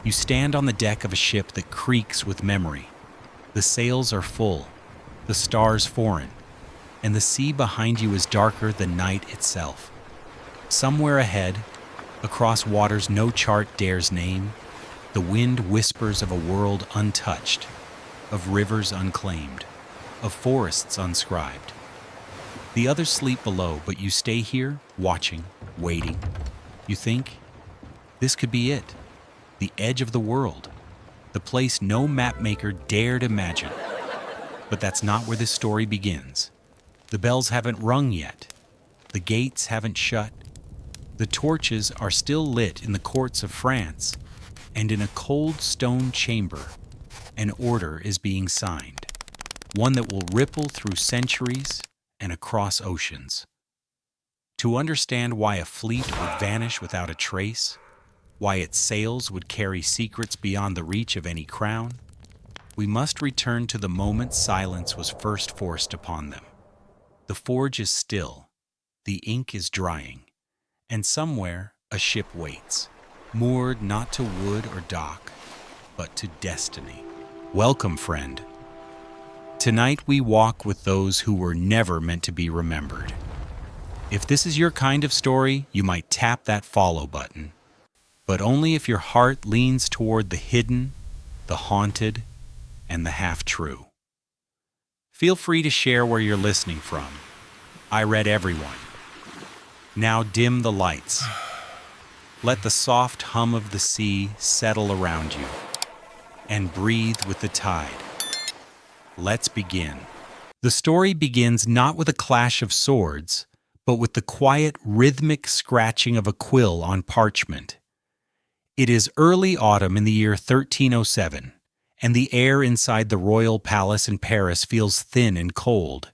You stand on the deck of a ship that creaks with memory. The sails are full, the stars foreign, and the sea behind you is darker than night itself. Somewhere ahead, across waters no chart dares name, the wind whispers of a world untouched, of rivers unclaimed, of forests unscribed. The others sleep below, but you stay here, watching, waiting. You think, this could be it, the edge of the world, the place no mapmaker dared imagine. But that's not where this story begins. The bells haven't rung yet. The gates haven't shut. The torches are still lit in the courts of France, and in a cold stone chamber, an order is being signed, one that will ripple through centuries and across oceans. To understand why a fleet would vanish without a trace, why its sails would carry secrets beyond the reach of any crown, we must return to the moment silence was first forced upon them. The forge is still, the ink is drying, and somewhere a ship waits, moored not to wood or dock, but to destiny. Welcome, friend. Tonight we walk with those who were never meant to be remembered. If this is your kind of story, you might tap that follow button, but only if your heart leans toward the hidden, the haunted, and the half-true. Feel free to share where you're listening from. I read everyone. Now dim the lights. Let the soft hum of the sea settle around you, and breathe with the tide. Let's begin. The story begins not with a clash of swords, but with the quiet, rhythmic scratching of a quill on parchment. It is early autumn in the year 1307, and the air inside the royal palace in Paris feels thin and cold,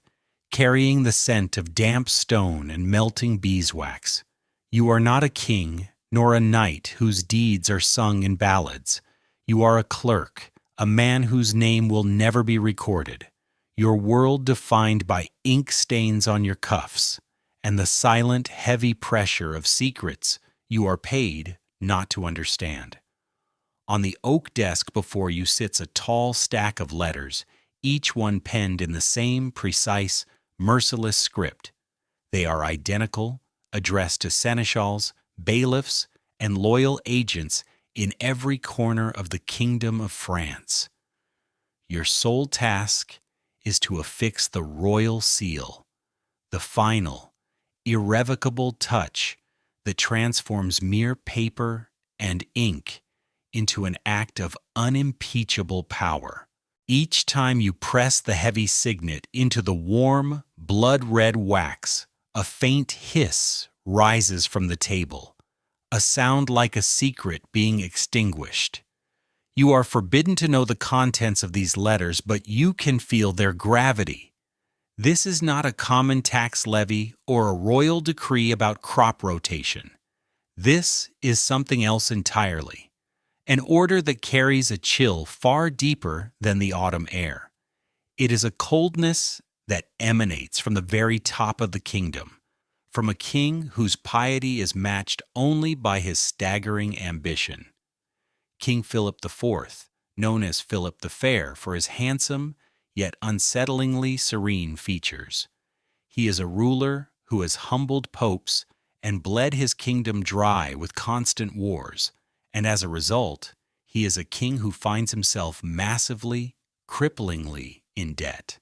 carrying the scent of damp stone and melting beeswax. You are not a king, nor a knight whose deeds are sung in ballads. You are a clerk, a man whose name will never be recorded, your world defined by ink stains on your cuffs, and the silent, heavy pressure of secrets you are paid not to understand. On the oak desk before you sits a tall stack of letters, each one penned in the same precise, merciless script. They are identical, addressed to seneschals, bailiffs, and loyal agents in every corner of the Kingdom of France. Your sole task is to affix the royal seal, the final, irrevocable touch that transforms mere paper and ink into an act of unimpeachable power. Each time you press the heavy signet into the warm, blood-red wax, a faint hiss rises from the table, a sound like a secret being extinguished. You are forbidden to know the contents of these letters, but you can feel their gravity. This is not a common tax levy or a royal decree about crop rotation. This is something else entirely. An order that carries a chill far deeper than the autumn air. It is a coldness that emanates from the very top of the kingdom, from a king whose piety is matched only by his staggering ambition. King Philip IV, known as Philip the Fair for his handsome yet unsettlingly serene features. He is a ruler who has humbled popes and bled his kingdom dry with constant wars, and as a result, he is a king who finds himself massively, cripplingly in debt.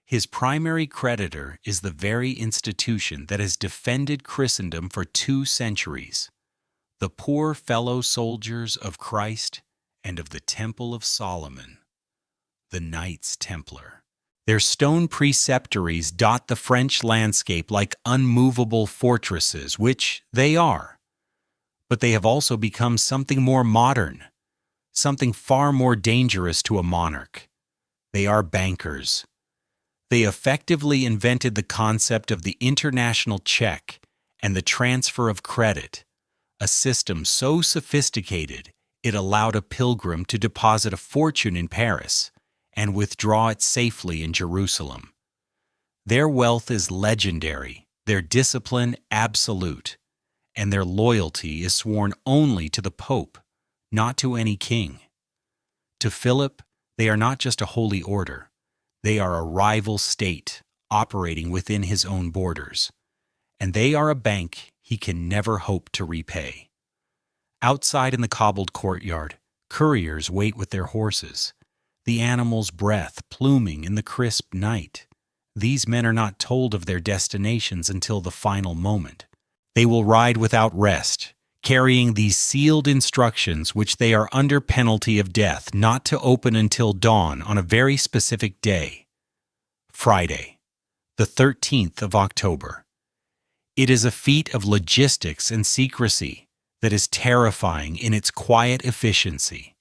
His primary creditor is the very institution that has defended Christendom for 2 centuries, the poor fellow soldiers of Christ and of the Temple of Solomon, the Knights Templar. Their stone preceptories dot the French landscape like unmovable fortresses, which they are. But they have also become something more modern, something far more dangerous to a monarch. They are bankers. They effectively invented the concept of the international check and the transfer of credit, a system so sophisticated it allowed a pilgrim to deposit a fortune in Paris and withdraw it safely in Jerusalem. Their wealth is legendary, their discipline absolute, and their loyalty is sworn only to the Pope, not to any king. To Philip, they are not just a holy order. They are a rival state operating within his own borders, and they are a bank he can never hope to repay. Outside in the cobbled courtyard, couriers wait with their horses, the animal's breath pluming in the crisp night. These men are not told of their destinations until the final moment. They will ride without rest, carrying these sealed instructions which they are under penalty of death not to open until dawn on a very specific day, Friday, the 13th of October. It is a feat of logistics and secrecy that is terrifying in its quiet efficiency.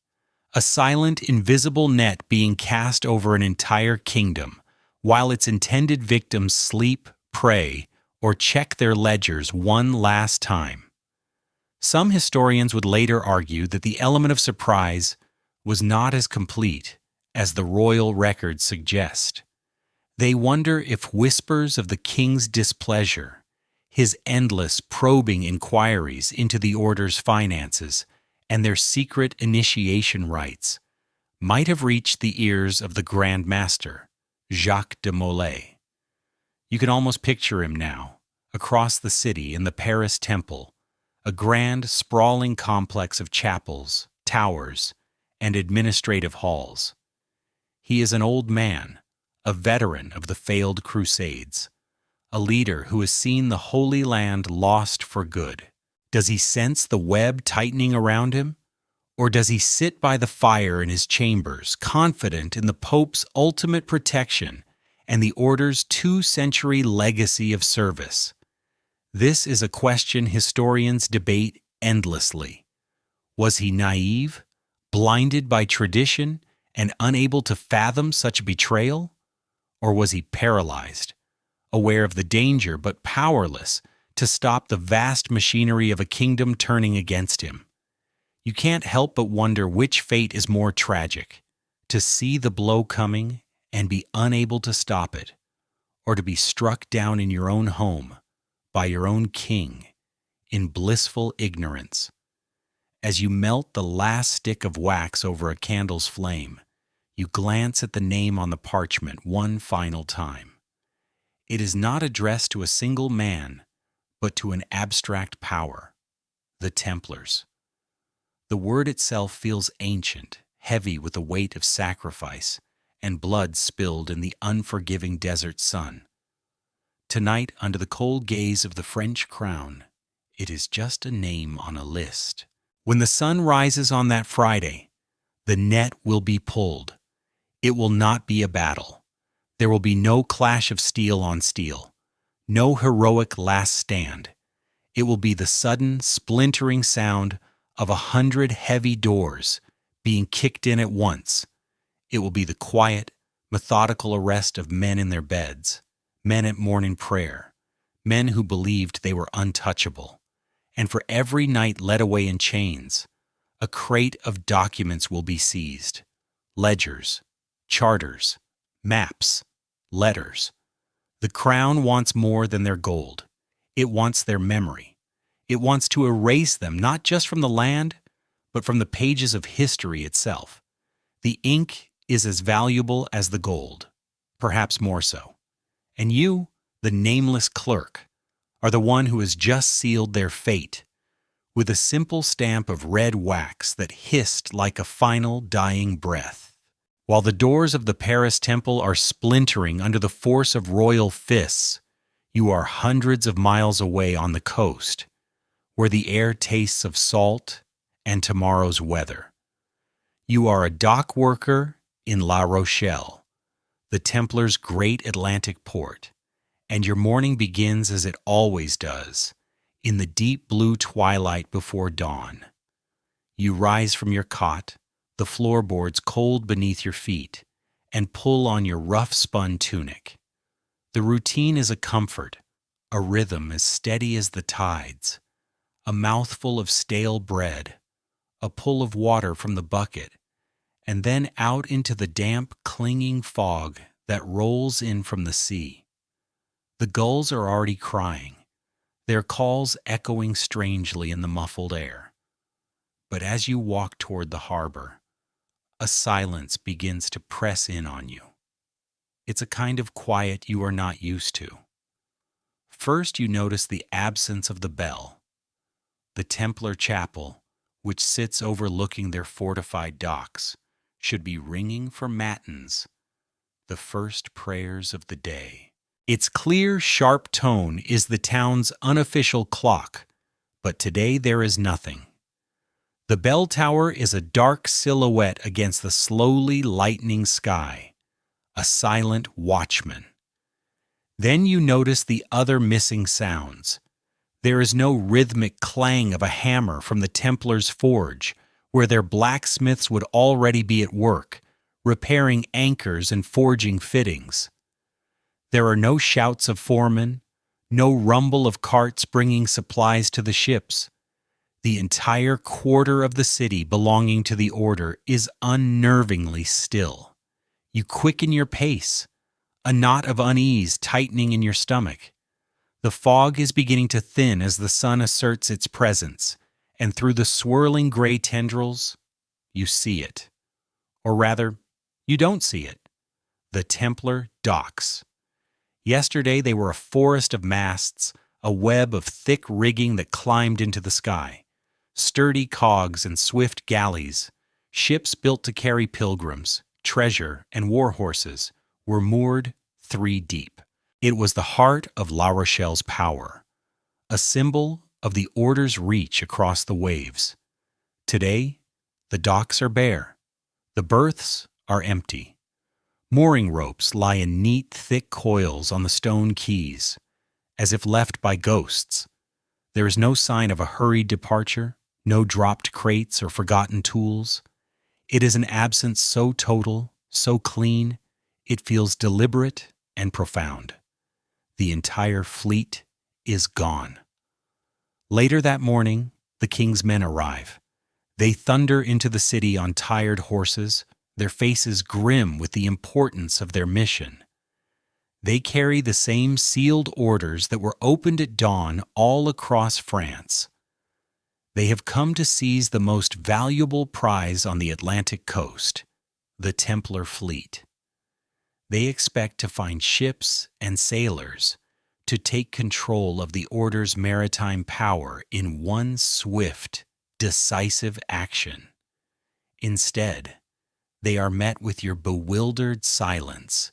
A silent, invisible net being cast over an entire kingdom, while its intended victims sleep, pray, or check their ledgers one last time. Some historians would later argue that the element of surprise was not as complete as the royal records suggest. They wonder if whispers of the king's displeasure, his endless probing inquiries into the order's finances, and their secret initiation rites might have reached the ears of the Grand Master, Jacques de Molay. You can almost picture him now, across the city in the Paris Temple, a grand, sprawling complex of chapels, towers, and administrative halls. He is an old man, a veteran of the failed Crusades, a leader who has seen the Holy Land lost for good. Does he sense the web tightening around him? Or does he sit by the fire in his chambers, confident in the Pope's ultimate protection and the Order's 2-century legacy of service? This is a question historians debate endlessly. Was he naive, blinded by tradition, and unable to fathom such betrayal? Or was he paralyzed, aware of the danger but powerless to stop the vast machinery of a kingdom turning against him? You can't help but wonder which fate is more tragic, to see the blow coming and be unable to stop it, or to be struck down in your own home by your own king in blissful ignorance. As you melt the last stick of wax over a candle's flame, you glance at the name on the parchment one final time. It is not addressed to a single man, but to an abstract power, the Templars. The word itself feels ancient, heavy with the weight of sacrifice and blood spilled in the unforgiving desert sun. Tonight, under the cold gaze of the French crown, it is just a name on a list. When the sun rises on that Friday, the net will be pulled. It will not be a battle. There will be no clash of steel on steel, no heroic last stand. It will be the sudden, splintering sound of 100 heavy doors being kicked in at once. It will be the quiet, methodical arrest of men in their beds, men at morning prayer, men who believed they were untouchable. And for every knight led away in chains, a crate of documents will be seized: ledgers, charters, maps, letters. The crown wants more than their gold. It wants their memory. It wants to erase them not just from the land, but from the pages of history itself. The ink is as valuable as the gold, perhaps more so. And you, the nameless clerk, are the one who has just sealed their fate with a simple stamp of red wax that hissed like a final dying breath. While the doors of the Paris Temple are splintering under the force of royal fists, you are hundreds of miles away on the coast, where the air tastes of salt and tomorrow's weather. You are a dock worker in La Rochelle, the Templars' great Atlantic port, and your morning begins as it always does, in the deep blue twilight before dawn. You rise from your cot, the floorboards cold beneath your feet, and pull on your rough-spun tunic. The routine is a comfort, a rhythm as steady as the tides, a mouthful of stale bread, a pull of water from the bucket, and then out into the damp, clinging fog that rolls in from the sea. The gulls are already crying, their calls echoing strangely in the muffled air. But as you walk toward the harbor, a silence begins to press in on you. It's a kind of quiet you are not used to. First, you notice the absence of the bell. The Templar chapel, which sits overlooking their fortified docks, should be ringing for matins, the first prayers of the day. Its clear, sharp tone is the town's unofficial clock, but today there is nothing. The bell tower is a dark silhouette against the slowly lightening sky, a silent watchman. Then you notice the other missing sounds. There is no rhythmic clang of a hammer from the Templars' forge, where their blacksmiths would already be at work, repairing anchors and forging fittings. There are no shouts of foremen, no rumble of carts bringing supplies to the ships. The entire quarter of the city belonging to the order is unnervingly still. You quicken your pace, a knot of unease tightening in your stomach. The fog is beginning to thin as the sun asserts its presence, and through the swirling gray tendrils, you see it. Or rather, you don't see it. The Templar docks. Yesterday they were a forest of masts, a web of thick rigging that climbed into the sky. Sturdy cogs and swift galleys, ships built to carry pilgrims, treasure, and war horses, were moored 3 deep. It was the heart of La Rochelle's power, a symbol of the order's reach across the waves. Today, the docks are bare. The berths are empty. Mooring ropes lie in neat, thick coils on the stone quays, as if left by ghosts. There is no sign of a hurried departure, no dropped crates or forgotten tools. It is an absence so total, so clean, it feels deliberate and profound. The entire fleet is gone. Later that morning, the king's men arrive. They thunder into the city on tired horses, their faces grim with the importance of their mission. They carry the same sealed orders that were opened at dawn all across France. They have come to seize the most valuable prize on the Atlantic coast, the Templar fleet. They expect to find ships and sailors to take control of the order's maritime power in one swift, decisive action. Instead, they are met with your bewildered silence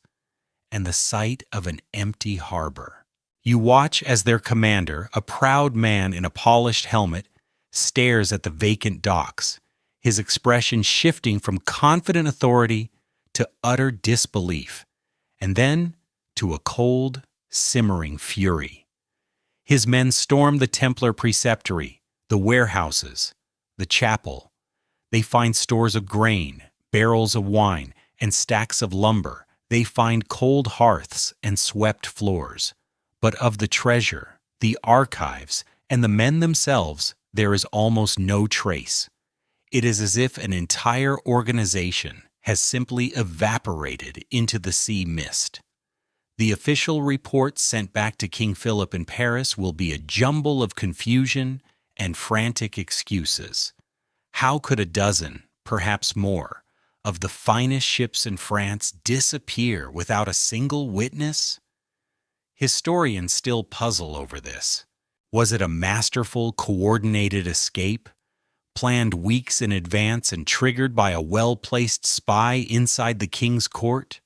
and the sight of an empty harbor. You watch as their commander, a proud man in a polished helmet, stares at the vacant docks, his expression shifting from confident authority to utter disbelief, and then to a cold, simmering fury. His men storm the Templar preceptory, the warehouses, the chapel. They find stores of grain, barrels of wine, and stacks of lumber. They find cold hearths and swept floors. But of the treasure, the archives, and the men themselves, there is almost no trace. It is as if an entire organization has simply evaporated into the sea mist. The official report sent back to King Philip in Paris will be a jumble of confusion and frantic excuses. How could a dozen, perhaps more, of the finest ships in France disappear without a single witness? Historians still puzzle over this. Was it a masterful, coordinated escape, planned weeks in advance and triggered by a well-placed spy inside the king's court?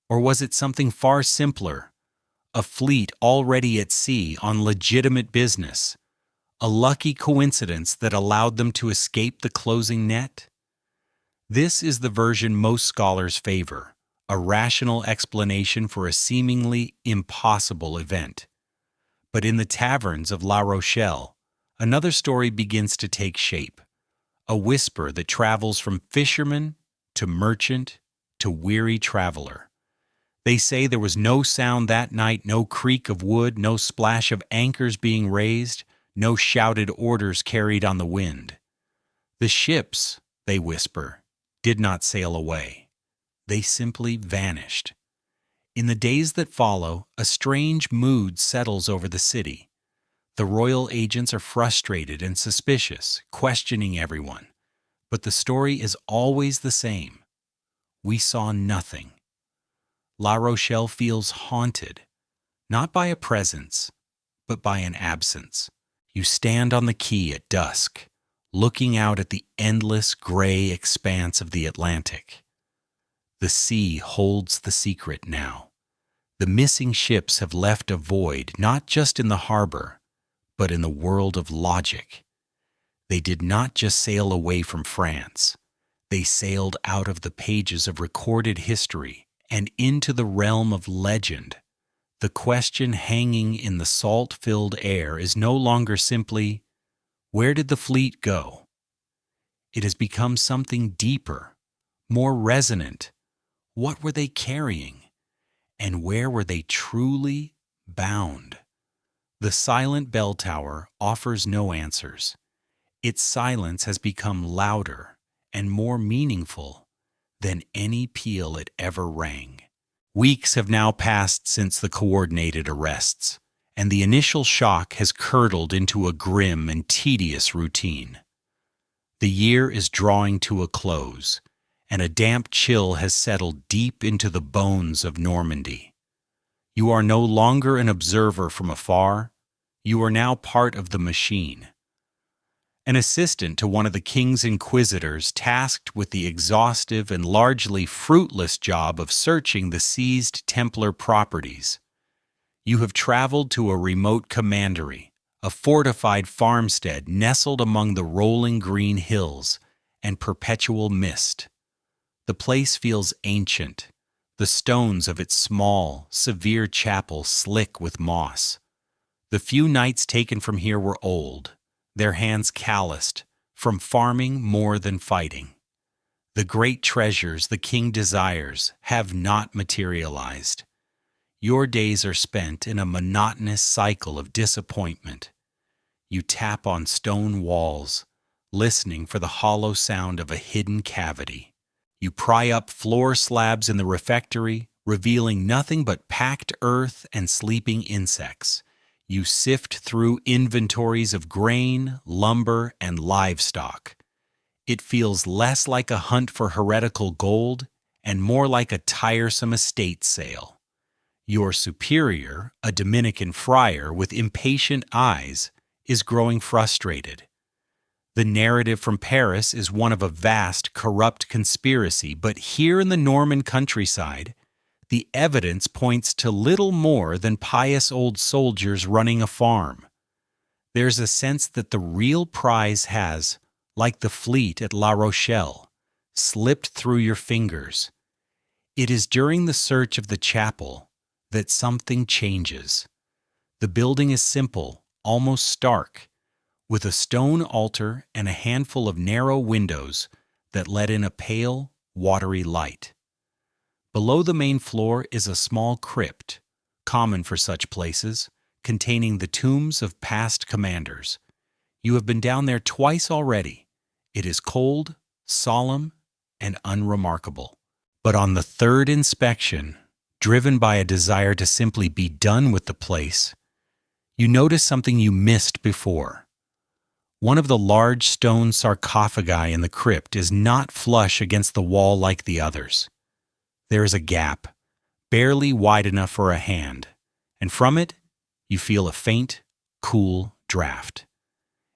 Or was it something far simpler, a fleet already at sea on legitimate business, a lucky coincidence that allowed them to escape the closing net? This is the version most scholars favor, a rational explanation for a seemingly impossible event. But in the taverns of La Rochelle, another story begins to take shape, a whisper that travels from fisherman to merchant to weary traveler. They say there was no sound that night, no creak of wood, no splash of anchors being raised, no shouted orders carried on the wind. The ships, they whisper, did not sail away. They simply vanished. In the days that follow, a strange mood settles over the city. The royal agents are frustrated and suspicious, questioning everyone. But the story is always the same. We saw nothing. La Rochelle feels haunted, not by a presence, but by an absence. You stand on the quay at dusk, looking out at the endless gray expanse of the Atlantic. The sea holds the secret now. The missing ships have left a void not just in the harbor, but in the world of logic. They did not just sail away from France. They sailed out of the pages of recorded history and into the realm of legend. The question hanging in the salt-filled air is no longer simply, where did the fleet go? It has become something deeper, more resonant. What were they carrying? And where were they truly bound? The silent bell tower offers no answers. Its silence has become louder and more meaningful than any peal it ever rang. Weeks have now passed since the coordinated arrests, and the initial shock has curdled into a grim and tedious routine. The year is drawing to a close, and a damp chill has settled deep into the bones of Normandy. You are no longer an observer from afar. You are now part of the machine. An assistant to one of the king's inquisitors tasked with the exhaustive and largely fruitless job of searching the seized Templar properties. You have traveled to a remote commandery, a fortified farmstead nestled among the rolling green hills and perpetual mist. The place feels ancient, the stones of its small, severe chapel slick with moss. The few knights taken from here were old, their hands calloused, from farming more than fighting. The great treasures the king desires have not materialized. Your days are spent in a monotonous cycle of disappointment. You tap on stone walls, listening for the hollow sound of a hidden cavity. You pry up floor slabs in the refectory, revealing nothing but packed earth and sleeping insects. You sift through inventories of grain, lumber, and livestock. It feels less like a hunt for heretical gold and more like a tiresome estate sale. Your superior, a Dominican friar with impatient eyes, is growing frustrated. The narrative from Paris is one of a vast, corrupt conspiracy, but here in the Norman countryside, the evidence points to little more than pious old soldiers running a farm. There's a sense that the real prize has, like the fleet at La Rochelle, slipped through your fingers. It is during the search of the chapel that something changes. The building is simple, almost stark, with a stone altar and a handful of narrow windows that let in a pale, watery light. Below the main floor is a small crypt, common for such places, containing the tombs of past commanders. You have been down there twice already. It is cold, solemn, and unremarkable. But on the third inspection, driven by a desire to simply be done with the place, you notice something you missed before. One of the large stone sarcophagi in the crypt is not flush against the wall like the others. There is a gap, barely wide enough for a hand, and from it, you feel a faint, cool draft.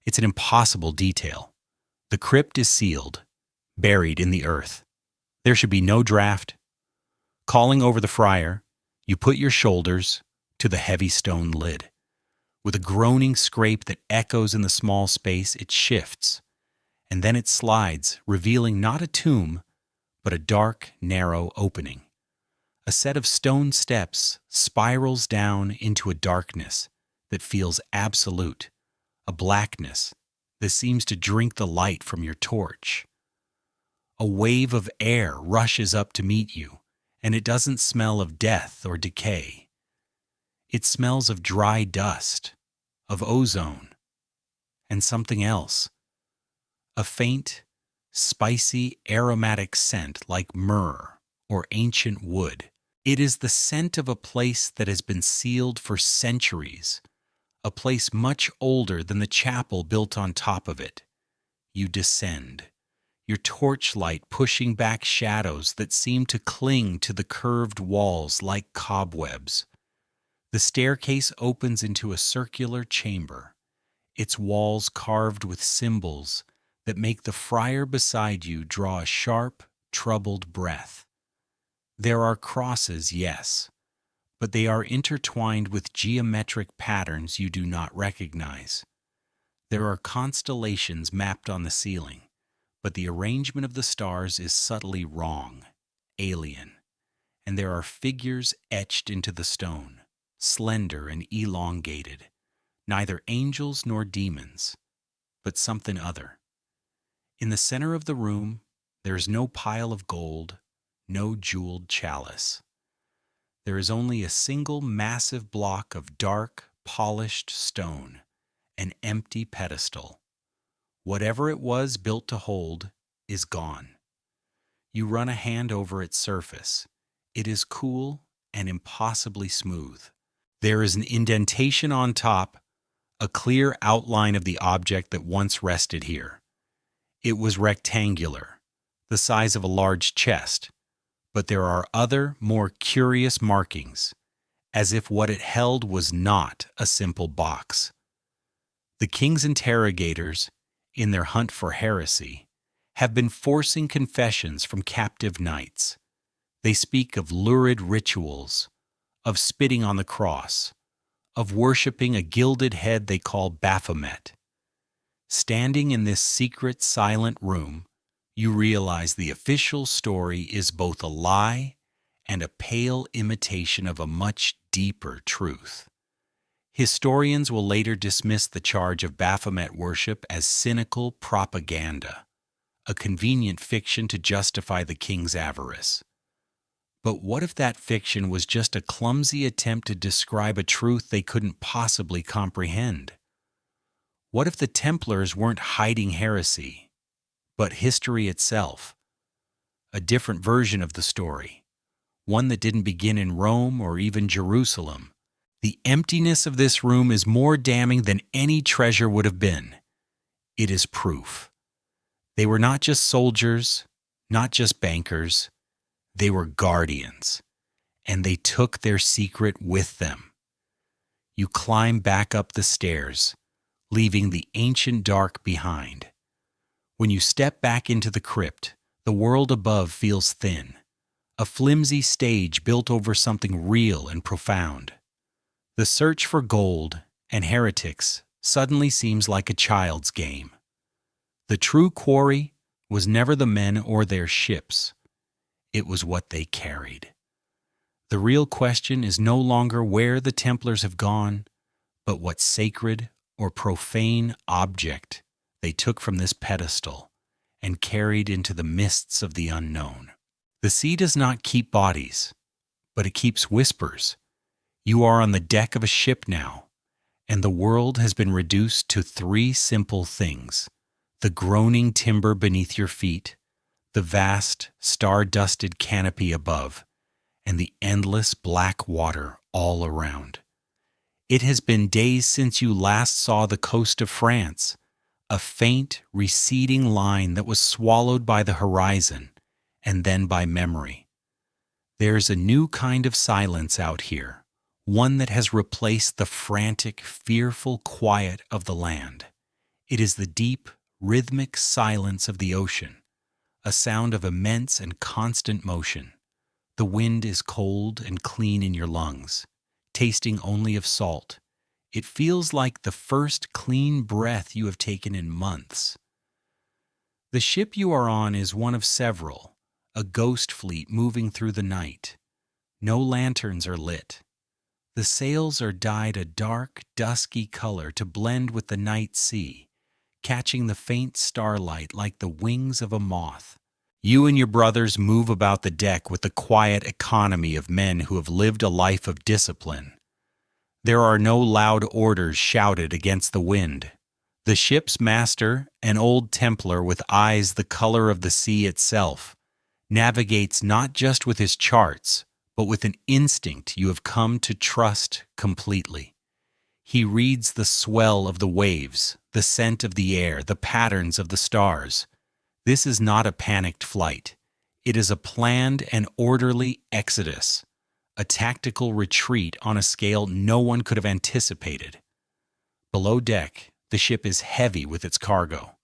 It's an impossible detail. The crypt is sealed, buried in the earth. There should be no draft. Calling over the friar, you put your shoulders to the heavy stone lid. With a groaning scrape that echoes in the small space, it shifts, and then it slides, revealing not a tomb, but a dark, narrow opening. A set of stone steps spirals down into a darkness that feels absolute, a blackness that seems to drink the light from your torch. A wave of air rushes up to meet you, and it doesn't smell of death or decay. It smells of dry dust, of ozone, and something else. A faint, spicy, aromatic scent like myrrh or ancient wood. It is the scent of a place that has been sealed for centuries, a place much older than the chapel built on top of it. You descend, your torchlight pushing back shadows that seem to cling to the curved walls like cobwebs. The staircase opens into a circular chamber, its walls carved with symbols that make the friar beside you draw a sharp, troubled breath. There are crosses, yes, but they are intertwined with geometric patterns you do not recognize. There are constellations mapped on the ceiling, but the arrangement of the stars is subtly wrong, alien, and there are figures etched into the stone, slender and elongated, neither angels nor demons, but something other. In the center of the room, there is no pile of gold, no jeweled chalice. There is only a single massive block of dark, polished stone, an empty pedestal. Whatever it was built to hold is gone. You run a hand over its surface. It is cool and impossibly smooth. There is an indentation on top, a clear outline of the object that once rested here. It was rectangular, the size of a large chest, but there are other, more curious markings, as if what it held was not a simple box. The king's interrogators, in their hunt for heresy, have been forcing confessions from captive knights. They speak of lurid rituals, of spitting on the cross, of worshipping a gilded head they call Baphomet. Standing in this secret, silent room, you realize the official story is both a lie and a pale imitation of a much deeper truth. Historians will later dismiss the charge of Baphomet worship as cynical propaganda, a convenient fiction to justify the king's avarice. But what if that fiction was just a clumsy attempt to describe a truth they couldn't possibly comprehend? What if the Templars weren't hiding heresy, but history itself? A different version of the story, one that didn't begin in Rome or even Jerusalem. The emptiness of this room is more damning than any treasure would have been. It is proof. They were not just soldiers, not just bankers. They were guardians, and they took their secret with them. You climb back up the stairs, leaving the ancient dark behind. When you step back into the crypt, the world above feels thin, a flimsy stage built over something real and profound. The search for gold and heretics suddenly seems like a child's game. The true quarry was never the men or their ships. It was what they carried. The real question is no longer where the Templars have gone, but what sacred or profane object they took from this pedestal and carried into the mists of the unknown. The sea does not keep bodies, but it keeps whispers. You are on the deck of a ship now, and the world has been reduced to three simple things: the groaning timber beneath your feet, the vast, star-dusted canopy above, and the endless black water all around. It has been days since you last saw the coast of France, a faint, receding line that was swallowed by the horizon and then by memory. There's a new kind of silence out here, one that has replaced the frantic, fearful quiet of the land. It is the deep, rhythmic silence of the ocean, a sound of immense and constant motion. The wind is cold and clean in your lungs, tasting only of salt. It feels like the first clean breath you have taken in months. The ship you are on is one of several, a ghost fleet moving through the night. No lanterns are lit. The sails are dyed a dark, dusky color to blend with the night sea, catching the faint starlight like the wings of a moth. You and your brothers move about the deck with the quiet economy of men who have lived a life of discipline. There are no loud orders shouted against the wind. The ship's master, an old Templar with eyes the color of the sea itself, navigates not just with his charts, but with an instinct you have come to trust completely. He reads the swell of the waves, the scent of the air, the patterns of the stars. This is not a panicked flight. It is a planned and orderly exodus, a tactical retreat on a scale no one could have anticipated. Below deck, the ship is heavy with its cargo.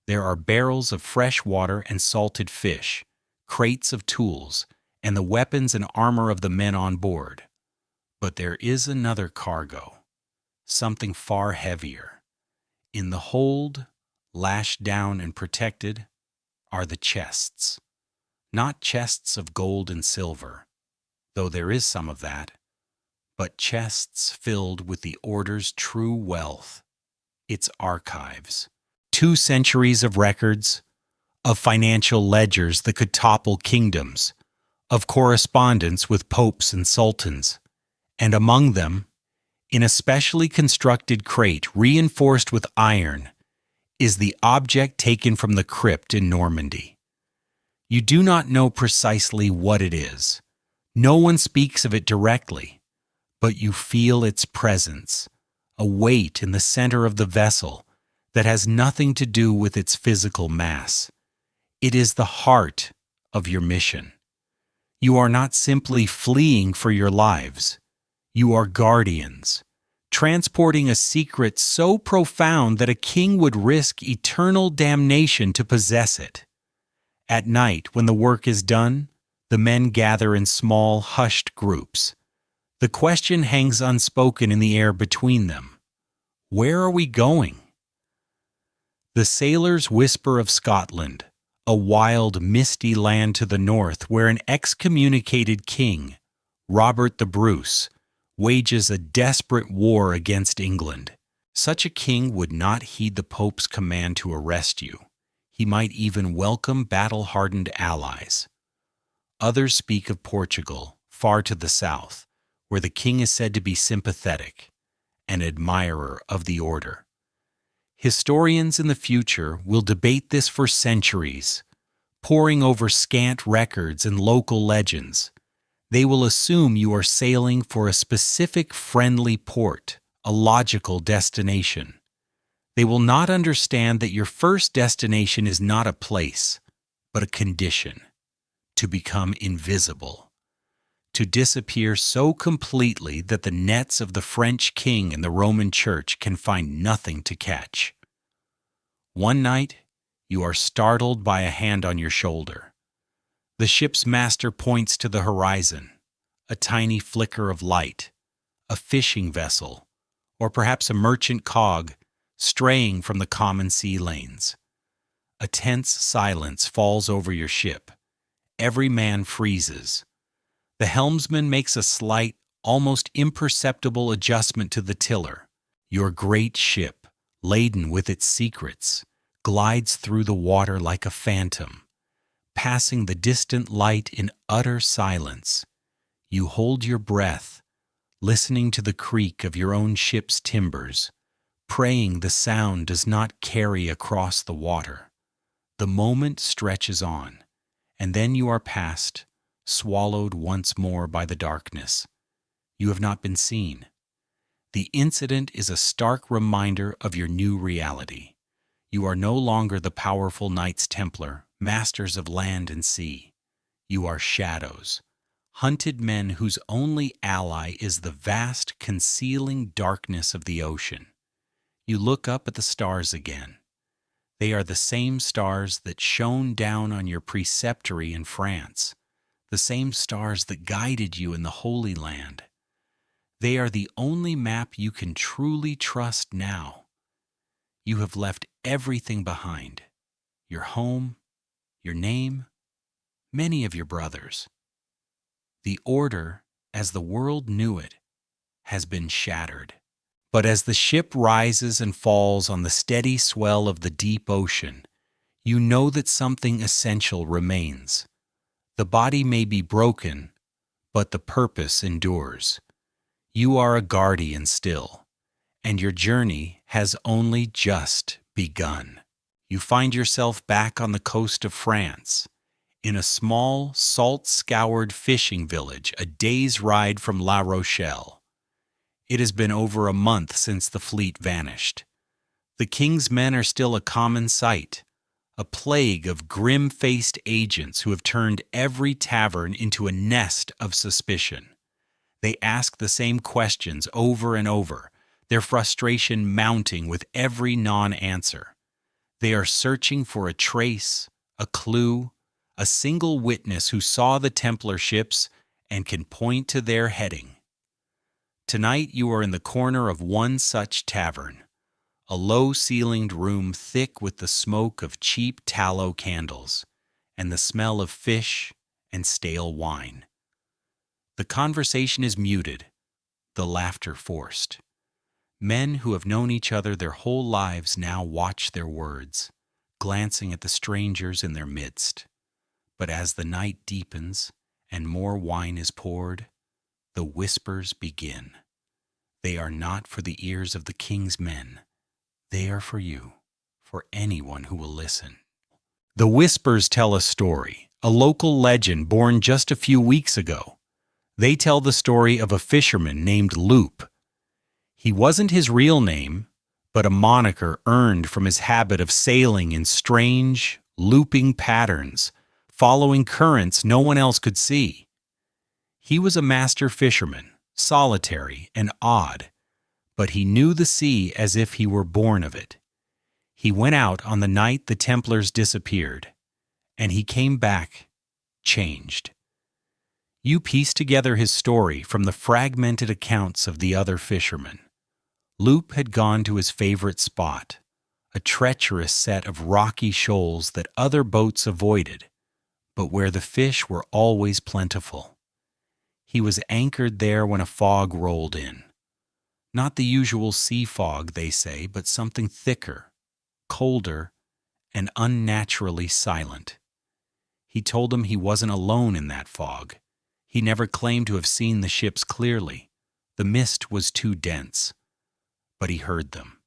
There are barrels of fresh water and salted fish, crates of tools, and the weapons and armor of the men on board. But there is another cargo, something far heavier. In the hold, lashed down and protected, are the chests. Not chests of gold and silver, though there is some of that, but chests filled with the Order's true wealth, its archives. 2 centuries of records, of financial ledgers that could topple kingdoms, of correspondence with popes and sultans, and among them, in a specially constructed crate reinforced with iron, is the object taken from the crypt in Normandy. You do not know precisely what it is. No one speaks of it directly, but you feel its presence, a weight in the center of the vessel that has nothing to do with its physical mass. It is the heart of your mission. You are not simply fleeing for your lives. You are guardians, transporting a secret so profound that a king would risk eternal damnation to possess it. At night, when the work is done, the men gather in small, hushed groups. The question hangs unspoken in the air between them. Where are we going? The sailors whisper of Scotland, a wild, misty land to the north where an excommunicated king, Robert the Bruce, wages a desperate war against England. Such a king would not heed the Pope's command to arrest you. He might even welcome battle-hardened allies. Others speak of Portugal, far to the south, where the king is said to be sympathetic, an admirer of the order. Historians in the future will debate this for centuries, poring over scant records and local legends. They will assume you are sailing for a specific friendly port, a logical destination. They will not understand that your first destination is not a place, but a condition: to become invisible, to disappear so completely that the nets of the French king and the Roman Church can find nothing to catch. One night, you are startled by a hand on your shoulder. The ship's master points to the horizon, a tiny flicker of light, a fishing vessel, or perhaps a merchant cog straying from the common sea lanes. A tense silence falls over your ship. Every man freezes. The helmsman makes a slight, almost imperceptible adjustment to the tiller. Your great ship, laden with its secrets, glides through the water like a phantom, passing the distant light in utter silence. You hold your breath, listening to the creak of your own ship's timbers, praying the sound does not carry across the water. The moment stretches on, and then you are past, swallowed once more by the darkness. You have not been seen. The incident is a stark reminder of your new reality. You are no longer the powerful Knights Templar, masters of land and sea. You are shadows, hunted men whose only ally is the vast, concealing darkness of the ocean. You look up at the stars again. They are the same stars that shone down on your preceptory in France, the same stars that guided you in the Holy Land. They are the only map you can truly trust now. You have left everything behind: your home, your name, many of your brothers. The order, as the world knew it, has been shattered. But as the ship rises and falls on the steady swell of the deep ocean, you know that something essential remains. The body may be broken, but the purpose endures. You are a guardian still, and your journey has only just begun. You find yourself back on the coast of France, in a small, salt-scoured fishing village a day's ride from La Rochelle. It has been over a month since the fleet vanished. The king's men are still a common sight, a plague of grim-faced agents who have turned every tavern into a nest of suspicion. They ask the same questions over and over, their frustration mounting with every non-answer. They are searching for a trace, a clue, a single witness who saw the Templar ships and can point to their heading. Tonight you are in the corner of one such tavern, a low-ceilinged room thick with the smoke of cheap tallow candles and the smell of fish and stale wine. The conversation is muted, the laughter forced. Men who have known each other their whole lives now watch their words, glancing at the strangers in their midst. But as the night deepens and more wine is poured, the whispers begin. They are not for the ears of the king's men. They are for you, for anyone who will listen. The whispers tell a story, a local legend born just a few weeks ago. They tell the story of a fisherman named Loop. He wasn't his real name, but a moniker earned from his habit of sailing in strange, looping patterns, following currents no one else could see. He was a master fisherman, solitary and odd, but he knew the sea as if he were born of it. He went out on the night the Templars disappeared, and he came back changed. You piece together his story from the fragmented accounts of the other fishermen. Loop had gone to his favorite spot, a treacherous set of rocky shoals that other boats avoided, but where the fish were always plentiful. He was anchored there when a fog rolled in. Not the usual sea fog, they say, but something thicker, colder, and unnaturally silent. He told them he wasn't alone in that fog. He never claimed to have seen the ships clearly. The mist was too dense. But he heard them.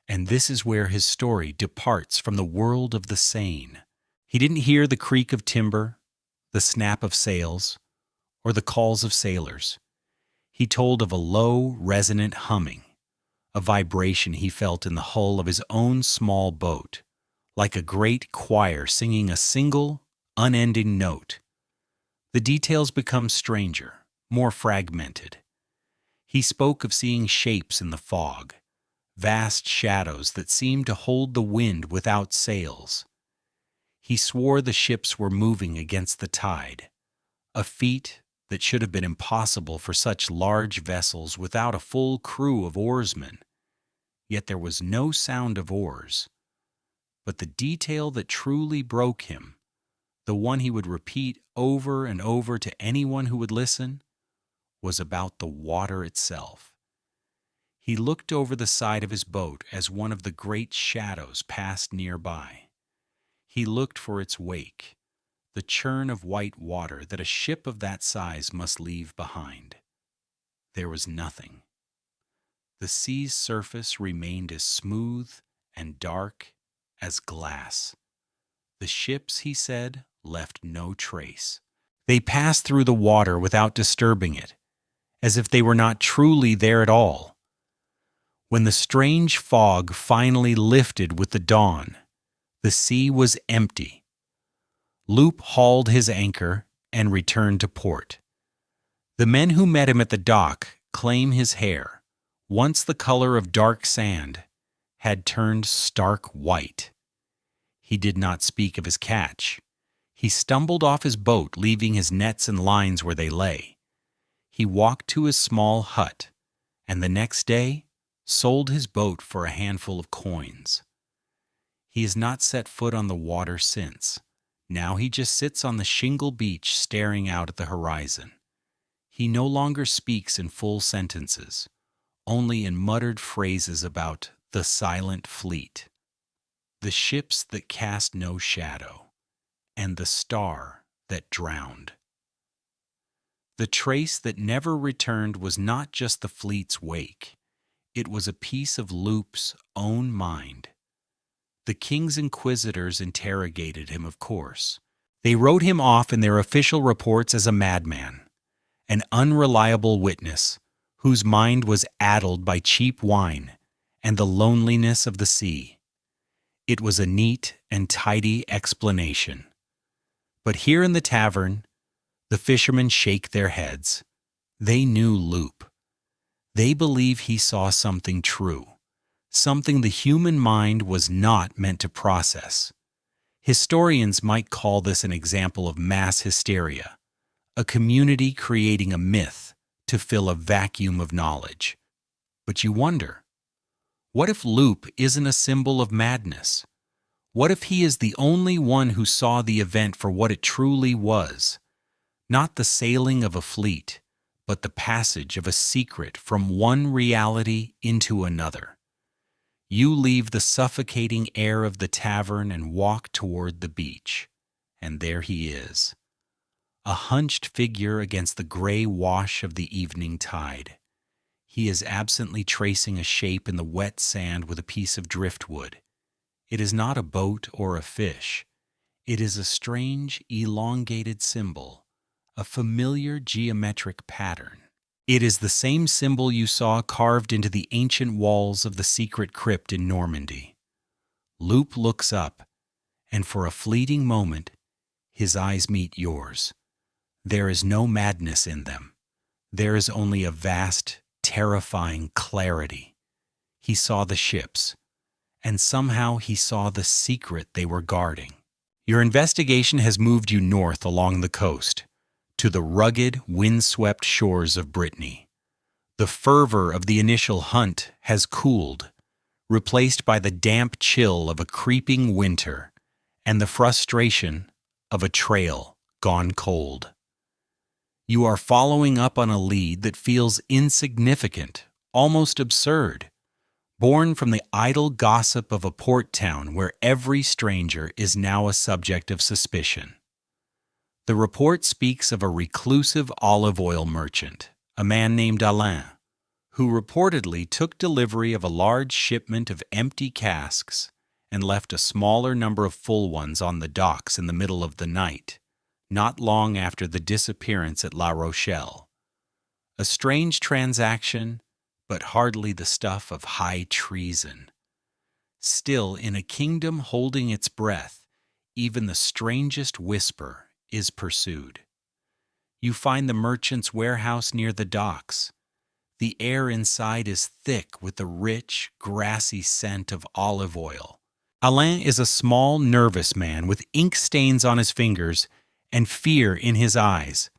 And this is where his story departs from the world of the sane. He didn't hear the creak of timber, the snap of sails, or the calls of sailors. He told of a low, resonant humming, a vibration he felt in the hull of his own small boat, like a great choir singing a single, unending note. The details become stranger, more fragmented. He spoke of seeing shapes in the fog, vast shadows that seemed to hold the wind without sails. He swore the ships were moving against the tide, a feat that should have been impossible for such large vessels without a full crew of oarsmen. Yet there was no sound of oars. But the detail that truly broke him, the one he would repeat over and over to anyone who would listen, was about the water itself. He looked over the side of his boat as one of the great shadows passed nearby. He looked for its wake, the churn of white water that a ship of that size must leave behind. There was nothing. The sea's surface remained as smooth and dark as glass. The ships, he said, left no trace. They passed through the water without disturbing it, as if they were not truly there at all. When the strange fog finally lifted with the dawn, the sea was empty. Loop hauled his anchor and returned to port. The men who met him at the dock claim his hair, once the color of dark sand, had turned stark white. He did not speak of his catch. He stumbled off his boat, leaving his nets and lines where they lay. He walked to his small hut, and the next day sold his boat for a handful of coins. He has not set foot on the water since. Now he just sits on the shingle beach staring out at the horizon. He no longer speaks in full sentences, only in muttered phrases about the silent fleet, the ships that cast no shadow, and the star that drowned. The trace that never returned was not just the fleet's wake. It was a piece of Loop's own mind. The king's inquisitors interrogated him, of course. They wrote him off in their official reports as a madman, an unreliable witness whose mind was addled by cheap wine and the loneliness of the sea. It was a neat and tidy explanation. But here in the tavern, the fishermen shake their heads. They knew Loop. They believe he saw something true, something the human mind was not meant to process. Historians might call this an example of mass hysteria, a community creating a myth to fill a vacuum of knowledge. But you wonder, what if Loop isn't a symbol of madness? What if he is the only one who saw the event for what it truly was? Not the sailing of a fleet, but the passage of a secret from one reality into another. You leave the suffocating air of the tavern and walk toward the beach, and there he is, a hunched figure against the gray wash of the evening tide. He is absently tracing a shape in the wet sand with a piece of driftwood. It is not a boat or a fish. It is a strange, elongated symbol, a familiar geometric pattern. It is the same symbol you saw carved into the ancient walls of the secret crypt in Normandy. Loop looks up, and for a fleeting moment, his eyes meet yours. There is no madness in them. There is only a vast, terrifying clarity. He saw the ships, and somehow he saw the secret they were guarding. Your investigation has moved you north along the coast, to the rugged, windswept shores of Brittany. The fervor of the initial hunt has cooled, replaced by the damp chill of a creeping winter and the frustration of a trail gone cold. You are following up on a lead that feels insignificant, almost absurd, born from the idle gossip of a port town where every stranger is now a subject of suspicion. The report speaks of a reclusive olive oil merchant, a man named Alain, who reportedly took delivery of a large shipment of empty casks and left a smaller number of full ones on the docks in the middle of the night, not long after the disappearance at La Rochelle. A strange transaction, but hardly the stuff of high treason. Still, in a kingdom holding its breath, even the strangest whisper is pursued. You find the merchant's warehouse near the docks. The air inside is thick with the rich, grassy scent of olive oil. Alain is a small, nervous man with ink stains on his fingers and fear in his eyes.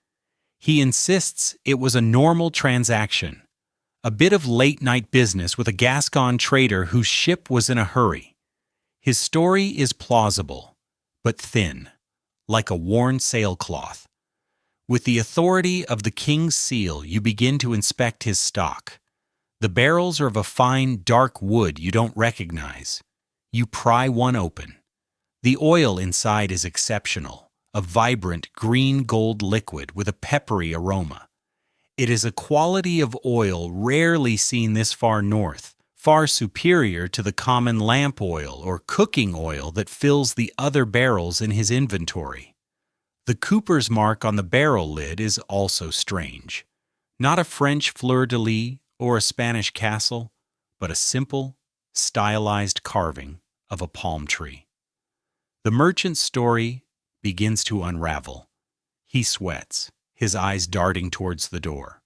He insists it was a normal transaction, a bit of late-night business with a Gascon trader whose ship was in a hurry. His story is plausible, but thin, like a worn sailcloth. With the authority of the king's seal, you begin to inspect his stock. The barrels are of a fine, dark wood you don't recognize. You pry one open. The oil inside is exceptional, a vibrant green-gold liquid with a peppery aroma. It is a quality of oil rarely seen this far north, far superior to the common lamp oil or cooking oil that fills the other barrels in his inventory. The cooper's mark on the barrel lid is also strange. Not a French fleur-de-lis or a Spanish castle, but a simple, stylized carving of a palm tree. The merchant's story begins to unravel. He sweats, his eyes darting towards the door.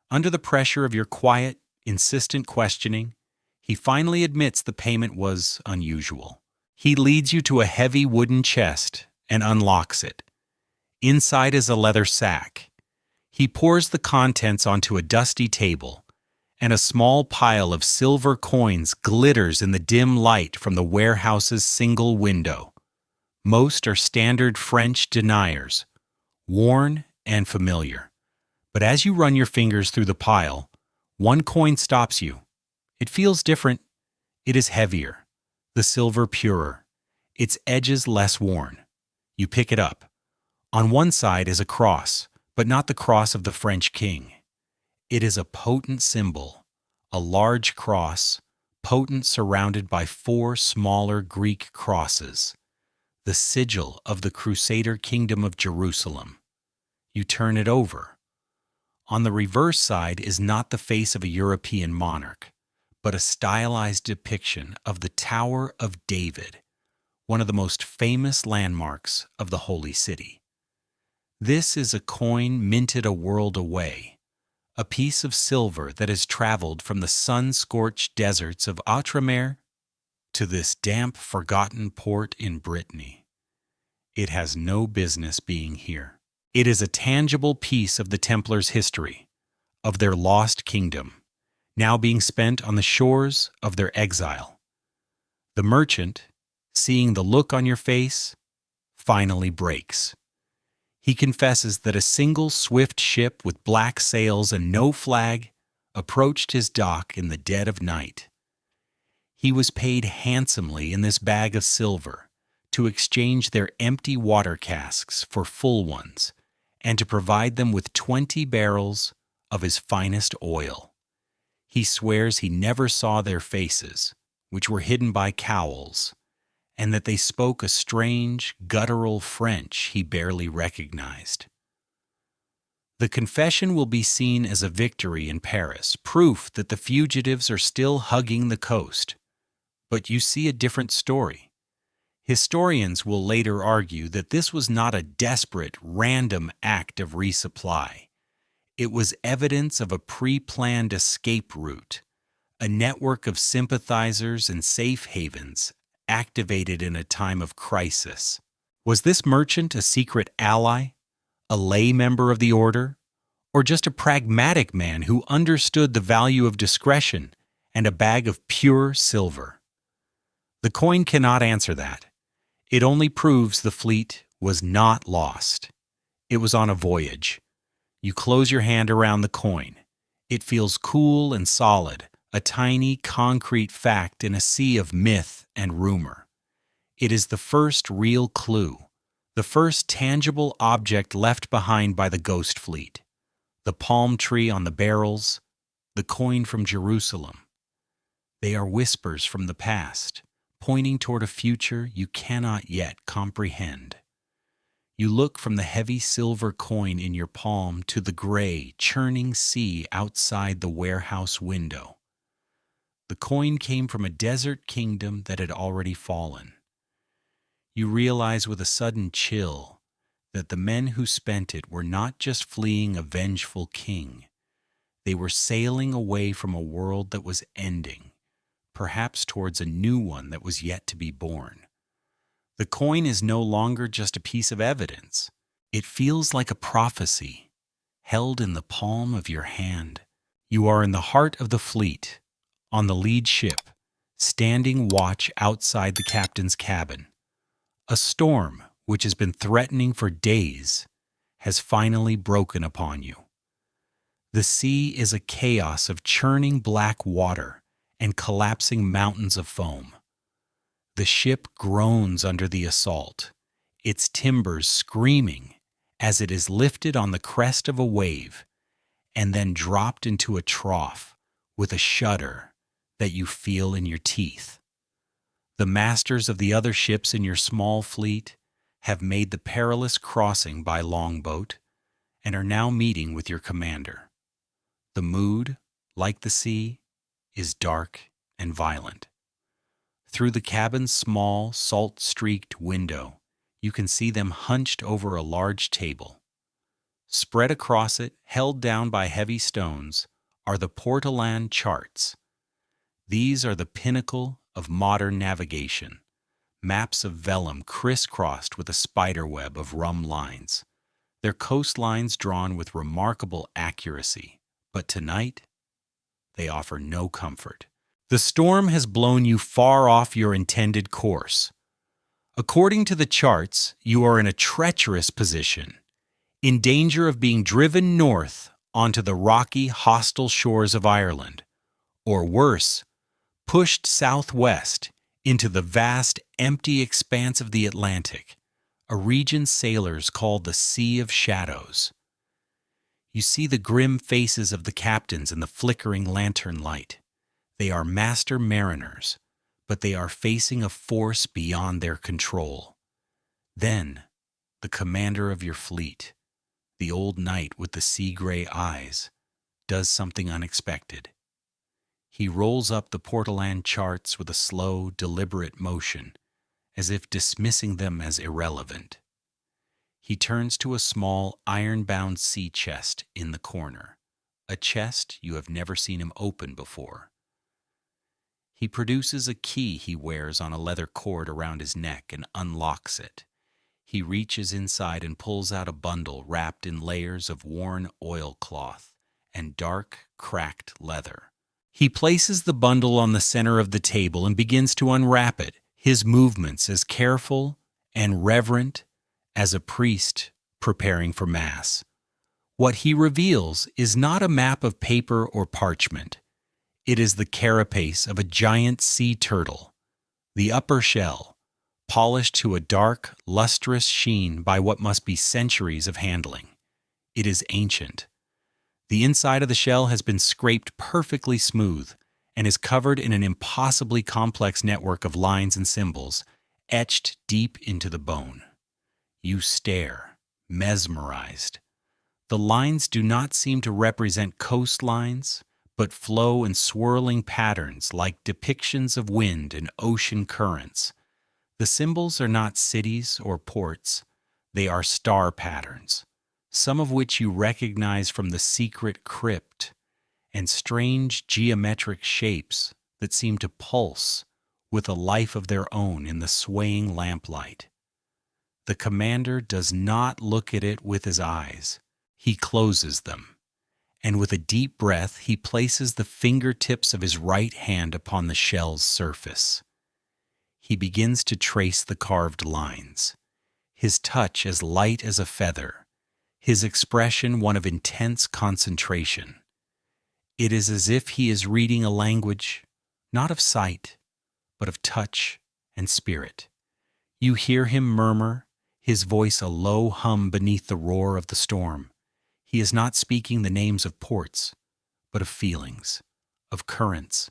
Under the pressure of your quiet, insistent questioning, he finally admits the payment was unusual. He leads you to a heavy wooden chest and unlocks it. Inside is a leather sack. He pours the contents onto a dusty table, and a small pile of silver coins glitters in the dim light from the warehouse's single window. Most are standard French deniers, worn and familiar. But as you run your fingers through the pile, one coin stops you. It feels different. It is heavier, the silver purer, its edges less worn. You pick it up. On one side is a cross, but not the cross of the French king. It is a potent symbol, a large cross, potent, surrounded by 4 smaller Greek crosses, the sigil of the Crusader kingdom of Jerusalem. You turn it over. On the reverse side is not the face of a European monarch, but a stylized depiction of the Tower of David, one of the most famous landmarks of the Holy City. This is a coin minted a world away, a piece of silver that has traveled from the sun-scorched deserts of Outremer to this damp, forgotten port in Brittany. It has no business being here. It is a tangible piece of the Templars' history, of their lost kingdom, now being spent on the shores of their exile. The merchant, seeing the look on your face, finally breaks. He confesses that a single swift ship with black sails and no flag approached his dock in the dead of night. He was paid handsomely in this bag of silver to exchange their empty water casks for full ones and to provide them with 20 barrels of his finest oil. He swears he never saw their faces, which were hidden by cowls, and that they spoke a strange, guttural French he barely recognized. The confession will be seen as a victory in Paris, proof that the fugitives are still hugging the coast. But you see a different story. Historians will later argue that this was not a desperate, random act of resupply. It was evidence of a pre-planned escape route, a network of sympathizers and safe havens activated in a time of crisis. Was this merchant a secret ally, a lay member of the order, or just a pragmatic man who understood the value of discretion and a bag of pure silver? The coin cannot answer that. It only proves the fleet was not lost. It was on a voyage. You close your hand around the coin. It feels cool and solid, a tiny, concrete fact in a sea of myth and rumor. It is the first real clue, the first tangible object left behind by the ghost fleet. The palm tree on the barrels, the coin from Jerusalem. They are whispers from the past, pointing toward a future you cannot yet comprehend. You look from the heavy silver coin in your palm to the gray, churning sea outside the warehouse window. The coin came from a desert kingdom that had already fallen. You realize with a sudden chill that the men who spent it were not just fleeing a vengeful king. They were sailing away from a world that was ending, perhaps towards a new one that was yet to be born. The coin is no longer just a piece of evidence. It feels like a prophecy, held in the palm of your hand. You are in the heart of the fleet, on the lead ship, standing watch outside the captain's cabin. A storm, which has been threatening for days, has finally broken upon you. The sea is a chaos of churning black water and collapsing mountains of foam. The ship groans under the assault, its timbers screaming as it is lifted on the crest of a wave and then dropped into a trough with a shudder that you feel in your teeth. The masters of the other ships in your small fleet have made the perilous crossing by longboat and are now meeting with your commander. The mood, like the sea, is dark and violent. Through the cabin's small, salt-streaked window, you can see them hunched over a large table. Spread across it, held down by heavy stones, are the Portolan charts. These are the pinnacle of modern navigation, maps of vellum crisscrossed with a spiderweb of rum lines, their coastlines drawn with remarkable accuracy. But tonight, they offer no comfort. The storm has blown you far off your intended course. According to the charts, you are in a treacherous position, in danger of being driven north onto the rocky, hostile shores of Ireland, or worse, pushed southwest into the vast, empty expanse of the Atlantic, a region sailors call the Sea of Shadows. You see the grim faces of the captains in the flickering lantern light. They are master mariners, but they are facing a force beyond their control. Then, the commander of your fleet, the old knight with the sea-gray eyes, does something unexpected. He rolls up the Portoland charts with a slow, deliberate motion, as if dismissing them as irrelevant. He turns to a small, iron-bound sea chest in the corner, a chest you have never seen him open before. He produces a key he wears on a leather cord around his neck and unlocks it. He reaches inside and pulls out a bundle wrapped in layers of worn oilcloth and dark, cracked leather. He places the bundle on the center of the table and begins to unwrap it, his movements as careful and reverent as a priest preparing for Mass. What he reveals is not a map of paper or parchment. It is the carapace of a giant sea turtle, the upper shell, polished to a dark, lustrous sheen by what must be centuries of handling. It is ancient. The inside of the shell has been scraped perfectly smooth and is covered in an impossibly complex network of lines and symbols, etched deep into the bone. You stare, mesmerized. The lines do not seem to represent coastlines, but flow in swirling patterns like depictions of wind and ocean currents. The symbols are not cities or ports, they are star patterns, some of which you recognize from the secret crypt, and strange geometric shapes that seem to pulse with a life of their own in the swaying lamplight. The commander does not look at it with his eyes. He closes them, and with a deep breath he places the fingertips of his right hand upon the shell's surface. He begins to trace the carved lines, his touch as light as a feather, his expression one of intense concentration. It is as if he is reading a language, not of sight, but of touch and spirit. You hear him murmur, his voice a low hum beneath the roar of the storm. He is not speaking the names of ports, but of feelings, of currents.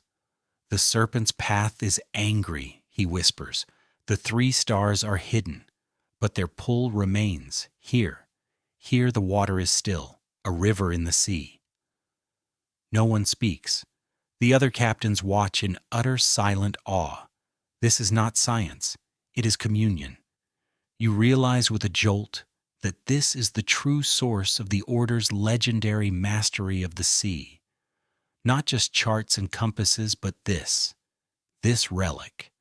The serpent's path is angry, he whispers. The 3 stars are hidden, but their pull remains. Here the water is still, a river in the sea. No one speaks. The other captains watch in utter silent awe. This is not science, it is communion. You realize with a jolt that this is the true source of the Order's legendary mastery of the sea. Not just charts and compasses, but this relic,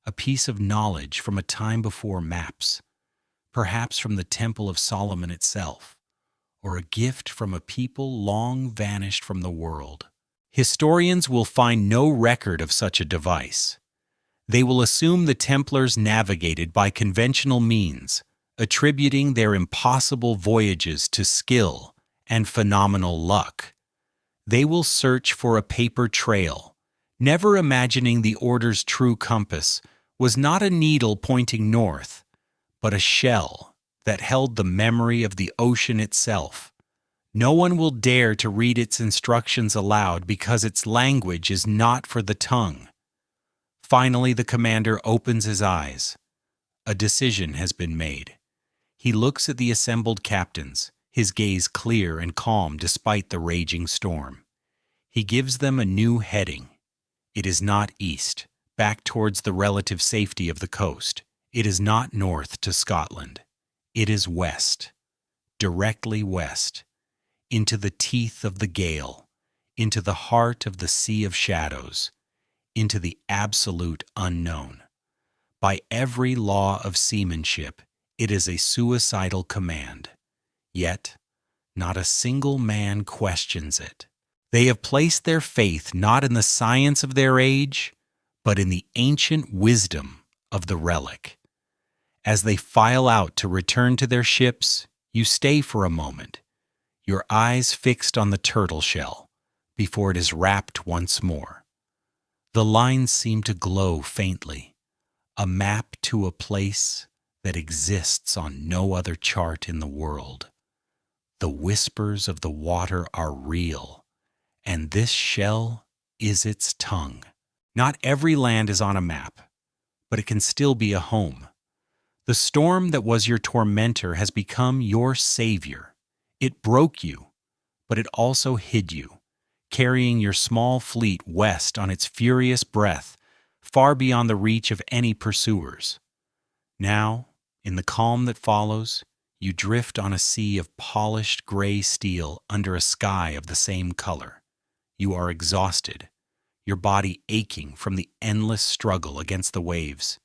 a piece of knowledge from a time before maps, perhaps from the Temple of Solomon itself, or a gift from a people long vanished from the world. Historians will find no record of such a device. They will assume the Templars navigated by conventional means, attributing their impossible voyages to skill and phenomenal luck. They will search for a paper trail, never imagining the Order's true compass was not a needle pointing north, but a shell that held the memory of the ocean itself. No one will dare to read its instructions aloud because its language is not for the tongue. Finally, the commander opens his eyes. A decision has been made. He looks at the assembled captains, his gaze clear and calm despite the raging storm. He gives them a new heading. It is not east, back towards the relative safety of the coast. It is not north to Scotland. It is west, directly west, into the teeth of the gale, into the heart of the sea of shadows, into the absolute unknown. By every law of seamanship, it is a suicidal command. Yet, not a single man questions it. They have placed their faith not in the science of their age, but in the ancient wisdom of the relic. As they file out to return to their ships, you stay for a moment, your eyes fixed on the turtle shell, before it is wrapped once more. The lines seem to glow faintly, a map to a place that exists on no other chart in the world. The whispers of the water are real, and this shell is its tongue. Not every land is on a map, but it can still be a home. The storm that was your tormentor has become your savior. It broke you, but it also hid you, carrying your small fleet west on its furious breath, far beyond the reach of any pursuers. Now, in the calm that follows, you drift on a sea of polished gray steel under a sky of the same color. You are exhausted, your body aching from the endless struggle against the waves,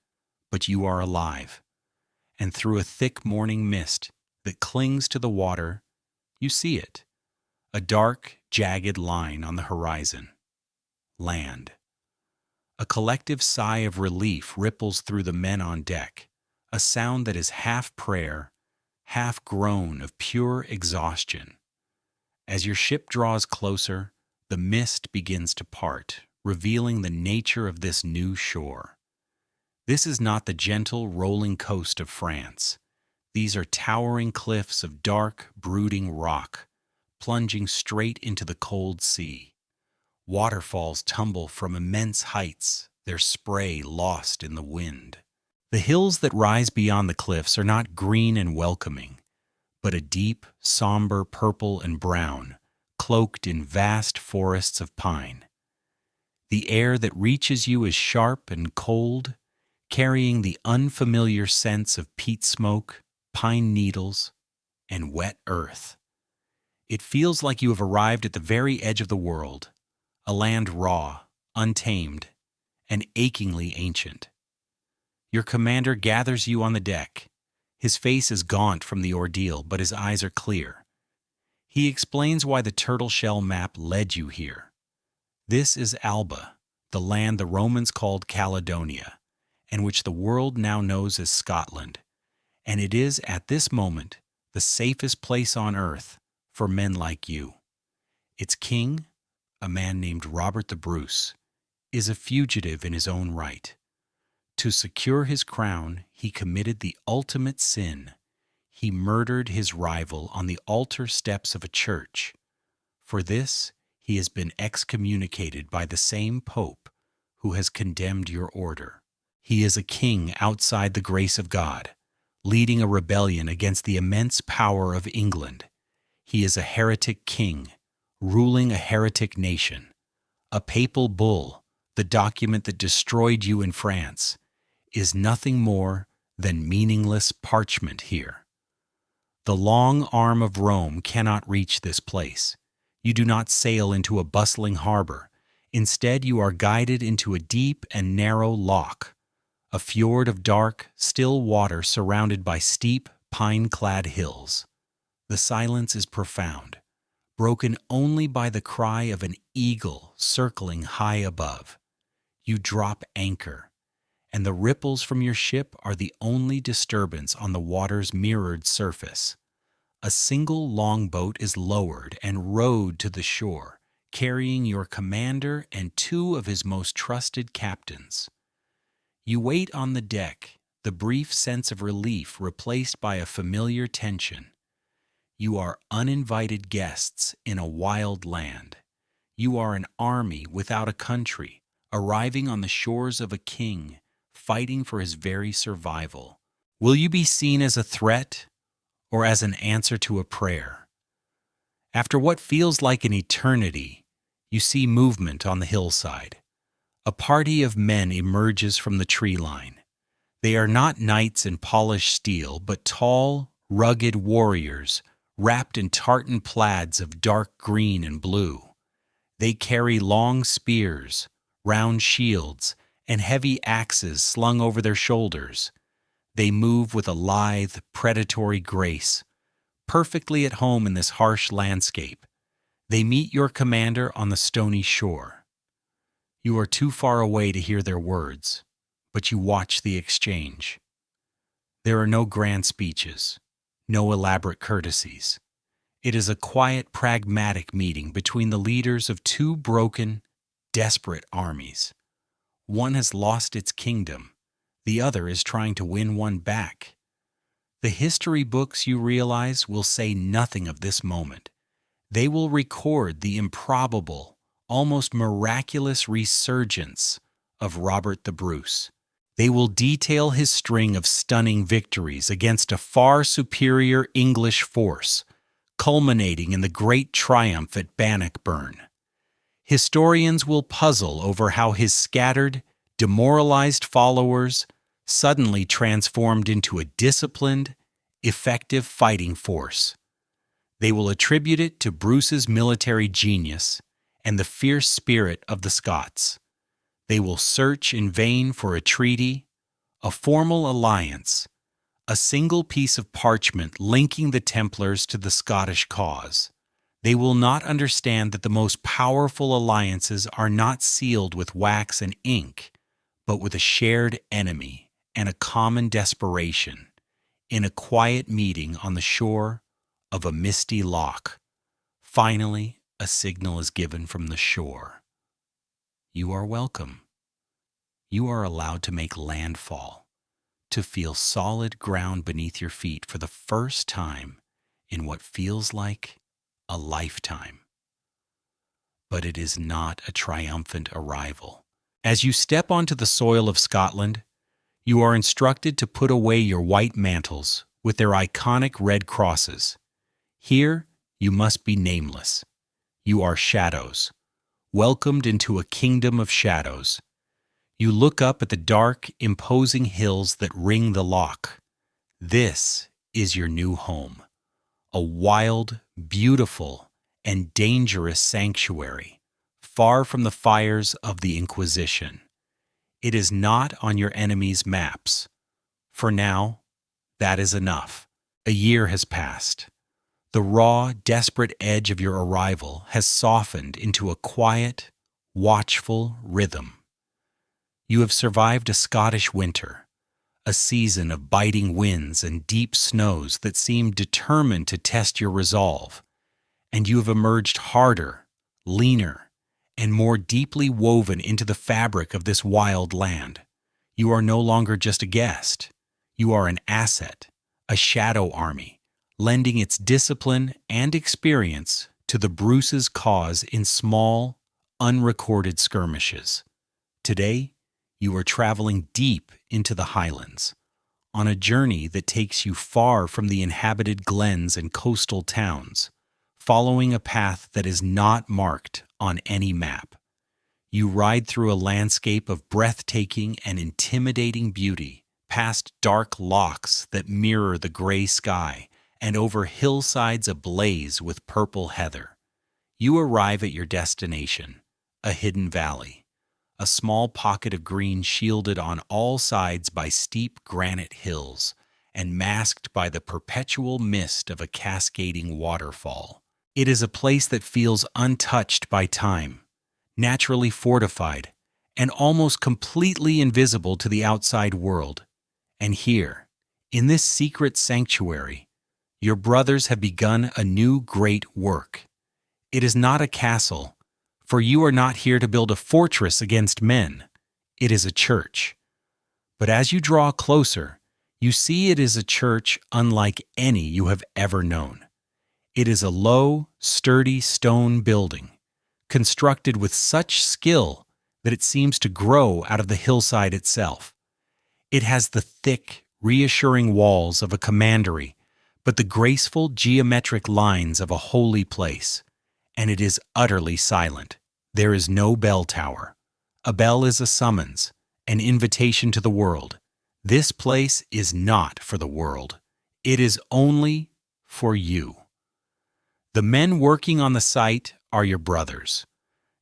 but you are alive. And through a thick morning mist that clings to the water, you see it, a dark, jagged line on the horizon. Land. A collective sigh of relief ripples through the men on deck, a sound that is half prayer, half groan of pure exhaustion. As your ship draws closer, the mist begins to part, revealing the nature of this new shore. This is not the gentle, rolling coast of France. These are towering cliffs of dark, brooding rock, plunging straight into the cold sea. Waterfalls tumble from immense heights, their spray lost in the wind. The hills that rise beyond the cliffs are not green and welcoming, but a deep, somber purple and brown, cloaked in vast forests of pine. The air that reaches you is sharp and cold, carrying the unfamiliar scents of peat smoke, pine needles, and wet earth. It feels like you have arrived at the very edge of the world, a land raw, untamed, and achingly ancient. Your commander gathers you on the deck. His face is gaunt from the ordeal, but his eyes are clear. He explains why the turtle shell map led you here. This is Alba, the land the Romans called Caledonia, and which the world now knows as Scotland. And it is, at this moment, the safest place on earth for men like you. Its king, a man named Robert the Bruce, is a fugitive in his own right. To secure his crown, he committed the ultimate sin. He murdered his rival on the altar steps of a church. For this, he has been excommunicated by the same pope who has condemned your order. He is a king outside the grace of God, leading a rebellion against the immense power of England. He is a heretic king, ruling a heretic nation. A papal bull, the document that destroyed you in France, is nothing more than meaningless parchment here. The long arm of Rome cannot reach this place. You do not sail into a bustling harbor. Instead, you are guided into a deep and narrow loch, a fjord of dark, still water surrounded by steep, pine-clad hills. The silence is profound, broken only by the cry of an eagle circling high above. You drop anchor, and the ripples from your ship are the only disturbance on the water's mirrored surface. A single longboat is lowered and rowed to the shore, carrying your commander and two of his most trusted captains. You wait on the deck, the brief sense of relief replaced by a familiar tension. You are uninvited guests in a wild land. You are an army without a country, arriving on the shores of a king, fighting for his very survival. Will you be seen as a threat or as an answer to a prayer? After what feels like an eternity, you see movement on the hillside. A party of men emerges from the tree line. They are not knights in polished steel, but tall, rugged warriors wrapped in tartan plaids of dark green and blue. They carry long spears, round shields, and heavy axes slung over their shoulders. They move with a lithe, predatory grace, perfectly at home in this harsh landscape. They meet your commander on the stony shore. You are too far away to hear their words, but you watch the exchange. There are no grand speeches, no elaborate courtesies. It is a quiet, pragmatic meeting between the leaders of two broken, desperate armies. One has lost its kingdom. The other is trying to win one back. The history books, you realize, will say nothing of this moment. They will record the improbable, almost miraculous resurgence of Robert the Bruce. They will detail his string of stunning victories against a far superior English force, culminating in the great triumph at Bannockburn. Historians will puzzle over how his scattered, demoralized followers suddenly transformed into a disciplined, effective fighting force. They will attribute it to Bruce's military genius and the fierce spirit of the Scots. They will search in vain for a treaty, a formal alliance, a single piece of parchment linking the Templars to the Scottish cause. They will not understand that the most powerful alliances are not sealed with wax and ink, but with a shared enemy and a common desperation. In a quiet meeting on the shore of a misty loch, finally a signal is given from the shore. You are welcome. You are allowed to make landfall, to feel solid ground beneath your feet for the first time in what feels like a lifetime. But it is not a triumphant arrival. As you step onto the soil of Scotland, you are instructed to put away your white mantles with their iconic red crosses. Here, you must be nameless. You are shadows, welcomed into a kingdom of shadows. You look up at the dark, imposing hills that ring the loch. This is your new home, a wild, beautiful, and dangerous sanctuary, far from the fires of the Inquisition. It is not on your enemies' maps. For now, that is enough. A year has passed. The raw, desperate edge of your arrival has softened into a quiet, watchful rhythm. You have survived a Scottish winter, a season of biting winds and deep snows that seemed determined to test your resolve, and you have emerged harder, leaner, and more deeply woven into the fabric of this wild land. You are no longer just a guest. You are an asset, a shadow army, lending its discipline and experience to the Bruce's cause in small, unrecorded skirmishes. Today, you are traveling deep into the Highlands, on a journey that takes you far from the inhabited glens and coastal towns, following a path that is not marked on any map. You ride through a landscape of breathtaking and intimidating beauty, past dark lochs that mirror the gray sky, and over hillsides ablaze with purple heather. You arrive at your destination, a hidden valley, a small pocket of green shielded on all sides by steep granite hills and masked by the perpetual mist of a cascading waterfall. It is a place that feels untouched by time, naturally fortified, and almost completely invisible to the outside world. And here, in this secret sanctuary, your brothers have begun a new great work. It is not a castle, for you are not here to build a fortress against men. It is a church. But as you draw closer, you see it is a church unlike any you have ever known. It is a low, sturdy stone building, constructed with such skill that it seems to grow out of the hillside itself. It has the thick, reassuring walls of a commandery, but the graceful geometric lines of a holy place, and it is utterly silent. There is no bell tower. A bell is a summons, an invitation to the world. This place is not for the world. It is only for you. The men working on the site are your brothers,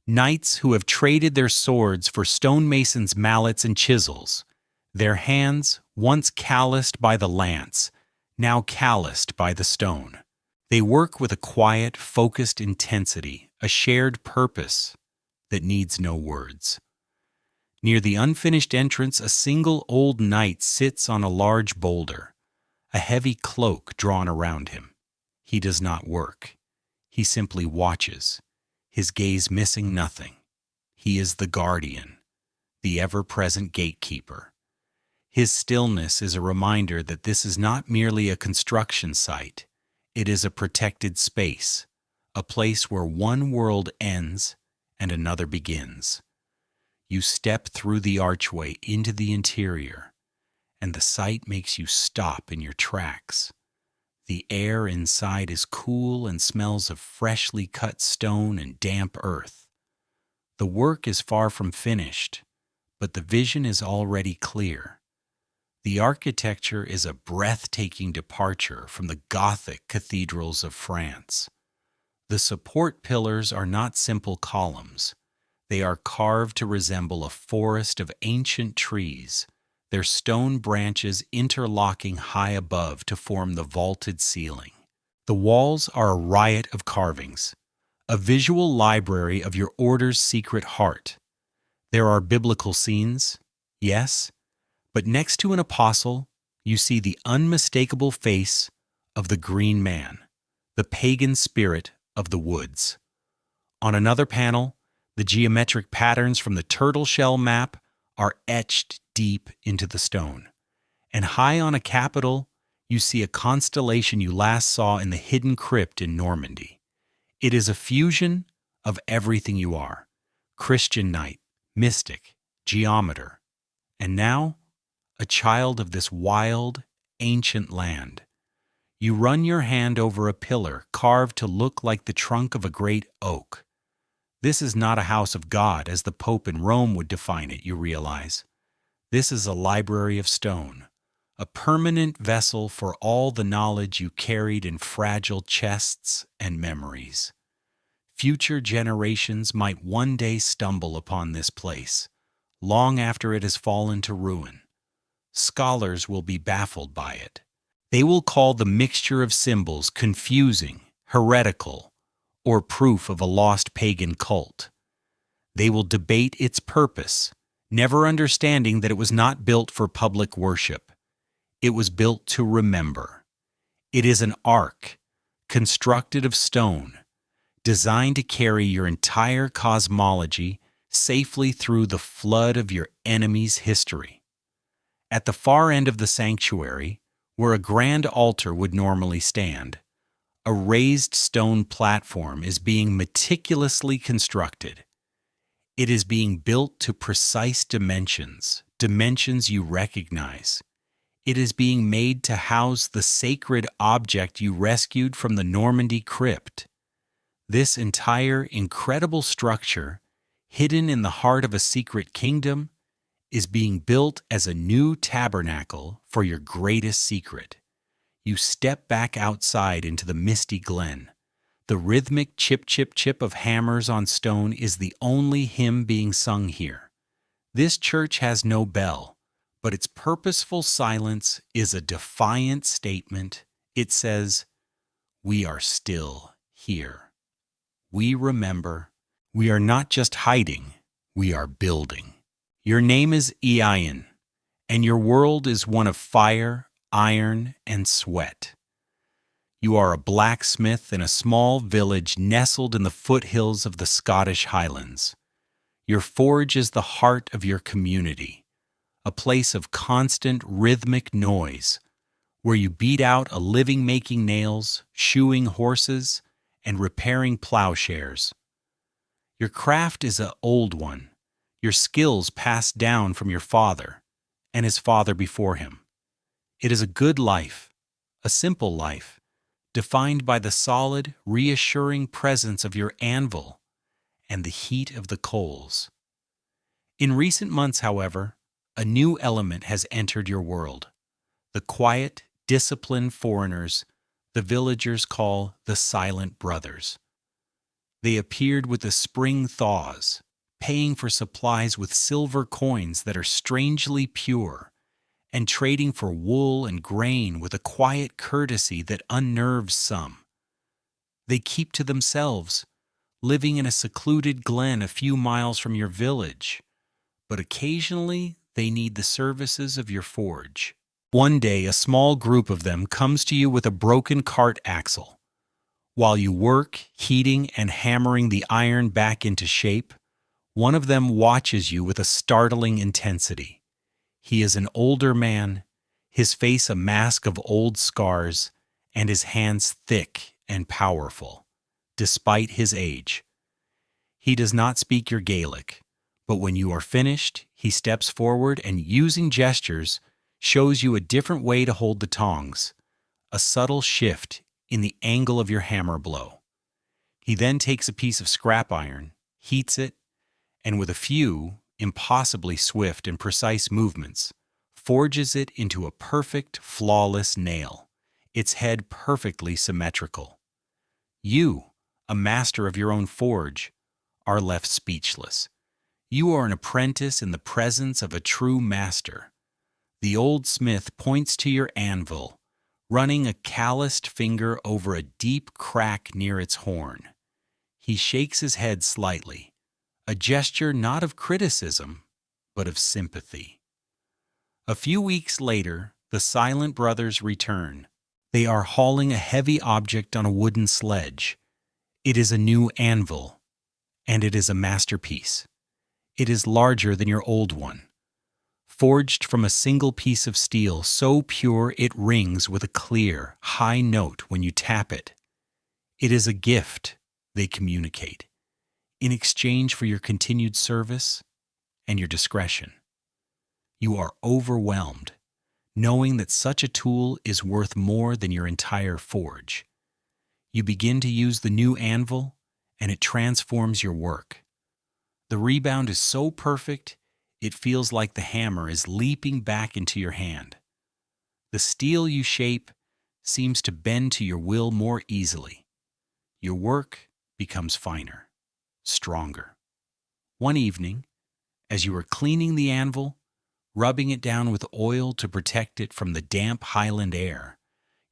knights who have traded their swords for stonemasons' mallets and chisels, their hands, once calloused by the lance, now calloused by the stone. They work with a quiet, focused intensity, a shared purpose that needs no words. Near the unfinished entrance, a single old knight sits on a large boulder, a heavy cloak drawn around him. He does not work. He simply watches, his gaze missing nothing. He is the guardian, the ever-present gatekeeper. His stillness is a reminder that this is not merely a construction site. It is a protected space, a place where one world ends and another begins. You step through the archway into the interior, and the sight makes you stop in your tracks. The air inside is cool and smells of freshly cut stone and damp earth. The work is far from finished, but the vision is already clear. The architecture is a breathtaking departure from the Gothic cathedrals of France. The support pillars are not simple columns. They are carved to resemble a forest of ancient trees, their stone branches interlocking high above to form the vaulted ceiling. The walls are a riot of carvings, a visual library of your order's secret heart. There are biblical scenes, yes, but next to an apostle, you see the unmistakable face of the Green Man, the pagan spirit of the woods. On another panel, the geometric patterns from the turtle shell map are etched deep into the stone. And high on a capital, you see a constellation you last saw in the hidden crypt in Normandy. It is a fusion of everything you are: Christian knight, mystic, geometer, and now a child of this wild, ancient land. You run your hand over a pillar carved to look like the trunk of a great oak. This is not a house of God as the Pope in Rome would define it, you realize. This is a library of stone, a permanent vessel for all the knowledge you carried in fragile chests and memories. Future generations might one day stumble upon this place, long after it has fallen to ruin. Scholars will be baffled by it. They will call the mixture of symbols confusing, heretical, or proof of a lost pagan cult. They will debate its purpose, never understanding that it was not built for public worship. It was built to remember. It is an ark, constructed of stone, designed to carry your entire cosmology safely through the flood of your enemy's history. At the far end of the sanctuary, where a grand altar would normally stand, a raised stone platform is being meticulously constructed. It is being built to precise dimensions, dimensions you recognize. It is being made to house the sacred object you rescued from the Normandy crypt. This entire incredible structure, hidden in the heart of a secret kingdom, is being built as a new tabernacle for your greatest secret. You step back outside into the misty glen. The rhythmic chip-chip-chip of hammers on stone is the only hymn being sung here. This church has no bell, but its purposeful silence is a defiant statement. It says, "We are still here. We remember. We are not just hiding, we are building." Your name is Ian, and your world is one of fire, iron, and sweat. You are a blacksmith in a small village nestled in the foothills of the Scottish Highlands. Your forge is the heart of your community, a place of constant rhythmic noise, where you beat out a living making nails, shoeing horses, and repairing plowshares. Your craft is an old one, your skills passed down from your father and his father before him. It is a good life, a simple life, defined by the solid, reassuring presence of your anvil and the heat of the coals. In recent months, however, a new element has entered your world. The quiet, disciplined foreigners the villagers call the Silent Brothers. They appeared with the spring thaws, paying for supplies with silver coins that are strangely pure, and trading for wool and grain with a quiet courtesy that unnerves some. They keep to themselves, living in a secluded glen a few miles from your village, but occasionally they need the services of your forge. One day, a small group of them comes to you with a broken cart axle. While you work, heating and hammering the iron back into shape, one of them watches you with a startling intensity. He is an older man, his face a mask of old scars, and his hands thick and powerful, despite his age. He does not speak your Gaelic, but when you are finished, he steps forward and, using gestures, shows you a different way to hold the tongs, a subtle shift in the angle of your hammer blow. He then takes a piece of scrap iron, heats it, and with a few impossibly swift and precise movements, forges it into a perfect, flawless nail, its head perfectly symmetrical. You, a master of your own forge, are left speechless. You are an apprentice in the presence of a true master. The old smith points to your anvil, running a calloused finger over a deep crack near its horn. He shakes his head slightly, a gesture not of criticism, but of sympathy. A few weeks later, the silent brothers return. They are hauling a heavy object on a wooden sledge. It is a new anvil, and it is a masterpiece. It is larger than your old one. Forged from a single piece of steel so pure it rings with a clear, high note when you tap it. It is a gift, they communicate, in exchange for your continued service and your discretion. You are overwhelmed, knowing that such a tool is worth more than your entire forge. You begin to use the new anvil, and it transforms your work. The rebound is so perfect, it feels like the hammer is leaping back into your hand. The steel you shape seems to bend to your will more easily. Your work becomes finer, stronger. One evening, as you are cleaning the anvil, rubbing it down with oil to protect it from the damp highland air,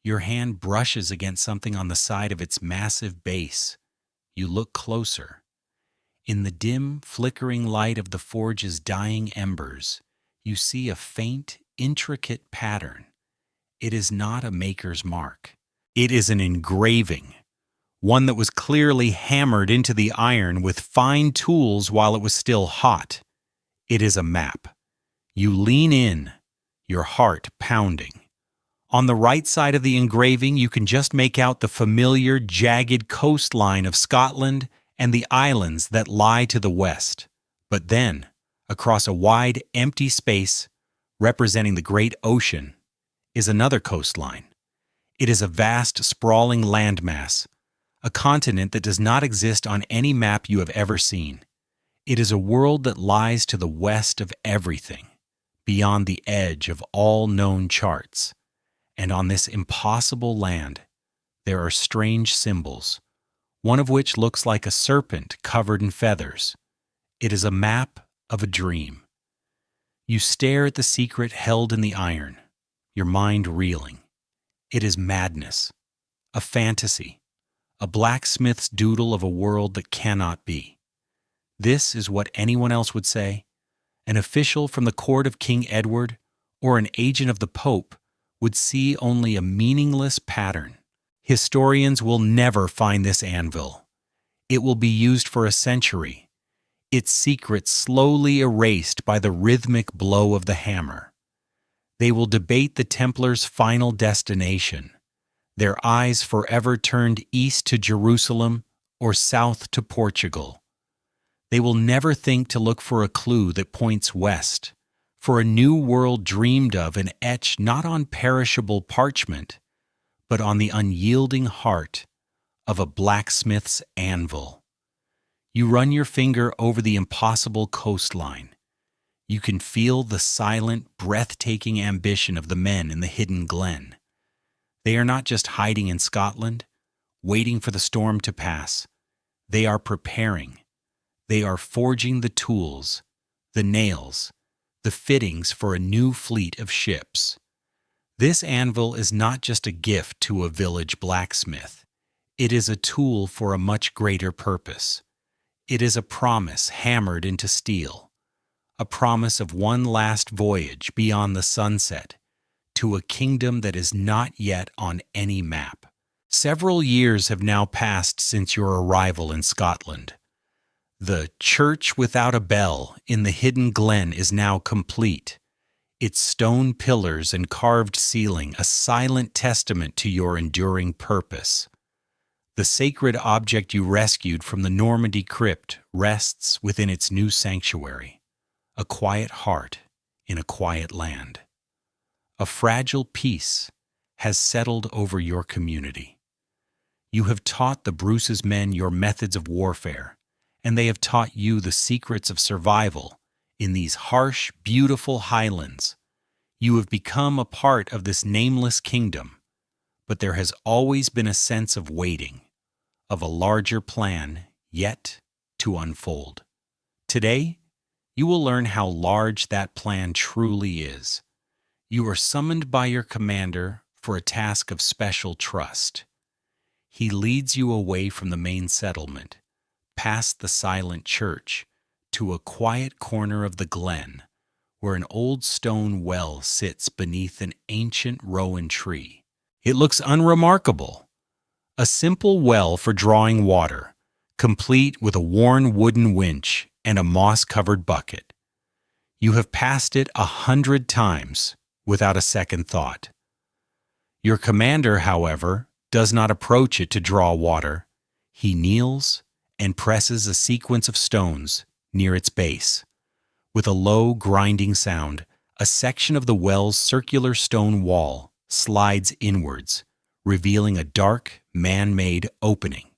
your hand brushes against something on the side of its massive base. You look closer. In the dim, flickering light of the forge's dying embers, you see a faint, intricate pattern. It is not a maker's mark. It is an engraving, one that was clearly hammered into the iron with fine tools while it was still hot. It is a map. You lean in, your heart pounding. On the right side of the engraving, you can just make out the familiar, jagged coastline of Scotland and the islands that lie to the west. But then, across a wide, empty space, representing the great ocean, is another coastline. It is a vast, sprawling landmass, a continent that does not exist on any map you have ever seen. It is a world that lies to the west of everything, beyond the edge of all known charts. And on this impossible land, there are strange symbols, one of which looks like a serpent covered in feathers. It is a map of a dream. You stare at the secret held in the iron, your mind reeling. It is madness, a fantasy, a blacksmith's doodle of a world that cannot be. This is what anyone else would say. An official from the court of King Edward or an agent of the Pope would see only a meaningless pattern. Historians will never find this anvil. It will be used for a century, its secret slowly erased by the rhythmic blow of the hammer. They will debate the Templars' final destination, their eyes forever turned east to Jerusalem or south to Portugal. They will never think to look for a clue that points west, for a new world dreamed of and etched not on perishable parchment, but on the unyielding heart of a blacksmith's anvil. You run your finger over the impossible coastline. You can feel the silent, breathtaking ambition of the men in the hidden glen. They are not just hiding in Scotland, waiting for the storm to pass. They are preparing. They are forging the tools, the nails, the fittings for a new fleet of ships. This anvil is not just a gift to a village blacksmith. It is a tool for a much greater purpose. It is a promise hammered into steel, a promise of one last voyage beyond the sunset to a kingdom that is not yet on any map. Several years have now passed since your arrival in Scotland. The church without a bell in the hidden glen is now complete, its stone pillars and carved ceiling a silent testament to your enduring purpose. The sacred object you rescued from the Normandy crypt rests within its new sanctuary, a quiet heart in a quiet land. A fragile piece, has settled over your community. You have taught the Bruce's men your methods of warfare, and they have taught you the secrets of survival in these harsh, beautiful highlands. You have become a part of this nameless kingdom, but there has always been a sense of waiting, of a larger plan yet to unfold. Today, you will learn how large that plan truly is. You are summoned by your commander for a task of special trust. He leads you away from the main settlement, past the silent church, to a quiet corner of the glen, where an old stone well sits beneath an ancient rowan tree. It looks unremarkable. A simple well for drawing water, complete with a worn wooden winch and a moss-covered bucket. You have passed it 100 times without a second thought. Your commander, however, does not approach it to draw water. He kneels and presses a sequence of stones near its base. With a low, grinding sound, a section of the well's circular stone wall slides inwards, revealing a dark, man-made opening.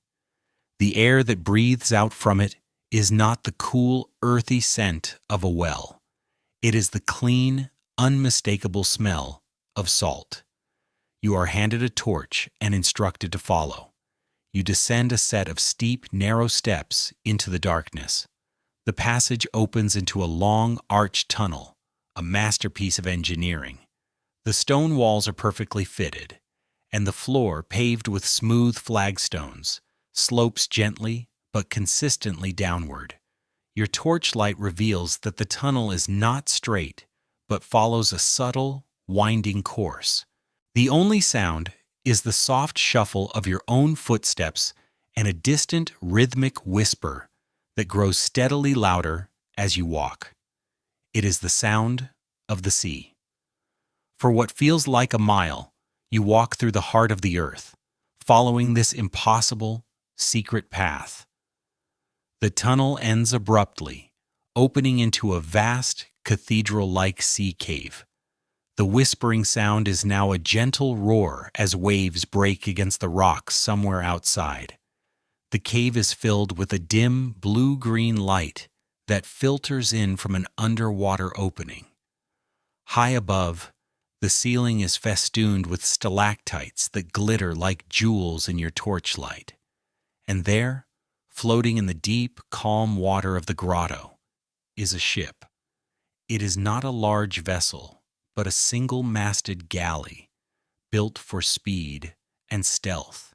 The air that breathes out from it is not the cool, earthy scent of a well. It is the clean, unmistakable smell of salt. You are handed a torch and instructed to follow. You descend a set of steep, narrow steps into the darkness. The passage opens into a long, arched tunnel, a masterpiece of engineering. The stone walls are perfectly fitted, and the floor, paved with smooth flagstones, slopes gently but consistently downward. Your torchlight reveals that the tunnel is not straight, but follows a subtle, winding course. The only sound is the soft shuffle of your own footsteps and a distant, rhythmic whisper that grows steadily louder as you walk. It is the sound of the sea. For what feels like a mile, you walk through the heart of the earth, following this impossible, secret path. The tunnel ends abruptly, opening into a vast, cathedral-like sea cave. The whispering sound is now a gentle roar as waves break against the rocks somewhere outside. The cave is filled with a dim, blue-green light that filters in from an underwater opening. High above, the ceiling is festooned with stalactites that glitter like jewels in your torchlight. And there, floating in the deep, calm water of the grotto, is a ship. It is not a large vessel, but a single-masted galley, built for speed and stealth,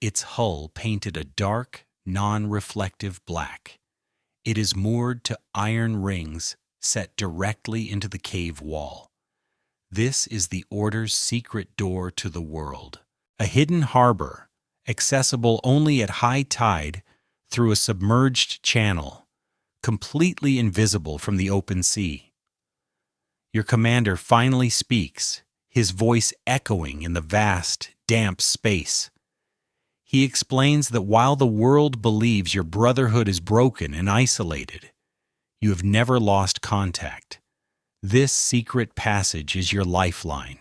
its hull painted a dark, non-reflective black. It is moored to iron rings set directly into the cave wall. This is the Order's secret door to the world, a hidden harbor, accessible only at high tide through a submerged channel, completely invisible from the open sea. Your commander finally speaks, his voice echoing in the vast, damp space. He explains that while the world believes your brotherhood is broken and isolated, you have never lost contact. This secret passage is your lifeline.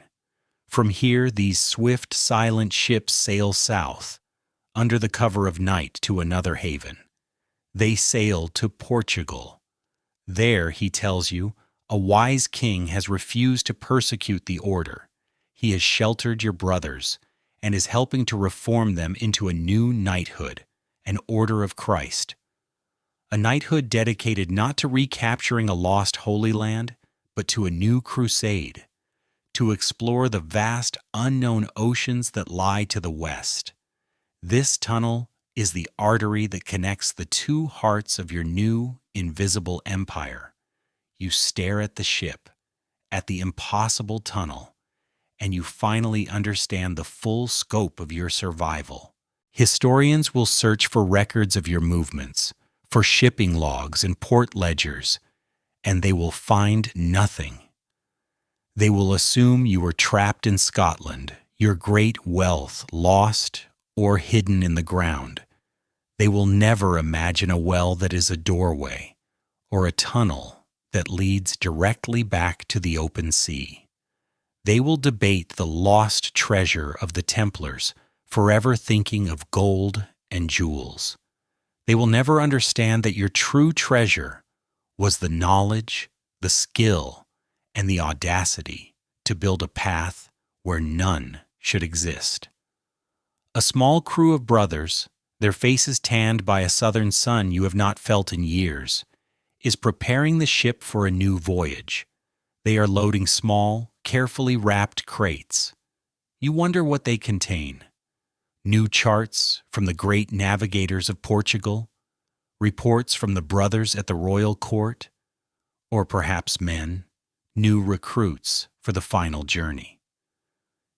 From here, these swift, silent ships sail south, under the cover of night to another haven. They sail to Portugal. There, he tells you, a wise king has refused to persecute the Order. He has sheltered your brothers and is helping to reform them into a new knighthood, an Order of Christ. A knighthood dedicated not to recapturing a lost Holy Land, but to a new crusade, to explore the vast, unknown oceans that lie to the west. This tunnel is the artery that connects the two hearts of your new, invisible empire. You stare at the ship, at the impossible tunnel, and you finally understand the full scope of your survival. Historians will search for records of your movements, for shipping logs and port ledgers, and they will find nothing. They will assume you were trapped in Scotland, your great wealth lost or hidden in the ground. They will never imagine a well that is a doorway, or a tunnel that leads directly back to the open sea. They will debate the lost treasure of the Templars, forever thinking of gold and jewels. They will never understand that your true treasure was the knowledge, the skill, and the audacity to build a path where none should exist. A small crew of brothers, their faces tanned by a southern sun you have not felt in years, is preparing the ship for a new voyage. They are loading small, carefully wrapped crates. You wonder what they contain. New charts from the great navigators of Portugal, reports from the brothers at the royal court, or perhaps men, new recruits for the final journey.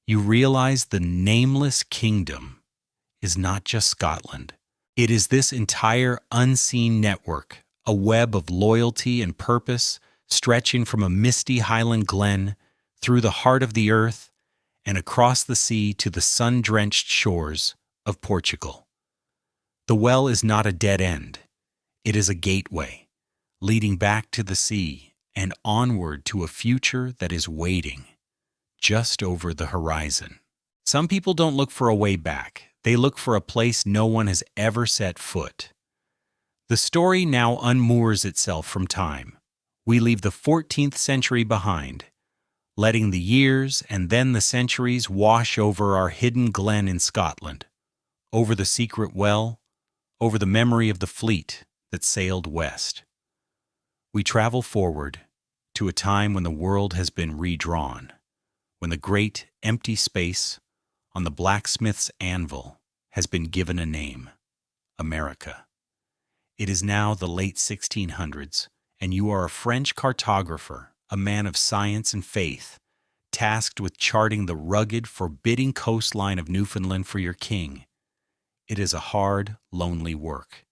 You realize the nameless kingdom is not just Scotland. It is this entire unseen network, a web of loyalty and purpose stretching from a misty highland glen through the heart of the earth and across the sea to the sun-drenched shores of Portugal. The well is not a dead end. It is a gateway, leading back to the sea and onward to a future that is waiting just over the horizon. Some people don't look for a way back. They look for a place no one has ever set foot. The story now unmoors itself from time. We leave the 14th century behind, letting the years and then the centuries wash over our hidden glen in Scotland, over the secret well, over the memory of the fleet that sailed west. We travel forward to a time when the world has been redrawn, when the great empty space on the blacksmith's anvil has been given a name, America. It is now the late 1600s, and you are a French cartographer, a man of science and faith, tasked with charting the rugged, forbidding coastline of Newfoundland for your king. It is a hard, lonely work.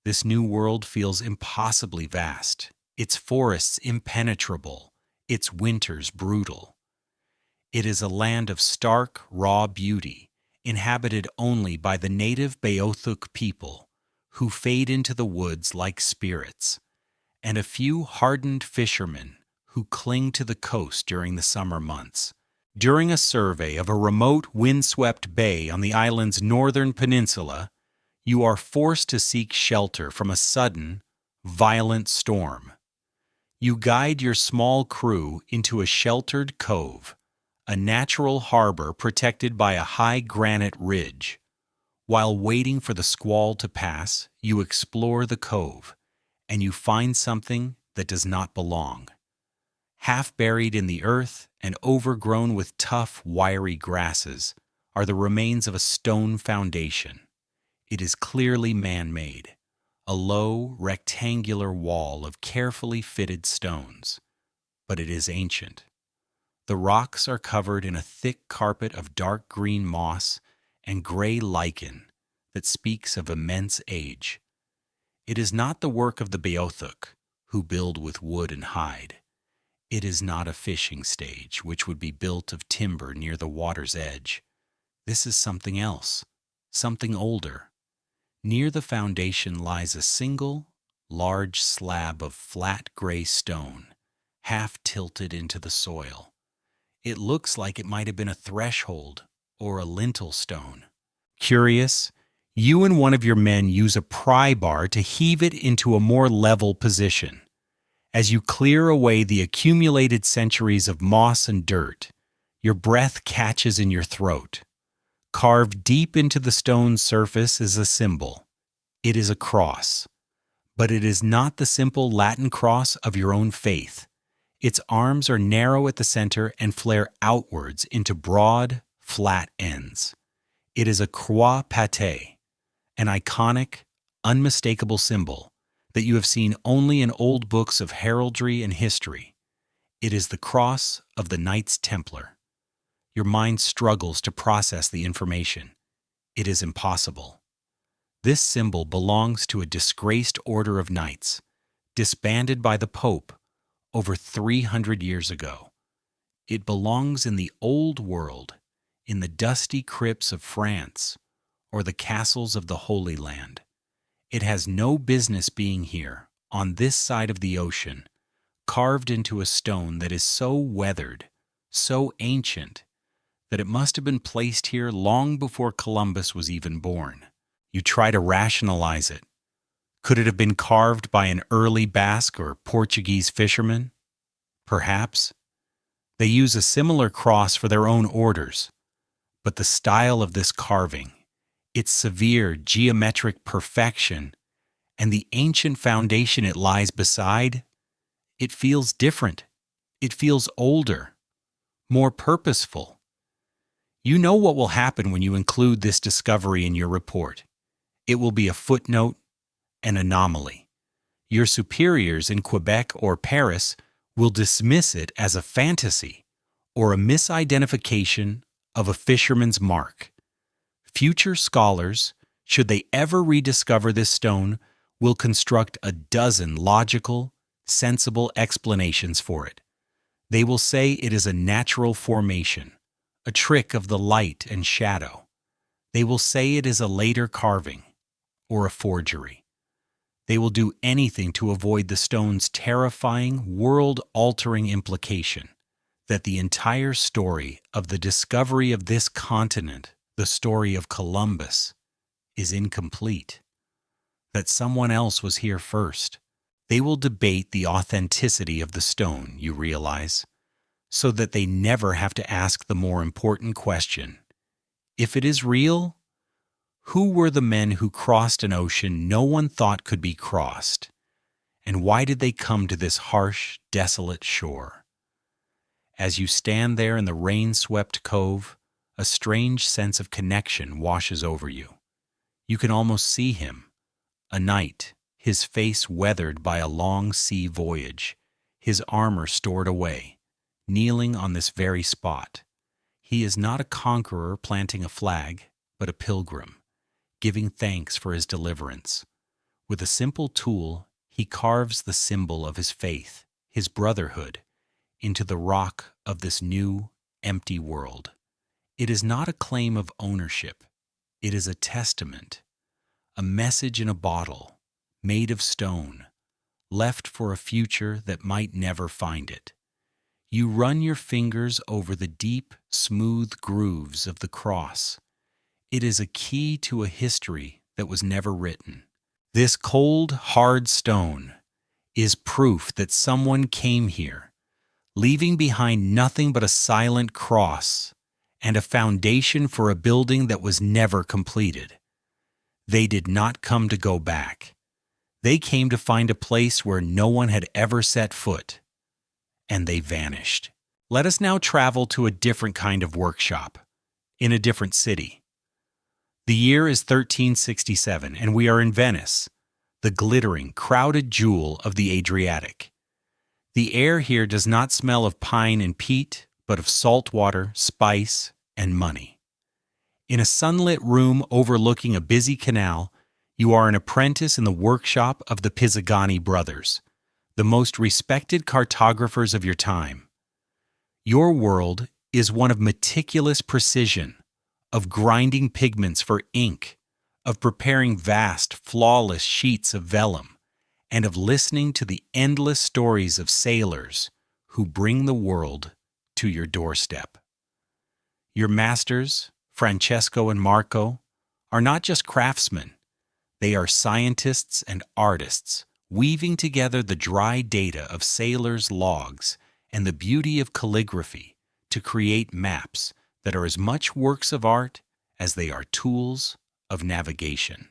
This new world feels impossibly vast, its forests impenetrable, its winters brutal. It is a land of stark, raw beauty, inhabited only by the native Beothuk people, who fade into the woods like spirits, and a few hardened fishermen who cling to the coast during the summer months. During a survey of a remote windswept bay on the island's northern peninsula, you are forced to seek shelter from a sudden, violent storm. You guide your small crew into a sheltered cove, a natural harbor protected by a high granite ridge. While waiting for the squall to pass, you explore the cove, and you find something that does not belong. Half buried in the earth and overgrown with tough, wiry grasses are the remains of a stone foundation. It is clearly man-made, a low, rectangular wall of carefully fitted stones, but it is ancient. The rocks are covered in a thick carpet of dark green moss and gray lichen that speaks of immense age. It is not the work of the Beothuk, who build with wood and hide. It is not a fishing stage, which would be built of timber near the water's edge. This is something else, something older. Near the foundation lies a single, large slab of flat gray stone, half tilted into the soil. It looks like it might have been a threshold or a lintel stone. Curious, you and one of your men use a pry bar to heave it into a more level position. As you clear away the accumulated centuries of moss and dirt, your breath catches in your throat. Carved deep into the stone's surface is a symbol. It is a cross. But it is not the simple Latin cross of your own faith. Its arms are narrow at the center and flare outwards into broad, flat ends. It is a croix pâtée, an iconic, unmistakable symbol that you have seen only in old books of heraldry and history. It is the cross of the Knights Templar. Your mind struggles to process the information. It is impossible. This symbol belongs to a disgraced order of knights, disbanded by the Pope over 300 years ago. It belongs in the old world, in the dusty crypts of France or the castles of the Holy Land. It has no business being here, on this side of the ocean, carved into a stone that is so weathered, so ancient that it must have been placed here long before Columbus was even born. You try to rationalize it. Could it have been carved by an early Basque or Portuguese fisherman? Perhaps. They use a similar cross for their own orders, but the style of this carving, its severe geometric perfection, and the ancient foundation it lies beside, it feels different. It feels older, more purposeful. You know what will happen when you include this discovery in your report. It will be a footnote, an anomaly. Your superiors in Quebec or Paris will dismiss it as a fantasy or a misidentification of a fisherman's mark. Future scholars, should they ever rediscover this stone, will construct a dozen logical, sensible explanations for it. They will say it is a natural formation, a trick of the light and shadow. They will say it is a later carving or a forgery. They will do anything to avoid the stone's terrifying, world-altering implication that the entire story of the discovery of this continent, the story of Columbus, is incomplete, that someone else was here first. They will debate the authenticity of the stone, you realize, so that they never have to ask the more important question. If it is real, who were the men who crossed an ocean no one thought could be crossed? And why did they come to this harsh, desolate shore? As you stand there in the rain-swept cove, a strange sense of connection washes over you. You can almost see him, a knight, his face weathered by a long sea voyage, his armor stored away, kneeling on this very spot. He is not a conqueror planting a flag, but a pilgrim, giving thanks for his deliverance. With a simple tool, he carves the symbol of his faith, his brotherhood, into the rock of this new, empty world. It is not a claim of ownership. It is a testament, a message in a bottle, made of stone, left for a future that might never find it. You run your fingers over the deep, smooth grooves of the cross. It is a key to a history that was never written. This cold, hard stone is proof that someone came here, leaving behind nothing but a silent cross and a foundation for a building that was never completed. They did not come to go back. They came to find a place where no one had ever set foot, and they vanished. Let us now travel to a different kind of workshop, in a different city. The year is 1367, and we are in Venice, the glittering, crowded jewel of the Adriatic. The air here does not smell of pine and peat, but of salt water, spice, and money. In a sunlit room overlooking a busy canal, you are an apprentice in the workshop of the Pizzigani brothers, the most respected cartographers of your time. Your world is one of meticulous precision, of grinding pigments for ink, of preparing vast, flawless sheets of vellum, and of listening to the endless stories of sailors who bring the world to your doorstep. Your masters, Francesco and Marco, are not just craftsmen. They are scientists and artists, weaving together the dry data of sailors' logs and the beauty of calligraphy to create maps that are as much works of art as they are tools of navigation.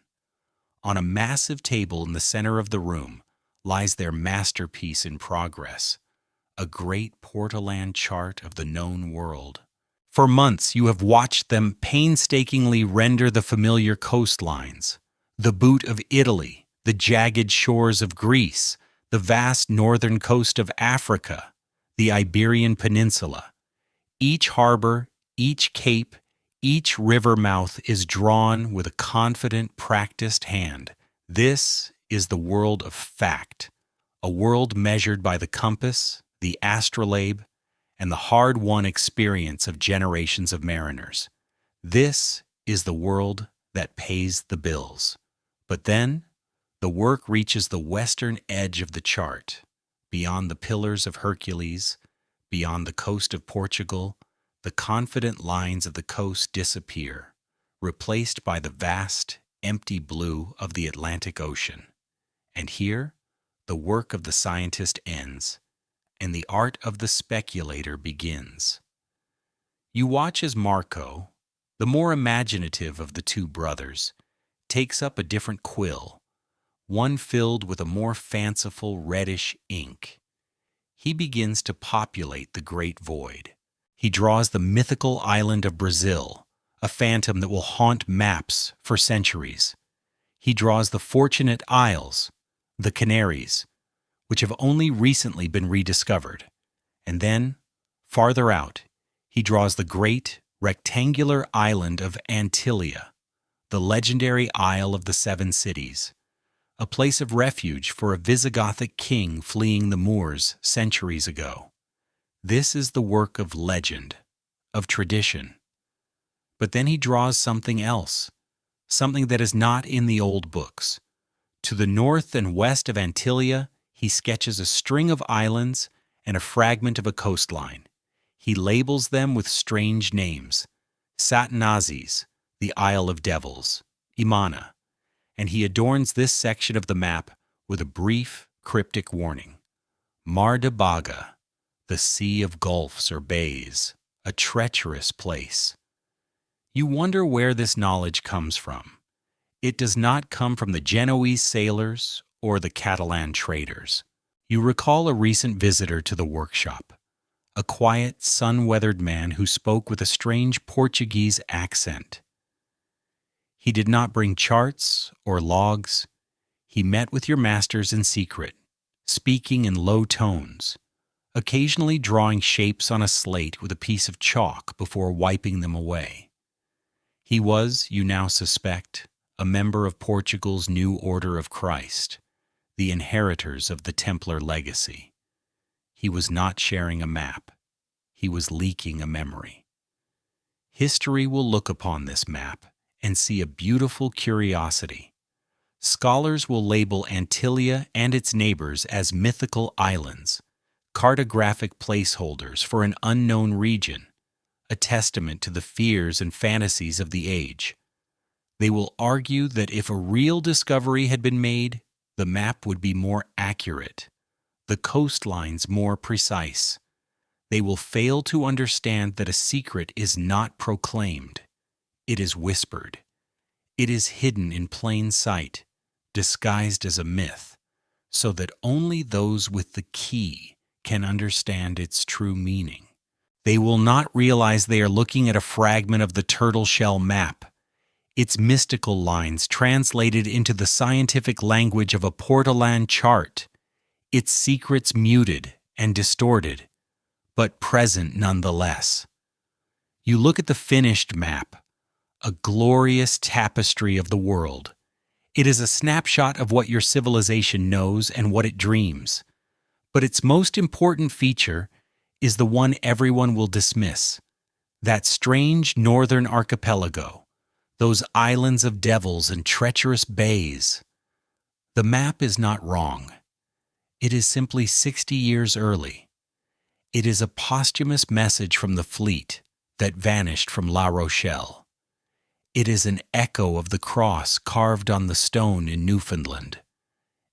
On a massive table in the center of the room lies their masterpiece in progress, a great portolan chart of the known world. For months you have watched them painstakingly render the familiar coastlines, the boot of Italy, the jagged shores of Greece, the vast northern coast of Africa, the Iberian Peninsula. Each harbor, each cape, each river mouth is drawn with a confident, practiced hand. This is the world of fact, a world measured by the compass, the astrolabe, and the hard-won experience of generations of mariners. This is the world that pays the bills. But then, the work reaches the western edge of the chart, beyond the Pillars of Hercules, beyond the coast of Portugal, the confident lines of the coast disappear, replaced by the vast, empty blue of the Atlantic Ocean. And here, the work of the scientist ends, and the art of the speculator begins. You watch as Marco, the more imaginative of the two brothers, takes up a different quill, one filled with a more fanciful reddish ink. He begins to populate the great void. He draws the mythical island of Brazil, a phantom that will haunt maps for centuries. He draws the Fortunate Isles, the Canaries, which have only recently been rediscovered. And then, farther out, he draws the great, rectangular island of Antilia, the legendary Isle of the Seven Cities, a place of refuge for a Visigothic king fleeing the Moors centuries ago. This is the work of legend, of tradition. But then he draws something else, something that is not in the old books. To the north and west of Antilia, he sketches a string of islands and a fragment of a coastline. He labels them with strange names: Satanazes, the Isle of Devils, Imana, and he adorns this section of the map with a brief, cryptic warning: Mar de Baga, the Sea of Gulfs or Bays, a treacherous place. You wonder where this knowledge comes from. It does not come from the Genoese sailors or the Catalan traders. You recall a recent visitor to the workshop, a quiet, sun-weathered man who spoke with a strange Portuguese accent. He did not bring charts or logs. He met with your masters in secret, speaking in low tones, occasionally drawing shapes on a slate with a piece of chalk before wiping them away. He was, you now suspect, a member of Portugal's new Order of Christ, the inheritors of the Templar legacy. He was not sharing a map. He was leaking a memory. History will look upon this map and see a beautiful curiosity. Scholars will label Antilia and its neighbors as mythical islands, cartographic placeholders for an unknown region, a testament to the fears and fantasies of the age. They will argue that if a real discovery had been made, the map would be more accurate, the coastlines more precise. They will fail to understand that a secret is not proclaimed. It is whispered. It is hidden in plain sight, disguised as a myth, so that only those with the key can understand its true meaning. They will not realize they are looking at a fragment of the turtle shell map, its mystical lines translated into the scientific language of a Portolan chart, its secrets muted and distorted, but present nonetheless. You look at the finished map, a glorious tapestry of the world. It is a snapshot of what your civilization knows and what it dreams. But its most important feature is the one everyone will dismiss: that strange northern archipelago, those islands of devils and treacherous bays. The map is not wrong. It is simply 60 years early. It is a posthumous message from the fleet that vanished from La Rochelle. It is an echo of the cross carved on the stone in Newfoundland.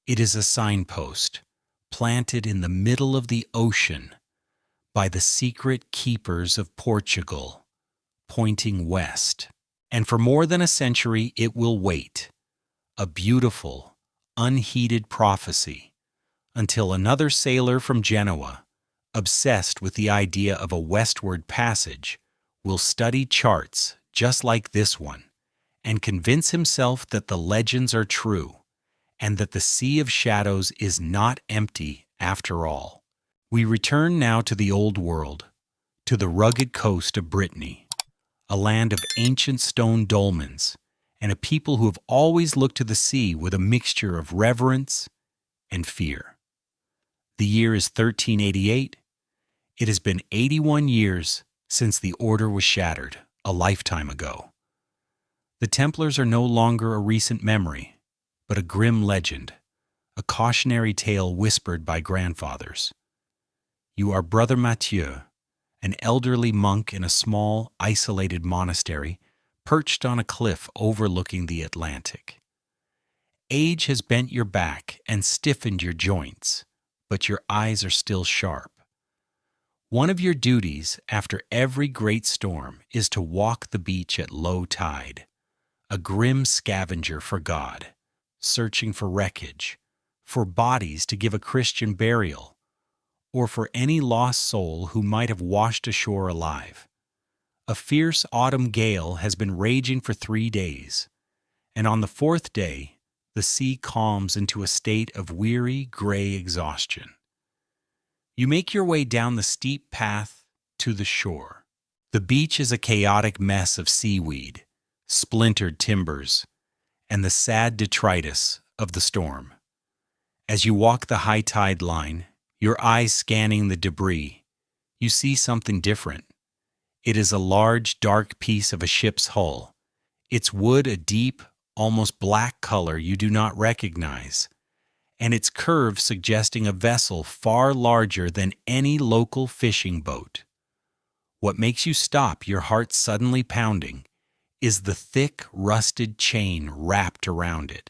It is a signpost planted in the middle of the ocean by the secret keepers of Portugal, pointing west. And for more than a century it will wait, a beautiful, unheeded prophecy, until another sailor from Genoa, obsessed with the idea of a westward passage, will study charts just like this one and convince himself that the legends are true and that the Sea of Shadows is not empty after all. We return now to the old world, to the rugged coast of Brittany, a land of ancient stone dolmens and a people who have always looked to the sea with a mixture of reverence and fear. The year is 1388. It has been 81 years since the order was shattered, a lifetime ago. The Templars are no longer a recent memory, but a grim legend, a cautionary tale whispered by grandfathers. You are Brother Mathieu, an elderly monk in a small, isolated monastery perched on a cliff overlooking the Atlantic. Age has bent your back and stiffened your joints, but your eyes are still sharp. One of your duties after every great storm is to walk the beach at low tide, a grim scavenger for God, searching for wreckage, for bodies to give a Christian burial, or for any lost soul who might have washed ashore alive. A fierce autumn gale has been raging for 3 days, and on the 4th day, the sea calms into a state of weary, gray exhaustion. You make your way down the steep path to the shore. The beach is a chaotic mess of seaweed, splintered timbers, and the sad detritus of the storm. As you walk the high tide line, your eyes scanning the debris, you see something different. It is a large, dark piece of a ship's hull, its wood a deep, almost black color you do not recognize, and its curve suggesting a vessel far larger than any local fishing boat. What makes you stop, your heart suddenly pounding, is the thick, rusted chain wrapped around it.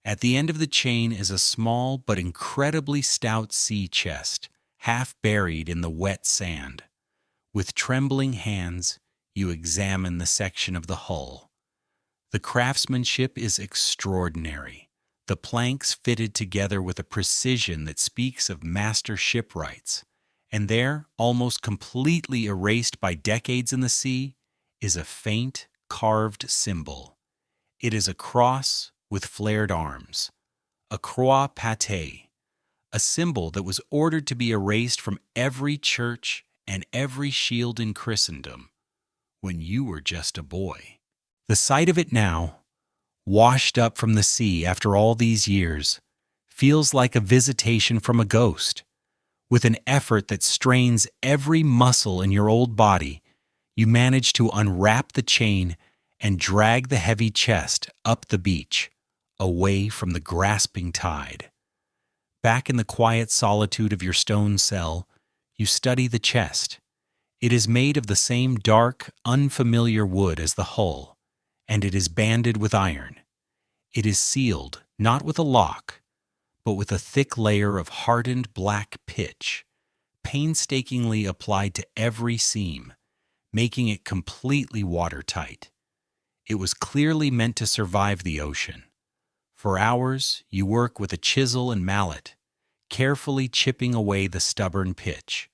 At the end of the chain is a small but incredibly stout sea chest, half buried in the wet sand. With trembling hands, you examine the section of the hull. The craftsmanship is extraordinary, the planks fitted together with a precision that speaks of master shipwrights, and there, almost completely erased by decades in the sea, is a faint, carved symbol. It is a cross with flared arms, a croix pâtée, a symbol that was ordered to be erased from every church and every shield in Christendom when you were just a boy. The sight of it now, washed up from the sea after all these years, feels like a visitation from a ghost. With an effort that strains every muscle in your old body, you manage to unwrap the chain and drag the heavy chest up the beach, away from the grasping tide. Back in the quiet solitude of your stone cell, you study the chest. It is made of the same dark, unfamiliar wood as the hull, and it is banded with iron. It is sealed, not with a lock, but with a thick layer of hardened black pitch, painstakingly applied to every seam, making it completely watertight. It was clearly meant to survive the ocean. For hours, you work with a chisel and mallet, carefully chipping away the stubborn pitch.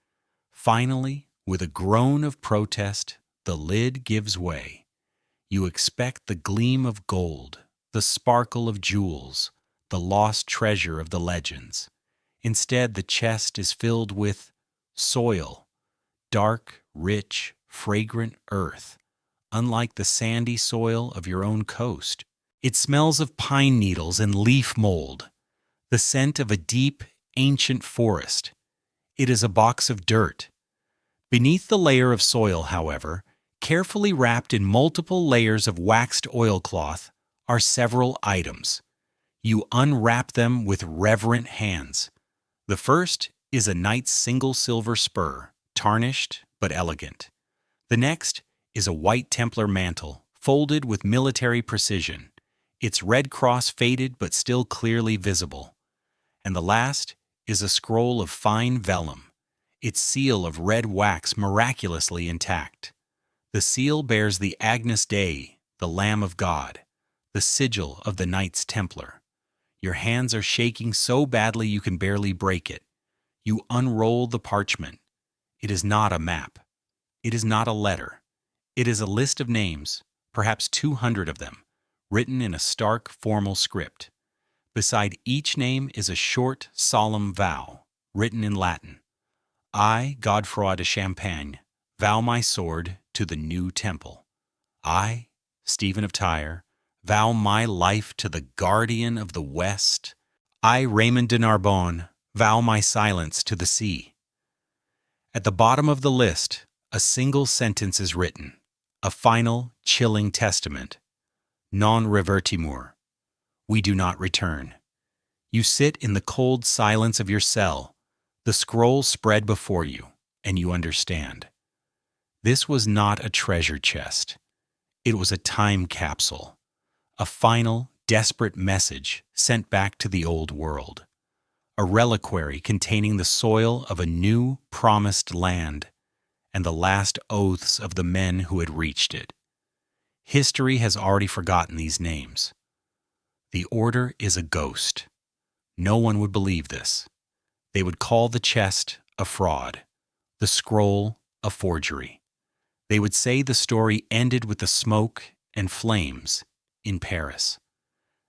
Finally, with a groan of protest, the lid gives way. You expect the gleam of gold, the sparkle of jewels, the lost treasure of the legends. Instead, the chest is filled with soil, dark, rich, fragrant earth, unlike the sandy soil of your own coast. It smells of pine needles and leaf mold, the scent of a deep, ancient forest. It is a box of dirt. Beneath the layer of soil, however, carefully wrapped in multiple layers of waxed oilcloth, are several items. You unwrap them with reverent hands. The first is a knight's single silver spur, tarnished but elegant. The next is a white Templar mantle, folded with military precision, its red cross faded but still clearly visible. And the last is a scroll of fine vellum, its seal of red wax miraculously intact. The seal bears the Agnus Dei, the Lamb of God, the sigil of the Knights Templar. Your hands are shaking so badly you can barely break it. You unroll the parchment. It is not a map. It is not a letter. It is a list of names, perhaps 200 of them, written in a stark, formal script. Beside each name is a short, solemn vow, written in Latin. I, Godefroy de Champagne, vow my sword to the new temple. I, Stephen of Tyre, vow my life to the guardian of the West. I, Raymond de Narbonne, vow my silence to the sea. At the bottom of the list, a single sentence is written, a final, chilling testament. Non revertimur. We do not return. You sit in the cold silence of your cell, The scroll spread before you, and you understand. This was not a treasure chest. It was a time capsule, a final, desperate message sent back to the old world, a reliquary containing the soil of a new, promised land and the last oaths of the men who had reached it. History has already forgotten these names. The Order is a ghost. No one would believe this. They would call the chest a fraud, the scroll a forgery. They would say the story ended with the smoke and flames in Paris.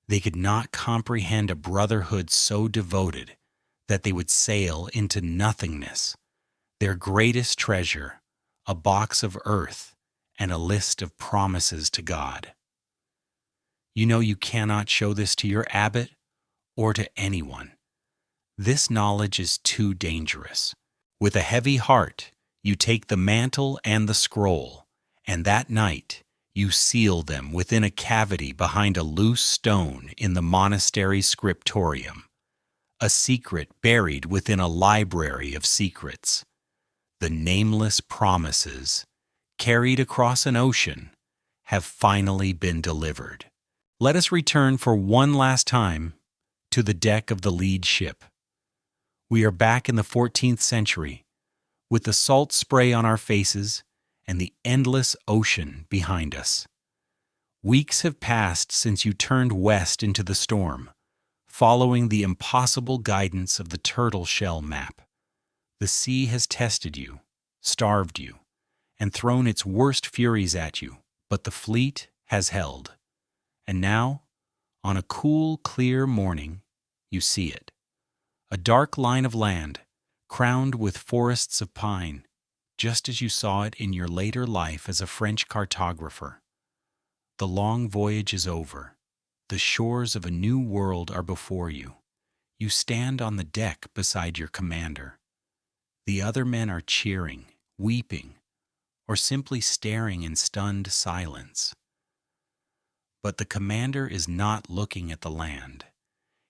They could not comprehend a brotherhood so devoted that they would sail into nothingness, their greatest treasure, a box of earth and a list of promises to God. You know you cannot show this to your abbot or to anyone. This knowledge is too dangerous. With a heavy heart, you take the mantle and the scroll, and that night you seal them within a cavity behind a loose stone in the monastery scriptorium, a secret buried within a library of secrets. The nameless promises, carried across an ocean, have finally been delivered. Let us return for one last time to the deck of the lead ship. We are back in the 14th century, with the salt spray on our faces and the endless ocean behind us. Weeks have passed since you turned west into the storm, following the impossible guidance of the turtle shell map. The sea has tested you, starved you, and thrown its worst furies at you, but the fleet has held. And now, on a cool, clear morning, you see it. A dark line of land, crowned with forests of pine, just as you saw it in your later life as a French cartographer. The long voyage is over. The shores of a new world are before you. You stand on the deck beside your commander. The other men are cheering, weeping, or simply staring in stunned silence. But the commander is not looking at the land.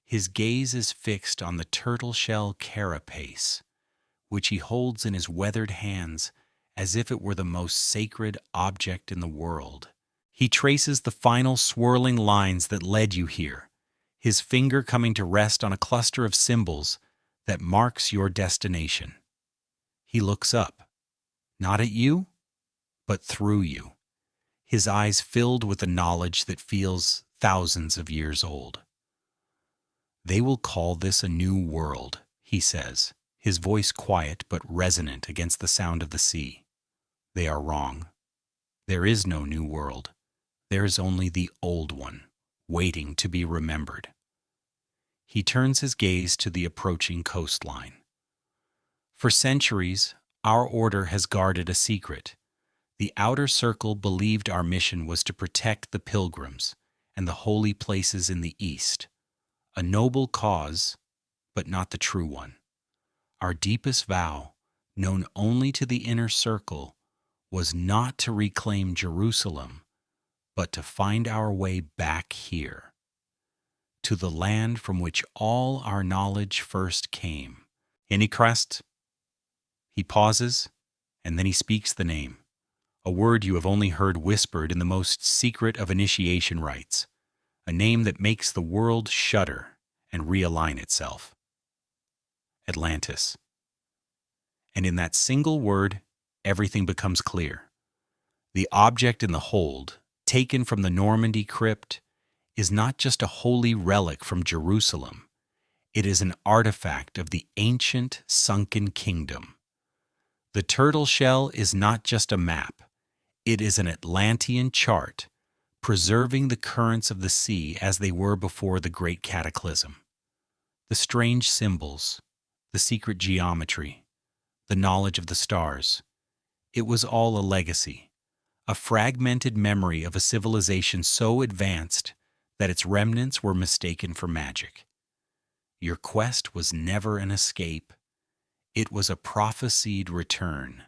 His gaze is fixed on the turtle-shell carapace, which he holds in his weathered hands as if it were the most sacred object in the world. He traces the final swirling lines that led you here, his finger coming to rest on a cluster of symbols that marks your destination. He looks up, not at you, but through you, his eyes filled with a knowledge that feels thousands of years old. They will call this a new world, he says, his voice quiet but resonant against the sound of the sea. They are wrong. There is no new world. There is only the old one, waiting to be remembered. He turns his gaze to the approaching coastline. For centuries, our order has guarded a secret. The outer circle believed our mission was to protect the pilgrims and the holy places in the east. A noble cause, but not the true one. Our deepest vow, known only to the inner circle, was not to reclaim Jerusalem, but to find our way back here, to the land from which all our knowledge first came. Inikrast. He pauses, and then he speaks the name, a word you have only heard whispered in the most secret of initiation rites, a name that makes the world shudder and realign itself. Atlantis. And in that single word, everything becomes clear. The object in the hold, taken from the Normandy crypt, is not just a holy relic from Jerusalem. It is an artifact of the ancient sunken kingdom. The turtle shell is not just a map. It is an Atlantean chart, preserving the currents of the sea as they were before the great cataclysm. The strange symbols, the secret geometry, the knowledge of the stars. It was all a legacy, a fragmented memory of a civilization so advanced that its remnants were mistaken for magic. Your quest was never an escape. It was a prophesied return.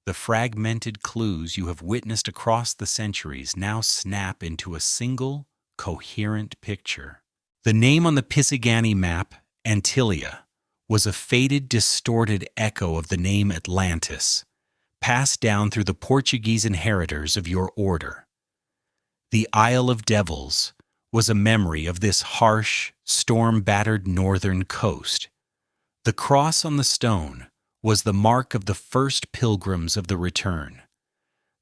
The fragmented clues you have witnessed across the centuries now snap into a single, coherent picture. The name on the Pisagani map, Antilia, was a faded, distorted echo of the name Atlantis, passed down through the Portuguese inheritors of your order. The Isle of Devils was a memory of this harsh, storm-battered northern coast. The cross on the stone was the mark of the first pilgrims of the return.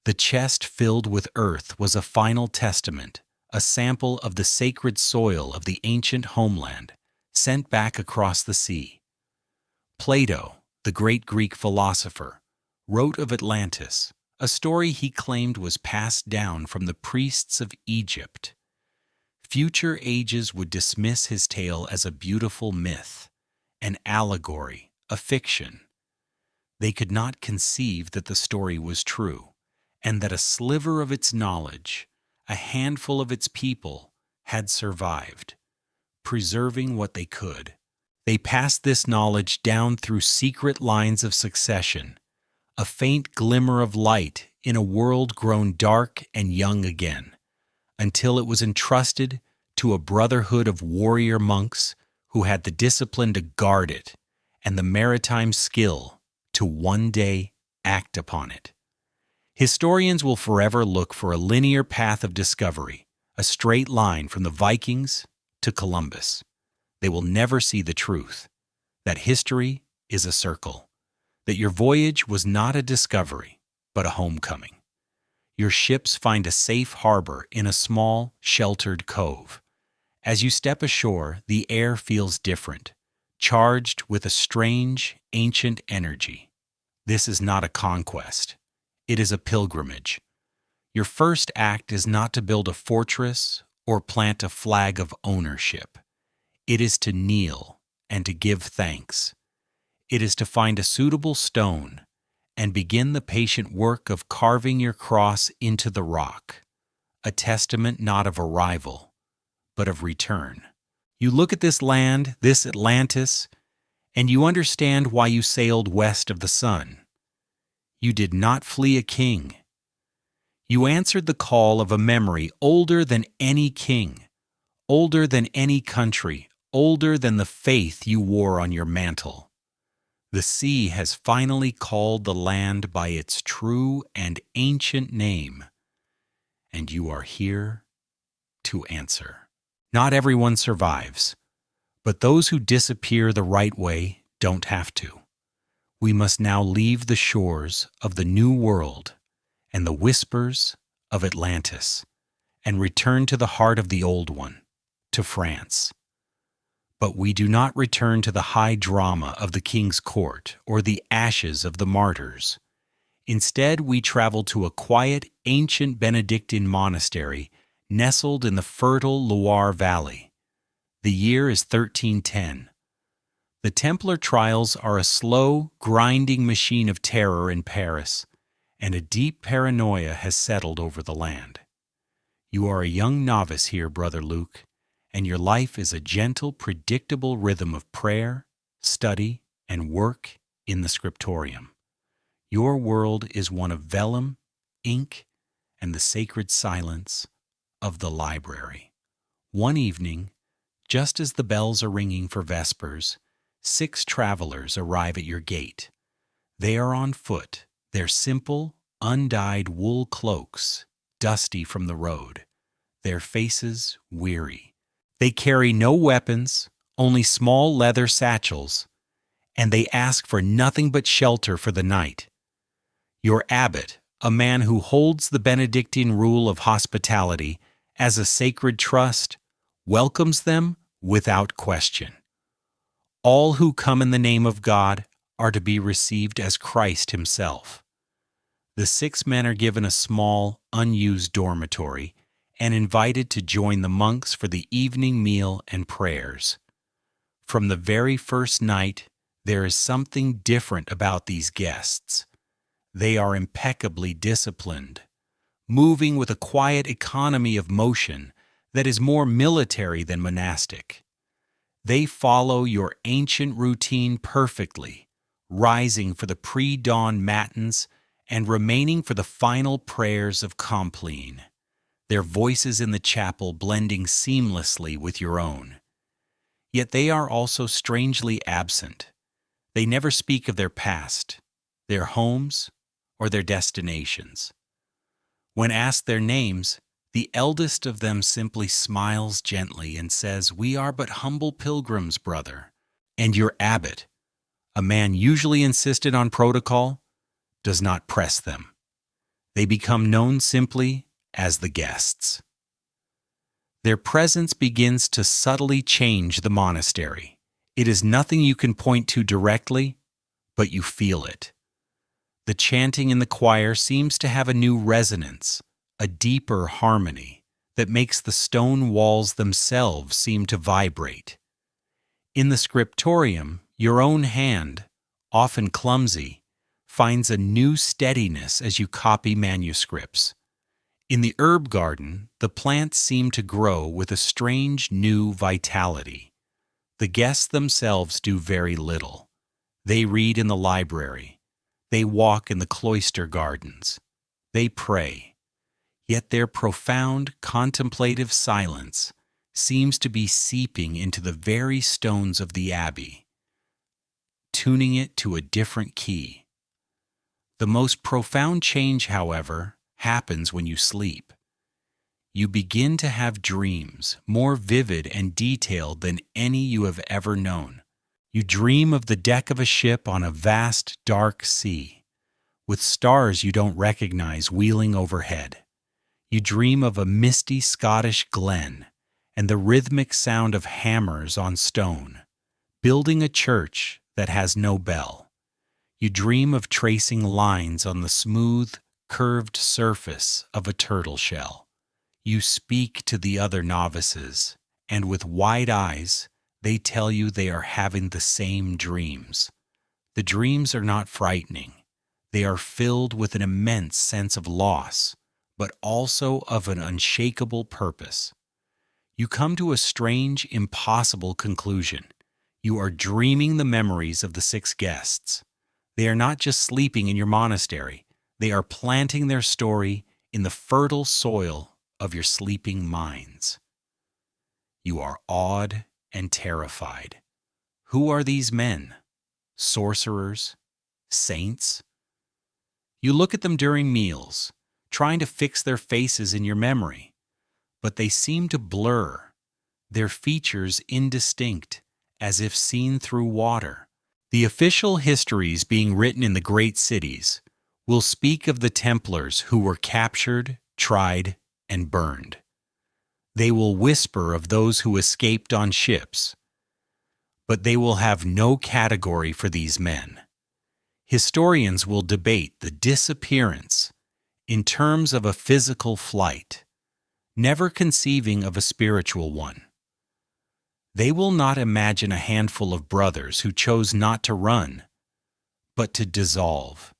The chest filled with earth was a final testament, a sample of the sacred soil of the ancient homeland, sent back across the sea. Plato, the great Greek philosopher, wrote of Atlantis, a story he claimed was passed down from the priests of Egypt. Future ages would dismiss his tale as a beautiful myth, an allegory, a fiction. They could not conceive that the story was true, and that a sliver of its knowledge, a handful of its people, had survived, preserving what they could. They passed this knowledge down through secret lines of succession, a faint glimmer of light in a world grown dark and young again, until it was entrusted to a brotherhood of warrior monks who had the discipline to guard it and the maritime skill to one day act upon it. Historians will forever look for a linear path of discovery, a straight line from the Vikings to Columbus. They will never see the truth, that history is a circle, that your voyage was not a discovery, but a homecoming. Your ships find a safe harbor in a small, sheltered cove. As you step ashore, the air feels different, charged with a strange, ancient energy. This is not a conquest. It is a pilgrimage. Your first act is not to build a fortress or plant a flag of ownership. It is to kneel and to give thanks. It is to find a suitable stone and begin the patient work of carving your cross into the rock, a testament not of arrival, but of return. You look at this land, this Atlantis, and you understand why you sailed west of the sun. You did not flee a king. You answered the call of a memory older than any king, older than any country, older than the faith you wore on your mantle. The sea has finally called the land by its true and ancient name, and you are here to answer. Not everyone survives, but those who disappear the right way don't have to. We must now leave the shores of the New World and the whispers of Atlantis and return to the heart of the Old One, to France. But we do not return to the high drama of the king's court or the ashes of the martyrs. Instead, we travel to a quiet, ancient Benedictine monastery nestled in the fertile Loire Valley. The year is 1310. The Templar trials are a slow, grinding machine of terror in Paris, and a deep paranoia has settled over the land. You are a young novice here, Brother Luke, and your life is a gentle, predictable rhythm of prayer, study, and work in the scriptorium. Your world is one of vellum, ink, and the sacred silence of the library. One evening, just as the bells are ringing for vespers, 6 travelers arrive at your gate. They are on foot, their simple, undyed wool cloaks dusty from the road, their faces weary. They carry no weapons, only small leather satchels, and they ask for nothing but shelter for the night. Your abbot, a man who holds the Benedictine rule of hospitality as a sacred trust, welcomes them without question. All who come in the name of God are to be received as Christ himself. The 6 men are given a small, unused dormitory and invited to join the monks for the evening meal and prayers. From the very first night, there is something different about these guests. They are impeccably disciplined, moving with a quiet economy of motion that is more military than monastic. They follow your ancient routine perfectly, rising for the pre-dawn matins and remaining for the final prayers of Compline, their voices in the chapel blending seamlessly with your own. Yet they are also strangely absent, They never speak of their past, their homes, or their destinations. When asked their names, the eldest of them simply smiles gently and says, "We are but humble pilgrims, brother." And your abbot, a man usually insisted on protocol, does not press them. They become known simply as the guests. Their presence begins to subtly change the monastery. It is nothing you can point to directly, but you feel it. The chanting in the choir seems to have a new resonance, a deeper harmony that makes the stone walls themselves seem to vibrate. In the scriptorium, your own hand, often clumsy, finds a new steadiness as you copy manuscripts. In the herb garden, the plants seem to grow with a strange new vitality. The guests themselves do very little. They read in the library. They walk in the cloister gardens. They pray. Yet their profound, contemplative silence seems to be seeping into the very stones of the abbey, tuning it to a different key. The most profound change, however, happens when you sleep. You begin to have dreams more vivid and detailed than any you have ever known. You dream of the deck of a ship on a vast, dark sea, with stars you don't recognize wheeling overhead. You dream of a misty Scottish glen and the rhythmic sound of hammers on stone, building a church that has no bell. You dream of tracing lines on the smooth, curved surface of a turtle shell. You speak to the other novices, and with wide eyes, they tell you they are having the same dreams. The dreams are not frightening. They are filled with an immense sense of loss, but also of an unshakable purpose. You come to a strange, impossible conclusion. You are dreaming the memories of the 6 guests. They are not just sleeping in your monastery. They are planting their story in the fertile soil of your sleeping minds. You are awed and terrified. Who are these men? Sorcerers? Saints? You look at them during meals, trying to fix their faces in your memory, but they seem to blur, their features indistinct, as if seen through water. The official histories being written in the great cities will speak of the Templars who were captured, tried, and burned. They will whisper of those who escaped on ships, but they will have no category for these men. Historians will debate the disappearance in terms of a physical flight, never conceiving of a spiritual one. They will not imagine a handful of brothers who chose not to run, but to dissolve,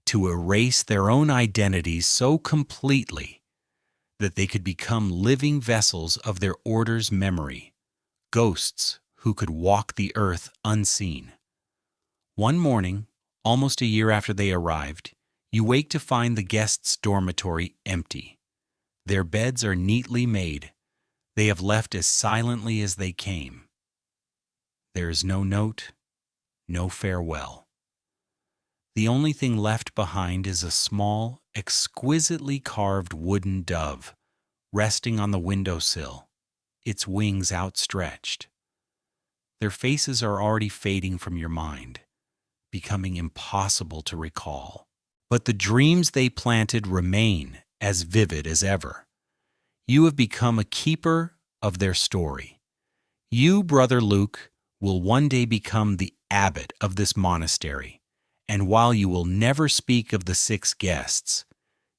to erase their own identities so completely that they could become living vessels of their order's memory, ghosts who could walk the earth unseen. One morning, almost a year after they arrived, you wake to find the guests' dormitory empty. Their beds are neatly made. They have left as silently as they came. There is no note, no farewell. The only thing left behind is a small, exquisitely carved wooden dove resting on the windowsill, its wings outstretched. Their faces are already fading from your mind, becoming impossible to recall. But the dreams they planted remain as vivid as ever. You have become a keeper of their story. You, Brother Luke, will one day become the abbot of this monastery, and while you will never speak of the 6 guests,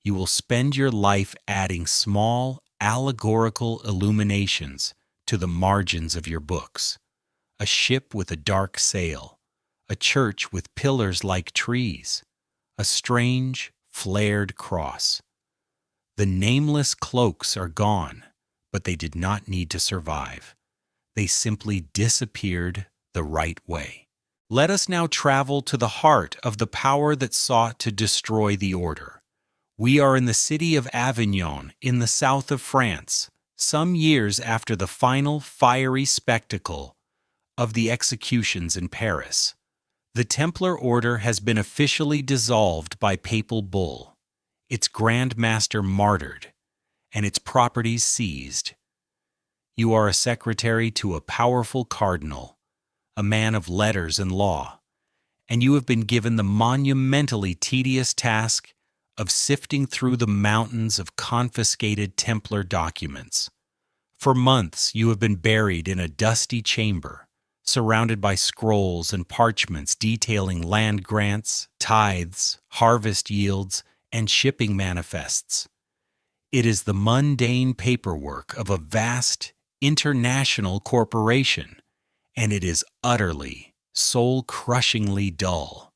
you will spend your life adding small, allegorical illuminations to the margins of your books. A ship with a dark sail, a church with pillars like trees, a strange, flared cross. The nameless cloaks are gone, but they did not need to survive. They simply disappeared the right way. Let us now travel to the heart of the power that sought to destroy the order. We are in the city of Avignon, in the south of France, some years after the final fiery spectacle of the executions in Paris. The Templar Order has been officially dissolved by papal bull, its Grand Master martyred, and its properties seized. You are a secretary to a powerful cardinal, a man of letters and law, and you have been given the monumentally tedious task of sifting through the mountains of confiscated Templar documents. For months you have been buried in a dusty chamber, surrounded by scrolls and parchments detailing land grants, tithes, harvest yields, and shipping manifests. It is the mundane paperwork of a vast, international corporation, and it is utterly, soul-crushingly dull.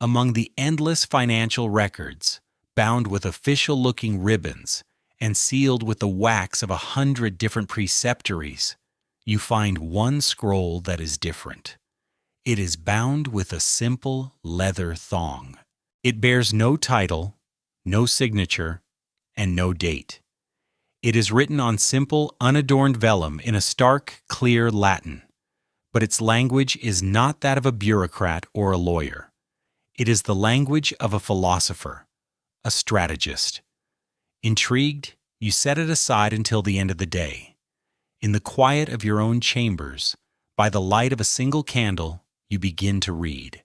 Among the endless financial records, bound with official-looking ribbons and sealed with the wax of 100 different preceptories, you find one scroll that is different. It is bound with a simple leather thong. It bears no title, no signature, and no date. It is written on simple, unadorned vellum in a stark, clear Latin, but its language is not that of a bureaucrat or a lawyer. It is the language of a philosopher, a strategist. Intrigued, you set it aside until the end of the day. In the quiet of your own chambers, by the light of a single candle, you begin to read.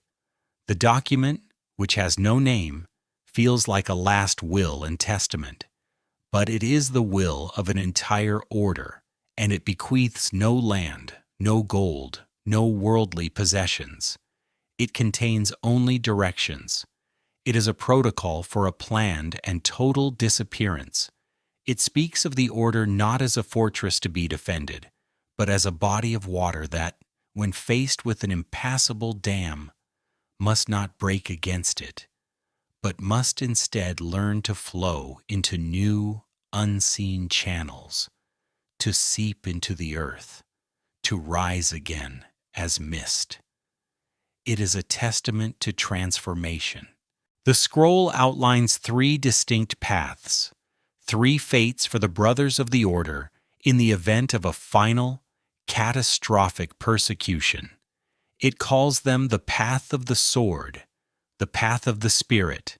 The document, which has no name, feels like a last will and testament, but it is the will of an entire order, and it bequeaths no land, no gold, no worldly possessions. It contains only directions. It is a protocol for a planned and total disappearance. It speaks of the order not as a fortress to be defended, but as a body of water that, when faced with an impassable dam, must not break against it, but must instead learn to flow into new, unseen channels, to seep into the earth, to rise again as mist. It is a testament to transformation. The scroll outlines 3 distinct paths, 3 fates for the brothers of the order in the event of a final, catastrophic persecution. It calls them the path of the sword, the path of the spirit,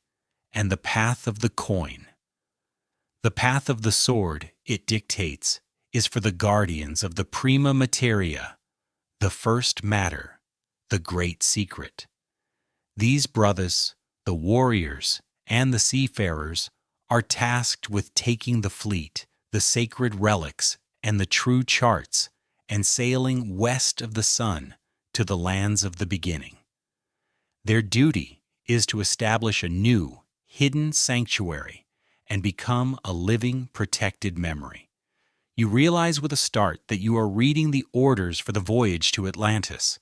and the path of the coin. The path of the sword, it dictates, is for the guardians of the prima materia, the first matter, the great secret. These brothers, the warriors and the seafarers, are tasked with taking the fleet, the sacred relics, and the true charts, and sailing west of the sun to the lands of the beginning. Their duty is to establish a new, hidden sanctuary and become a living, protected memory. You realize with a start that you are reading the orders for the voyage to Atlantis.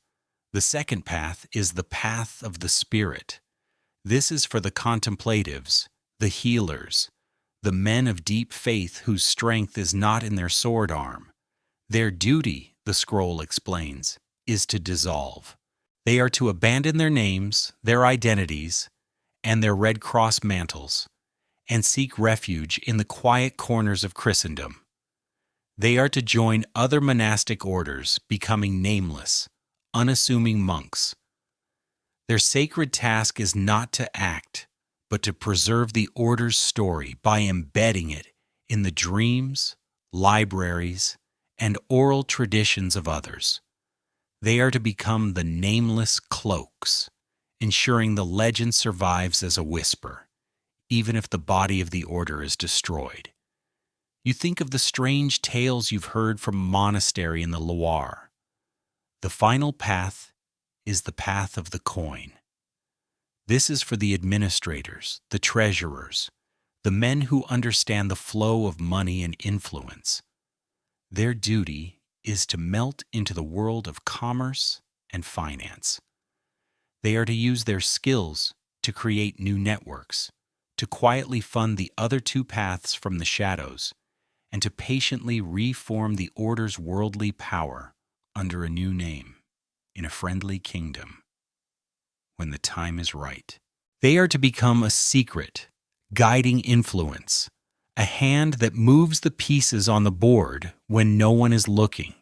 The second path is the path of the spirit. This is for the contemplatives, the healers, the men of deep faith whose strength is not in their sword arm. Their duty, the scroll explains, is to dissolve. They are to abandon their names, their identities, and their Red Cross mantles, and seek refuge in the quiet corners of Christendom. They are to join other monastic orders, becoming nameless, unassuming monks. Their sacred task is not to act, but to preserve the order's story by embedding it in the dreams, libraries, and oral traditions of others. They are to become the nameless cloaks, ensuring the legend survives as a whisper, even if the body of the order is destroyed. You think of the strange tales you've heard from a monastery in the Loire. The final path is the path of the coin. This is for the administrators, the treasurers, the men who understand the flow of money and influence. Their duty is to melt into the world of commerce and finance. They are to use their skills to create new networks, to quietly fund the other 2 paths from the shadows, and to patiently reform the order's worldly power under a new name, in a friendly kingdom, when the time is right. They are to become a secret, guiding influence, a hand that moves the pieces on the board when no one is looking.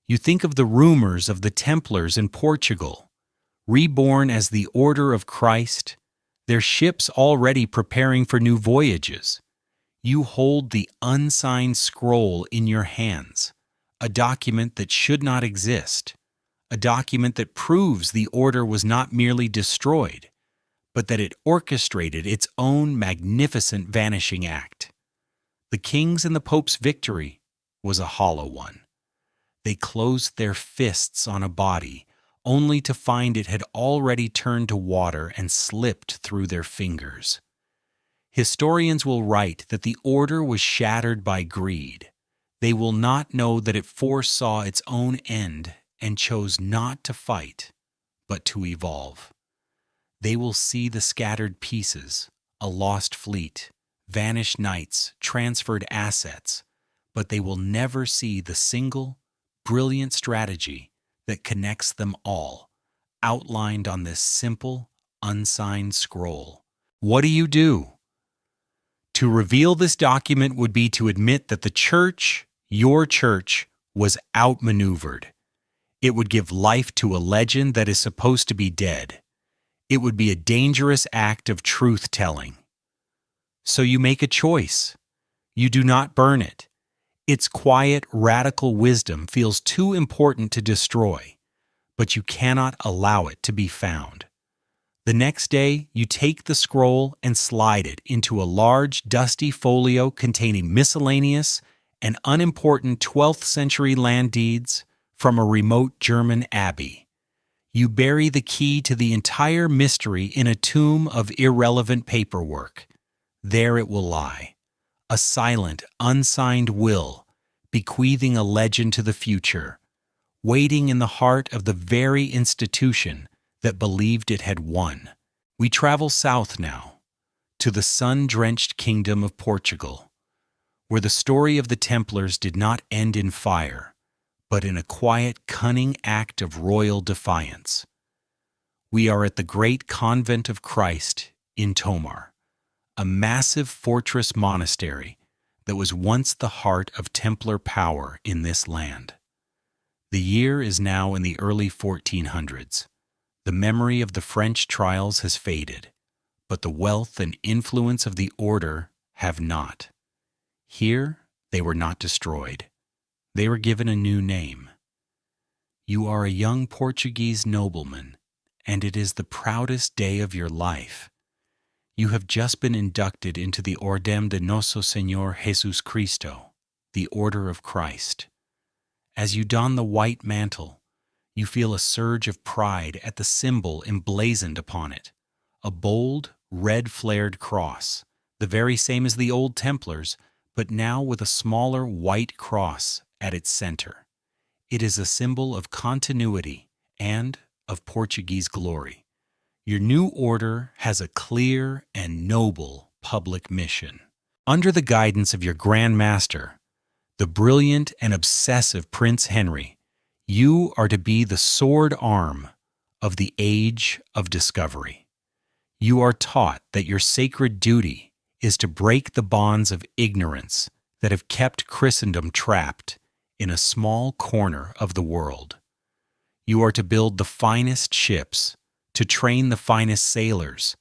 You think of the rumors of the Templars in Portugal, reborn as the Order of Christ, their ships already preparing for new voyages. You hold the unsigned scroll in your hands, a document that should not exist, a document that proves the Order was not merely destroyed, but that it orchestrated its own magnificent vanishing act. The King's and the Pope's victory was a hollow one. They closed their fists on a body, only to find it had already turned to water and slipped through their fingers. Historians will write that the Order was shattered by greed. They will not know that it foresaw its own end and chose not to fight, but to evolve. They will see the scattered pieces, a lost fleet, vanished knights, transferred assets, but they will never see the single, brilliant strategy that connects them all, outlined on this simple, unsigned scroll. What do? To reveal this document would be to admit that the church, your church, was outmaneuvered. It would give life to a legend that is supposed to be dead. It would be a dangerous act of truth-telling. So you make a choice. You do not burn it. Its quiet, radical wisdom feels too important to destroy, but you cannot allow it to be found. The next day, you take the scroll and slide it into a large, dusty folio containing miscellaneous and unimportant 12th century land deeds from a remote German abbey. You bury the key to the entire mystery in a tomb of irrelevant paperwork. There it will lie, a silent, unsigned will, bequeathing a legend to the future, waiting in the heart of the very institution that believed it had won. We travel south now, to the sun-drenched kingdom of Portugal, where the story of the Templars did not end in fire, but in a quiet, cunning act of royal defiance. We are at the great convent of Christ in Tomar, a massive fortress monastery that was once the heart of Templar power in this land. The year is now in the early 1400s. The memory of the French trials has faded, but the wealth and influence of the Order have not. Here, they were not destroyed. They were given a new name. You are a young Portuguese nobleman, and it is the proudest day of your life. You have just been inducted into the Ordem de Nosso Señor Jesus Cristo, the Order of Christ. As you don the white mantle, you feel a surge of pride at the symbol emblazoned upon it, a bold, red-flared cross, the very same as the old Templars, but now with a smaller white cross at its center. It is a symbol of continuity and of Portuguese glory. Your new order has a clear and noble public mission. Under the guidance of your Grand Master, the brilliant and obsessive Prince Henry, you are to be the sword arm of the age of discovery. You are taught that your sacred duty is to break the bonds of ignorance that have kept Christendom trapped in a small corner of the world. You are to build the finest ships, to train the finest sailors,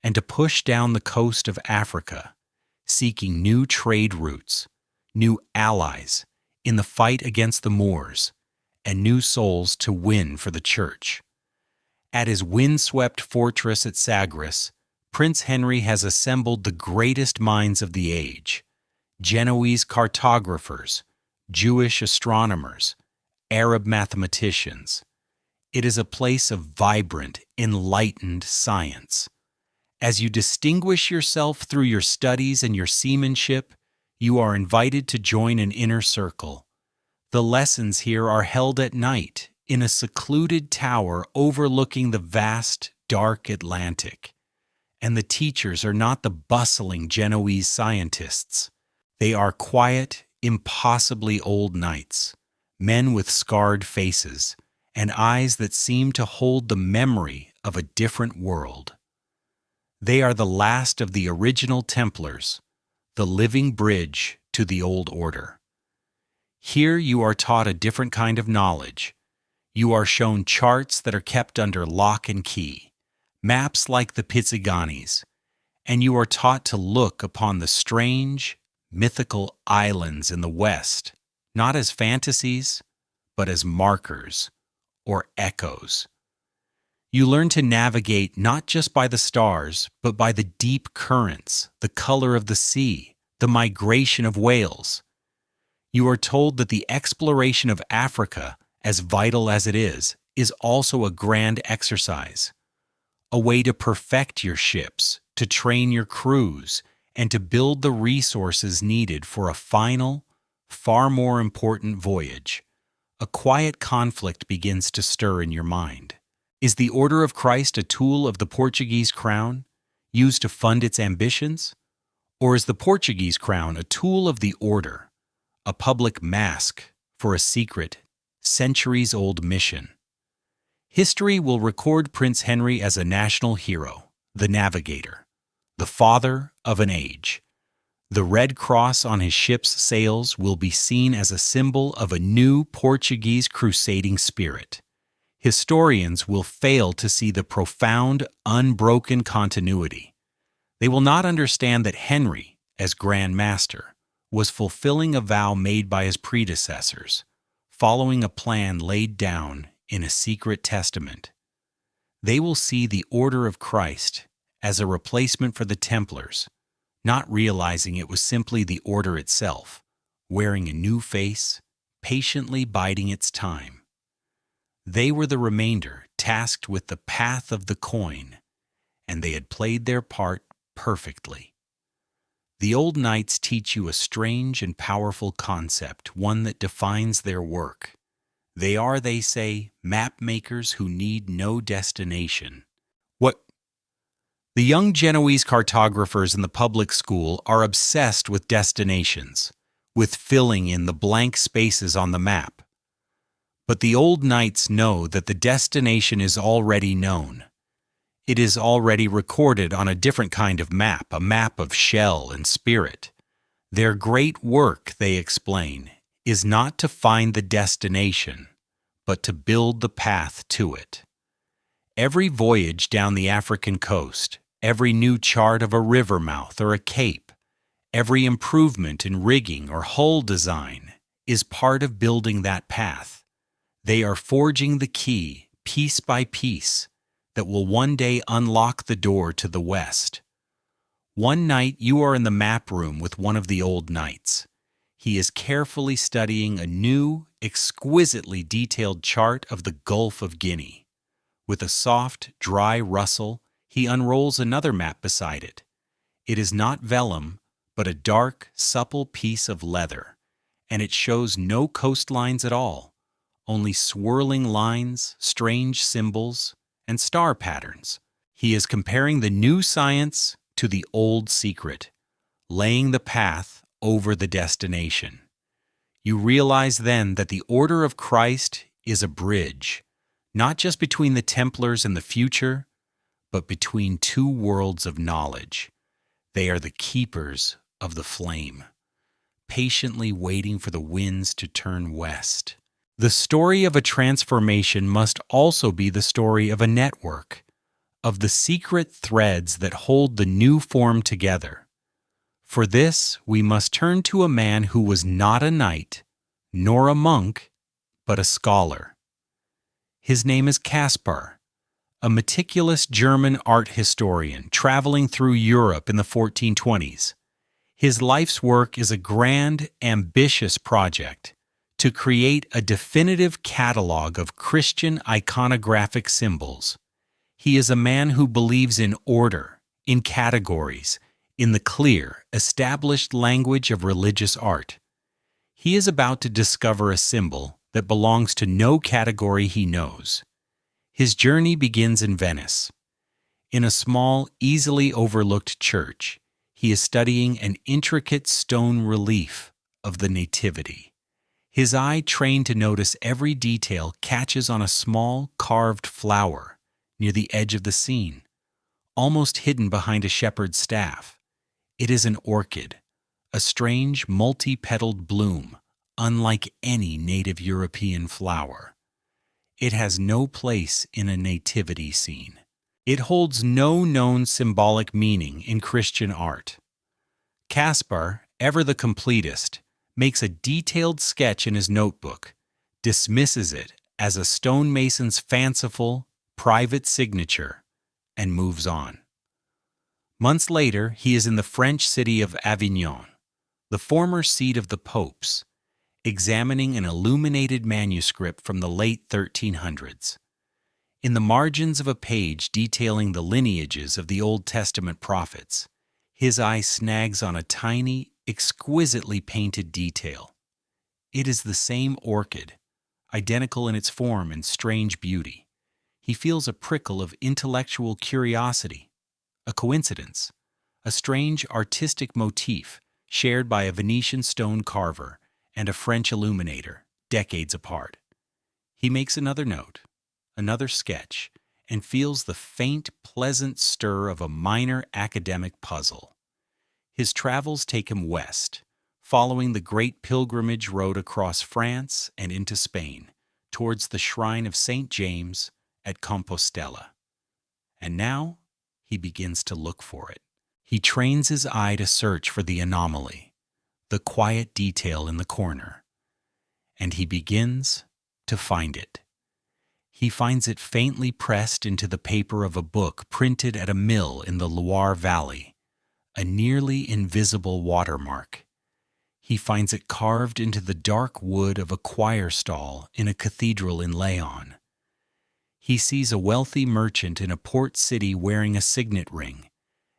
and to push down the coast of Africa, seeking new trade routes, new allies in the fight against the Moors, and new souls to win for the Church. At his windswept fortress at Sagres, Prince Henry has assembled the greatest minds of the age: Genoese cartographers, Jewish astronomers, Arab mathematicians. It is a place of vibrant, enlightened science. As you distinguish yourself through your studies and your seamanship, you are invited to join an inner circle. The lessons here are held at night in a secluded tower overlooking the vast, dark Atlantic. And the teachers are not the bustling Genoese scientists. They are quiet, impossibly old knights, men with scarred faces, and eyes that seem to hold the memory of a different world. They are the last of the original Templars, the living bridge to the old order. Here you are taught a different kind of knowledge. You are shown charts that are kept under lock and key, maps like the Pizzigani's, and you are taught to look upon the strange, mythical islands in the West, not as fantasies, but as markers or echoes. You learn to navigate not just by the stars, but by the deep currents, the color of the sea, the migration of whales. You are told that the exploration of Africa, as vital as it is also a grand exercise, a way to perfect your ships, to train your crews, and to build the resources needed for a final, far more important voyage. A quiet conflict begins to stir in your mind. Is the Order of Christ a tool of the Portuguese crown, used to fund its ambitions? Or is the Portuguese crown a tool of the Order, a public mask for a secret, centuries-old mission? History will record Prince Henry as a national hero, the navigator, the father of an age. The red cross on his ship's sails will be seen as a symbol of a new Portuguese crusading spirit. Historians will fail to see the profound, unbroken continuity. They will not understand that Henry, as Grand Master, was fulfilling a vow made by his predecessors, following a plan laid down in a secret testament. They will see the Order of Christ as a replacement for the Templars, not realizing it was simply the Order itself, wearing a new face, patiently biding its time. They were the remainder, tasked with the path of the coin, and they had played their part perfectly. The old knights teach you a strange and powerful concept, one that defines their work. They are, they say, map makers who need no destination. The young Genoese cartographers in the public school are obsessed with destinations, with filling in the blank spaces on the map. But the old knights know that the destination is already known. It is already recorded on a different kind of map, a map of shell and spirit. Their great work, they explain, is not to find the destination, but to build the path to it. Every voyage down the African coast, every new chart of a river mouth or a cape, every improvement in rigging or hull design is part of building that path. They are forging the key, piece by piece, that will one day unlock the door to the West. One night you are in the map room with one of the old knights. He is carefully studying a new, exquisitely detailed chart of the Gulf of Guinea. With a soft, dry rustle, he unrolls another map beside it. It is not vellum, but a dark, supple piece of leather, and it shows no coastlines at all. Only swirling lines, strange symbols, and star patterns. He is comparing the new science to the old secret, laying the path over the destination. You realize then that the Order of Christ is a bridge, not just between the Templars and the future, but between two worlds of knowledge. They are the keepers of the flame, patiently waiting for the winds to turn west. The story of a transformation must also be the story of a network, of the secret threads that hold the new form together. For this, we must turn to a man who was not a knight, nor a monk, but a scholar. His name is Caspar, a meticulous German art historian traveling through Europe in the 1420s. His life's work is a grand, ambitious project to create a definitive catalog of Christian iconographic symbols. He is a man who believes in order, in categories, in the clear, established language of religious art. He is about to discover a symbol that belongs to no category he knows. His journey begins in Venice. In a small, easily overlooked church, he is studying an intricate stone relief of the Nativity. His eye, trained to notice every detail, catches on a small, carved flower near the edge of the scene, almost hidden behind a shepherd's staff. It is an orchid, a strange, multi-petaled bloom, unlike any native European flower. It has no place in a nativity scene. It holds no known symbolic meaning in Christian art. Caspar, ever the completist, makes a detailed sketch in his notebook, dismisses it as a stonemason's fanciful, private signature, and moves on. Months later, he is in the French city of Avignon, the former seat of the popes, examining an illuminated manuscript from the late 1300s. In the margins of a page detailing the lineages of the Old Testament prophets, his eye snags on a tiny, exquisitely painted detail. It is the same orchid, identical in its form and strange beauty. He feels a prickle of intellectual curiosity, a coincidence, a strange artistic motif shared by a Venetian stone carver and a French illuminator, decades apart. He makes another note, another sketch, and feels the faint, pleasant stir of a minor academic puzzle. His travels take him west, following the great pilgrimage road across France and into Spain, towards the shrine of St. James at Compostela. And now he begins to look for it. He trains his eye to search for the anomaly, the quiet detail in the corner, and he begins to find it. He finds it faintly pressed into the paper of a book printed at a mill in the Loire Valley, a nearly invisible watermark. He finds it carved into the dark wood of a choir stall in a cathedral in Leon. He sees a wealthy merchant in a port city wearing a signet ring,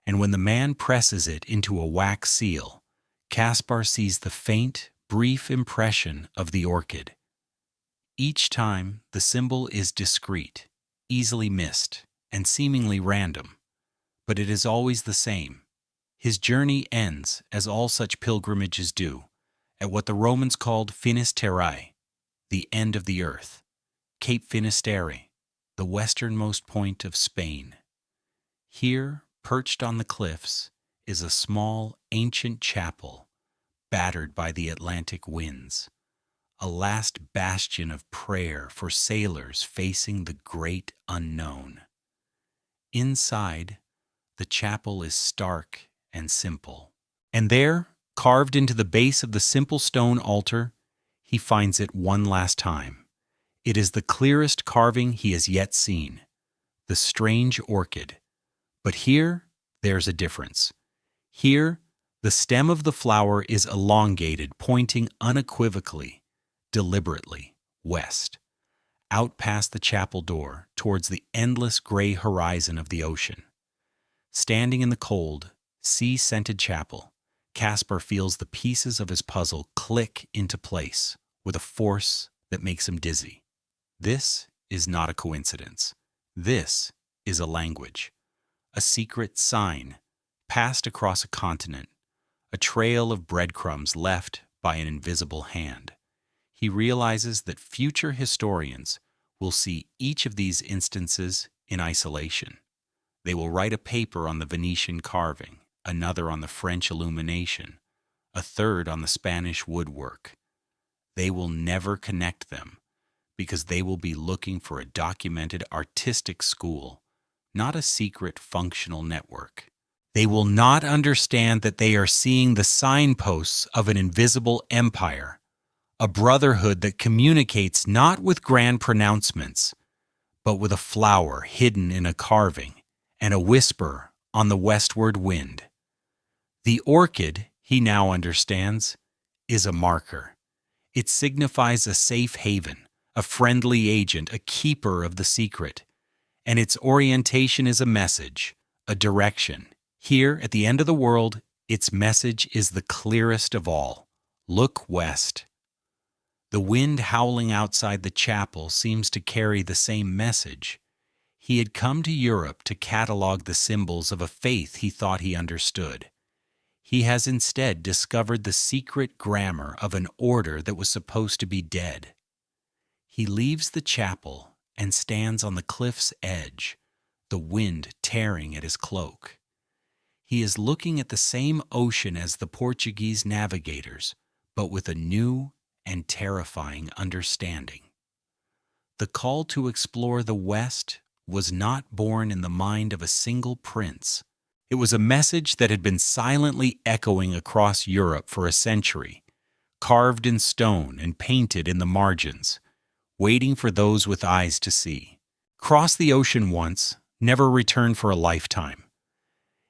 and when the man presses it into a wax seal, Caspar sees the faint, brief impression of the orchid. Each time, the symbol is discreet, easily missed, and seemingly random, but it is always the same. His journey ends, as all such pilgrimages do, at what the Romans called Finis Terrae, the end of the earth, Cape Finisterre, the westernmost point of Spain. Here, perched on the cliffs, is a small, ancient chapel, battered by the Atlantic winds, a last bastion of prayer for sailors facing the great unknown. Inside, the chapel is stark and simple. And there, carved into the base of the simple stone altar, he finds it one last time. It is the clearest carving he has yet seen, the strange orchid. But here, there's a difference. Here, the stem of the flower is elongated, pointing unequivocally, deliberately, west, out past the chapel door, towards the endless gray horizon of the ocean. Standing in the cold, sea-scented chapel, Caspar feels the pieces of his puzzle click into place with a force that makes him dizzy. This is not a coincidence. This is a language, a secret sign passed across a continent, a trail of breadcrumbs left by an invisible hand. He realizes that future historians will see each of these instances in isolation. They will write a paper on the Venetian carving, another on the French illumination, a third on the Spanish woodwork. They will never connect them because they will be looking for a documented artistic school, not a secret functional network. They will not understand that they are seeing the signposts of an invisible empire, a brotherhood that communicates not with grand pronouncements, but with a flower hidden in a carving and a whisper on the westward wind. The orchid, he now understands, is a marker. It signifies a safe haven, a friendly agent, a keeper of the secret. And its orientation is a message, a direction. Here, at the end of the world, its message is the clearest of all. Look west. The wind howling outside the chapel seems to carry the same message. He had come to Europe to catalog the symbols of a faith he thought he understood. He has instead discovered the secret grammar of an order that was supposed to be dead. He leaves the chapel and stands on the cliff's edge, the wind tearing at his cloak. He is looking at the same ocean as the Portuguese navigators, but with a new and terrifying understanding. The call to explore the West was not born in the mind of a single prince. It was a message that had been silently echoing across Europe for a century, carved in stone and painted in the margins, waiting for those with eyes to see. Cross the ocean once, never return for a lifetime.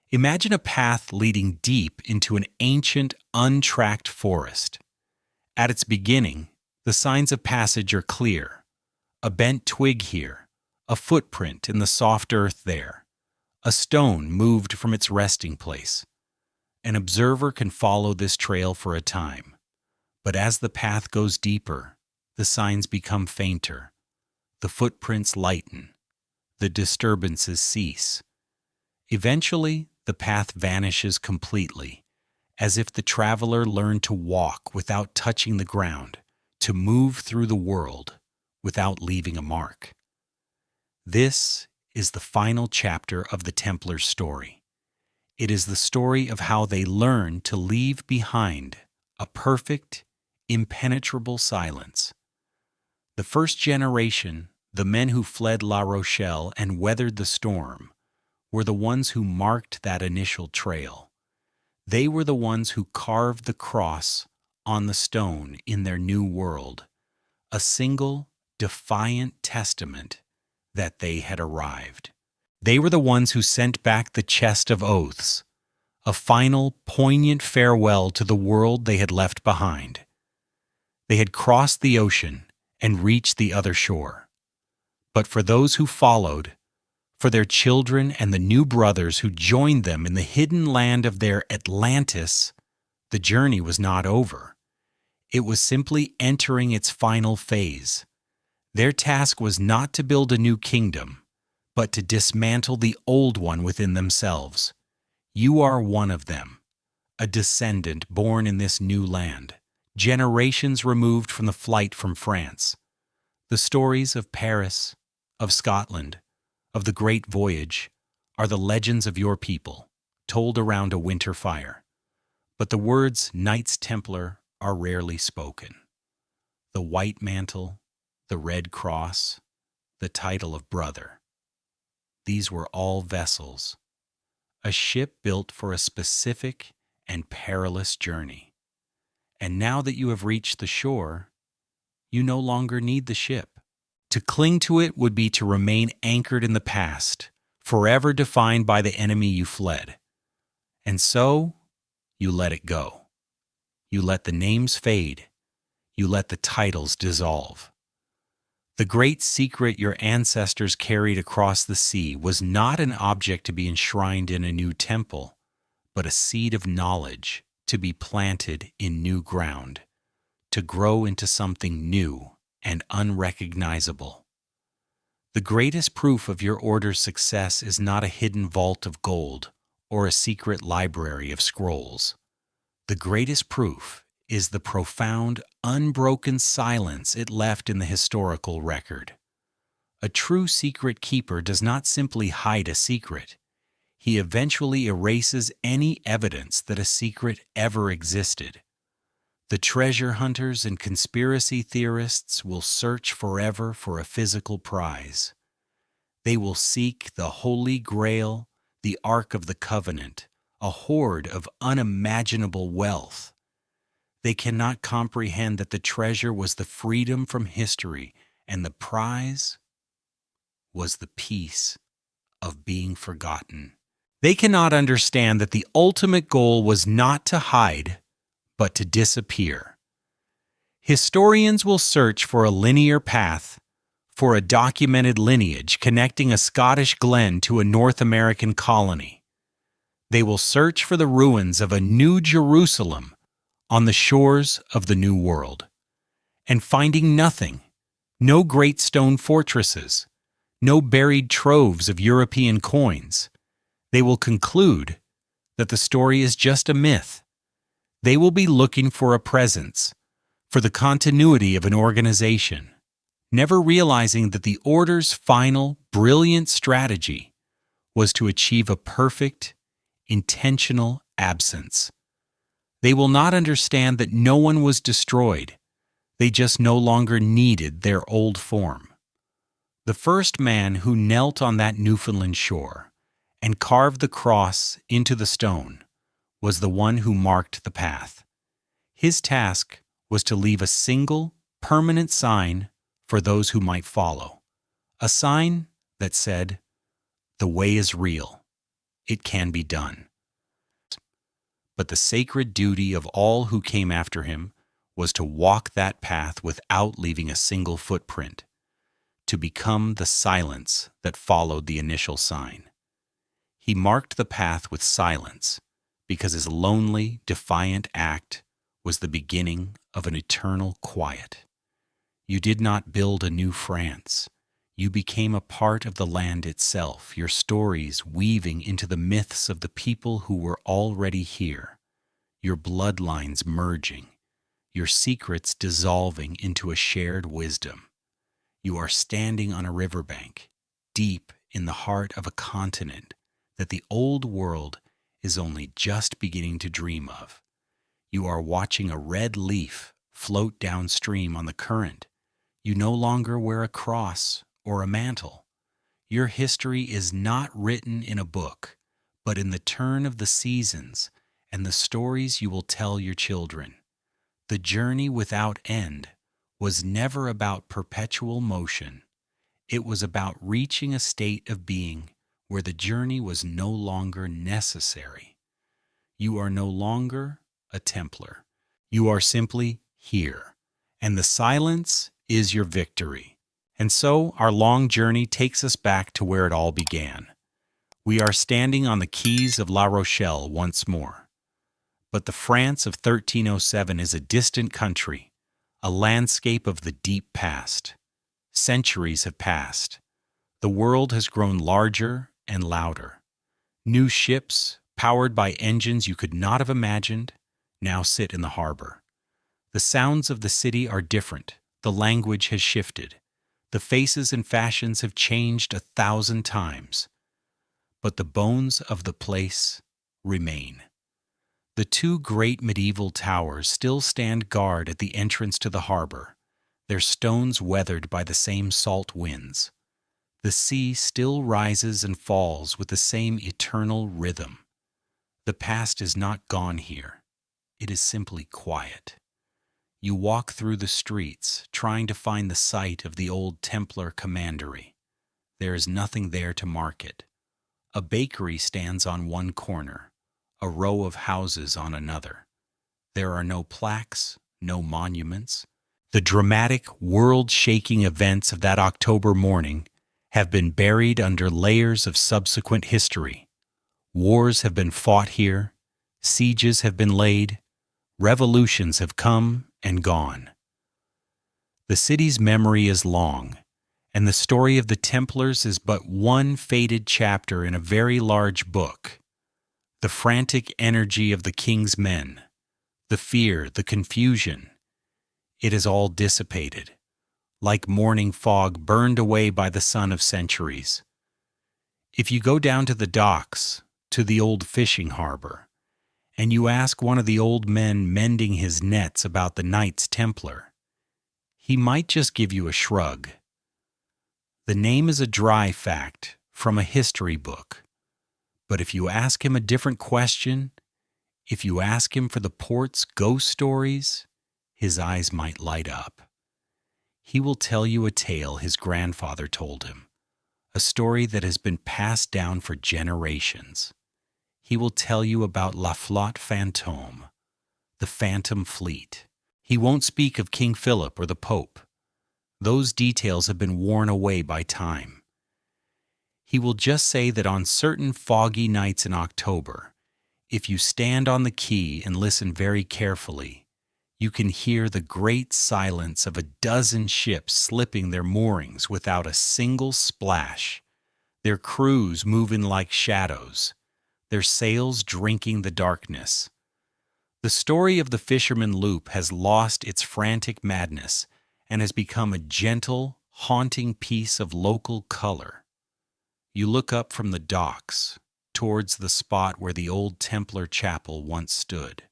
Imagine a path leading deep into an ancient, untracked forest. At its beginning, the signs of passage are clear. A bent twig here, a footprint in the soft earth there, a stone moved from its resting place. An observer can follow this trail for a time, but as the path goes deeper, the signs become fainter. The footprints lighten. The disturbances cease. Eventually, the path vanishes completely, as if the traveler learned to walk without touching the ground, to move through the world without leaving a mark. This is the final chapter of the Templars' story. It is the story of how they learned to leave behind a perfect, impenetrable silence. The first generation, the men who fled La Rochelle and weathered the storm, were the ones who marked that initial trail. They were the ones who carved the cross on the stone in their new world, a single, defiant testament that they had arrived. They were the ones who sent back the chest of oaths, a final, poignant farewell to the world they had left behind. They had crossed the ocean and reached the other shore. But for those who followed, for their children and the new brothers who joined them in the hidden land of their Atlantis, the journey was not over. It was simply entering its final phase. Their task was not to build a new kingdom, but to dismantle the old one within themselves. You are one of them, a descendant born in this new land, generations removed from the flight from France. The stories of Paris, of Scotland, of the Great Voyage are the legends of your people, told around a winter fire. But the words Knights Templar are rarely spoken. The white mantle, the red cross, the title of brother. These were all vessels, a ship built for a specific and perilous journey. And now that you have reached the shore, you no longer need the ship. To cling to it would be to remain anchored in the past, forever defined by the enemy you fled. And so, you let it go. You let the names fade. You let the titles dissolve. The great secret your ancestors carried across the sea was not an object to be enshrined in a new temple, but a seed of knowledge to be planted in new ground, to grow into something new and unrecognizable. The greatest proof of your order's success is not a hidden vault of gold or a secret library of scrolls. The greatest proof is the profound, unbroken silence it left in the historical record. A true secret keeper does not simply hide a secret. He eventually erases any evidence that a secret ever existed. The treasure hunters and conspiracy theorists will search forever for a physical prize. They will seek the Holy Grail, the Ark of the Covenant, a hoard of unimaginable wealth. They cannot comprehend that the treasure was the freedom from history, and the prize was the peace of being forgotten. They cannot understand that the ultimate goal was not to hide, but to disappear. Historians will search for a linear path, for a documented lineage connecting a Scottish glen to a North American colony. They will search for the ruins of a new Jerusalem on the shores of the New World. And finding nothing, no great stone fortresses, no buried troves of European coins, they will conclude that the story is just a myth. They will be looking for a presence, for the continuity of an organization, never realizing that the Order's final, brilliant strategy was to achieve a perfect, intentional absence. They will not understand that no one was destroyed. They just no longer needed their old form. The first man who knelt on that Newfoundland shore and carved the cross into the stone was the one who marked the path. His task was to leave a single, permanent sign for those who might follow. A sign that said, "The way is real. It can be done." But the sacred duty of all who came after him was to walk that path without leaving a single footprint, to become the silence that followed the initial sign. He marked the path with silence because his lonely, defiant act was the beginning of an eternal quiet. You did not build a new France. You became a part of the land itself, your stories weaving into the myths of the people who were already here, your bloodlines merging, your secrets dissolving into a shared wisdom. You are standing on a riverbank, deep in the heart of a continent that the old world is only just beginning to dream of. You are watching a red leaf float downstream on the current. You no longer wear a cross or a mantle. Your history is not written in a book, but in the turn of the seasons and the stories you will tell your children. The journey without end was never about perpetual motion. It was about reaching a state of being where the journey was no longer necessary. You are no longer a Templar. You are simply here, and the silence is your victory. And so our long journey takes us back to where it all began. We are standing on the quays of La Rochelle once more. But the France of 1307 is a distant country, a landscape of the deep past. Centuries have passed. The world has grown larger and louder. New ships, powered by engines you could not have imagined, now sit in the harbor. The sounds of the city are different. The language has shifted. The faces and fashions have changed 1,000 times. But the bones of the place remain. The two great medieval towers still stand guard at the entrance to the harbor, their stones weathered by the same salt winds. The sea still rises and falls with the same eternal rhythm. The past is not gone here. It is simply quiet. You walk through the streets, trying to find the site of the old Templar commandery. There is nothing there to mark it. A bakery stands on one corner, a row of houses on another. There are no plaques, no monuments. The dramatic, world-shaking events of that October morning have been buried under layers of subsequent history. Wars have been fought here, sieges have been laid, revolutions have come and gone. The city's memory is long, and the story of the Templars is but one faded chapter in a very large book. The frantic energy of the king's men, the fear, the confusion, it is all dissipated, like morning fog burned away by the sun of centuries. If you go down to the docks, to the old fishing harbor, and you ask one of the old men mending his nets about the Knights Templar, he might just give you a shrug. The name is a dry fact from a history book, but if you ask him a different question, if you ask him for the port's ghost stories, his eyes might light up. He will tell you a tale his grandfather told him, a story that has been passed down for generations. He will tell you about La Flotte Fantôme, the Phantom Fleet. He won't speak of King Philip or the Pope. Those details have been worn away by time. He will just say that on certain foggy nights in October, if you stand on the quay and listen very carefully, you can hear the great silence of a dozen ships slipping their moorings without a single splash, their crews moving like shadows, their sails drinking the darkness. The story of the Fisherman Loop has lost its frantic madness and has become a gentle, haunting piece of local color. You look up from the docks towards the spot where the old Templar chapel once stood.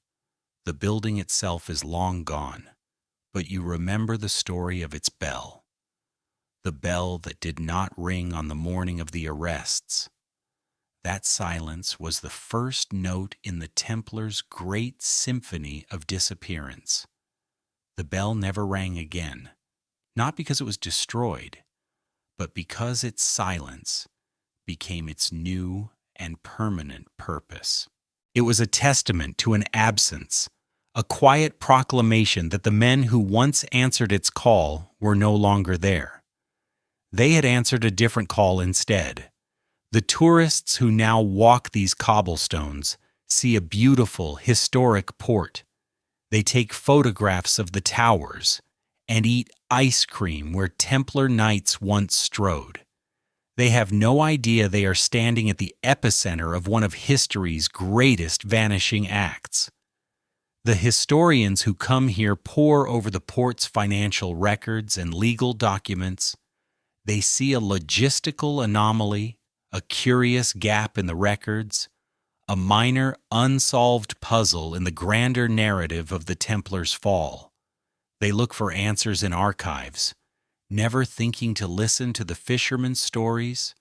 The building itself is long gone, but you remember the story of its bell. the bell that did not ring on the morning of the arrests. That silence was the first note in the Templars' great symphony of disappearance. The bell never rang again, not because it was destroyed, but because its silence became its new and permanent purpose. It was a testament to an absence, a quiet proclamation that the men who once answered its call were no longer there. They had answered a different call instead. The tourists who now walk these cobblestones see a beautiful, historic port. They take photographs of the towers and eat ice cream where Templar knights once strode. They have no idea they are standing at the epicenter of one of history's greatest vanishing acts. The historians who come here pore over the port's financial records and legal documents. They see a logistical anomaly, a curious gap in the records, a minor unsolved puzzle in the grander narrative of the Templars' fall. They look for answers in archives, never thinking to listen to the fishermen's stories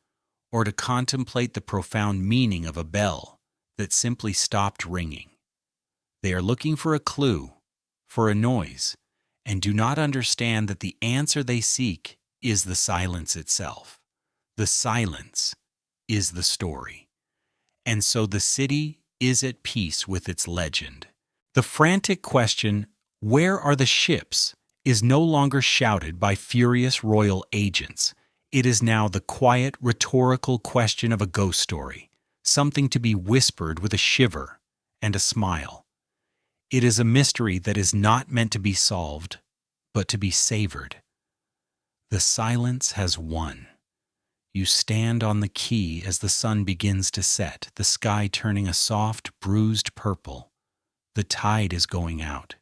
or to contemplate the profound meaning of a bell that simply stopped ringing. They are looking for a clue, for a noise, and do not understand that the answer they seek is the silence itself. The silence is the story. And so the city is at peace with its legend. The frantic question, "Where are the ships?" is no longer shouted by furious royal agents. It is now the quiet, rhetorical question of a ghost story, something to be whispered with a shiver and a smile. It is a mystery that is not meant to be solved, but to be savored. The silence has won. You stand on the quay as the sun begins to set, the sky turning a soft, bruised purple. The tide is going out.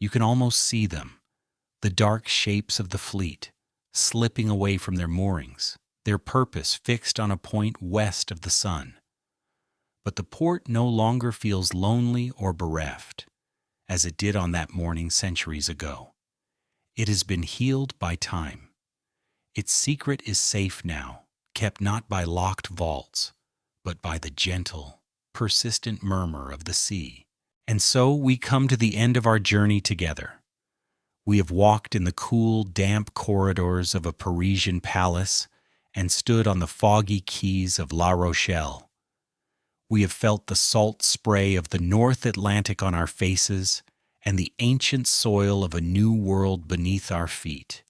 You can almost see them, the dark shapes of the fleet, slipping away from their moorings, their purpose fixed on a point west of the sun. But the port no longer feels lonely or bereft, as it did on that morning centuries ago. It has been healed by time. Its secret is safe now, kept not by locked vaults, but by the gentle, persistent murmur of the sea. And so we come to the end of our journey together. We have walked in the cool, damp corridors of a Parisian palace and stood on the foggy quays of La Rochelle. We have felt the salt spray of the North Atlantic on our faces and the ancient soil of a new world beneath our feet.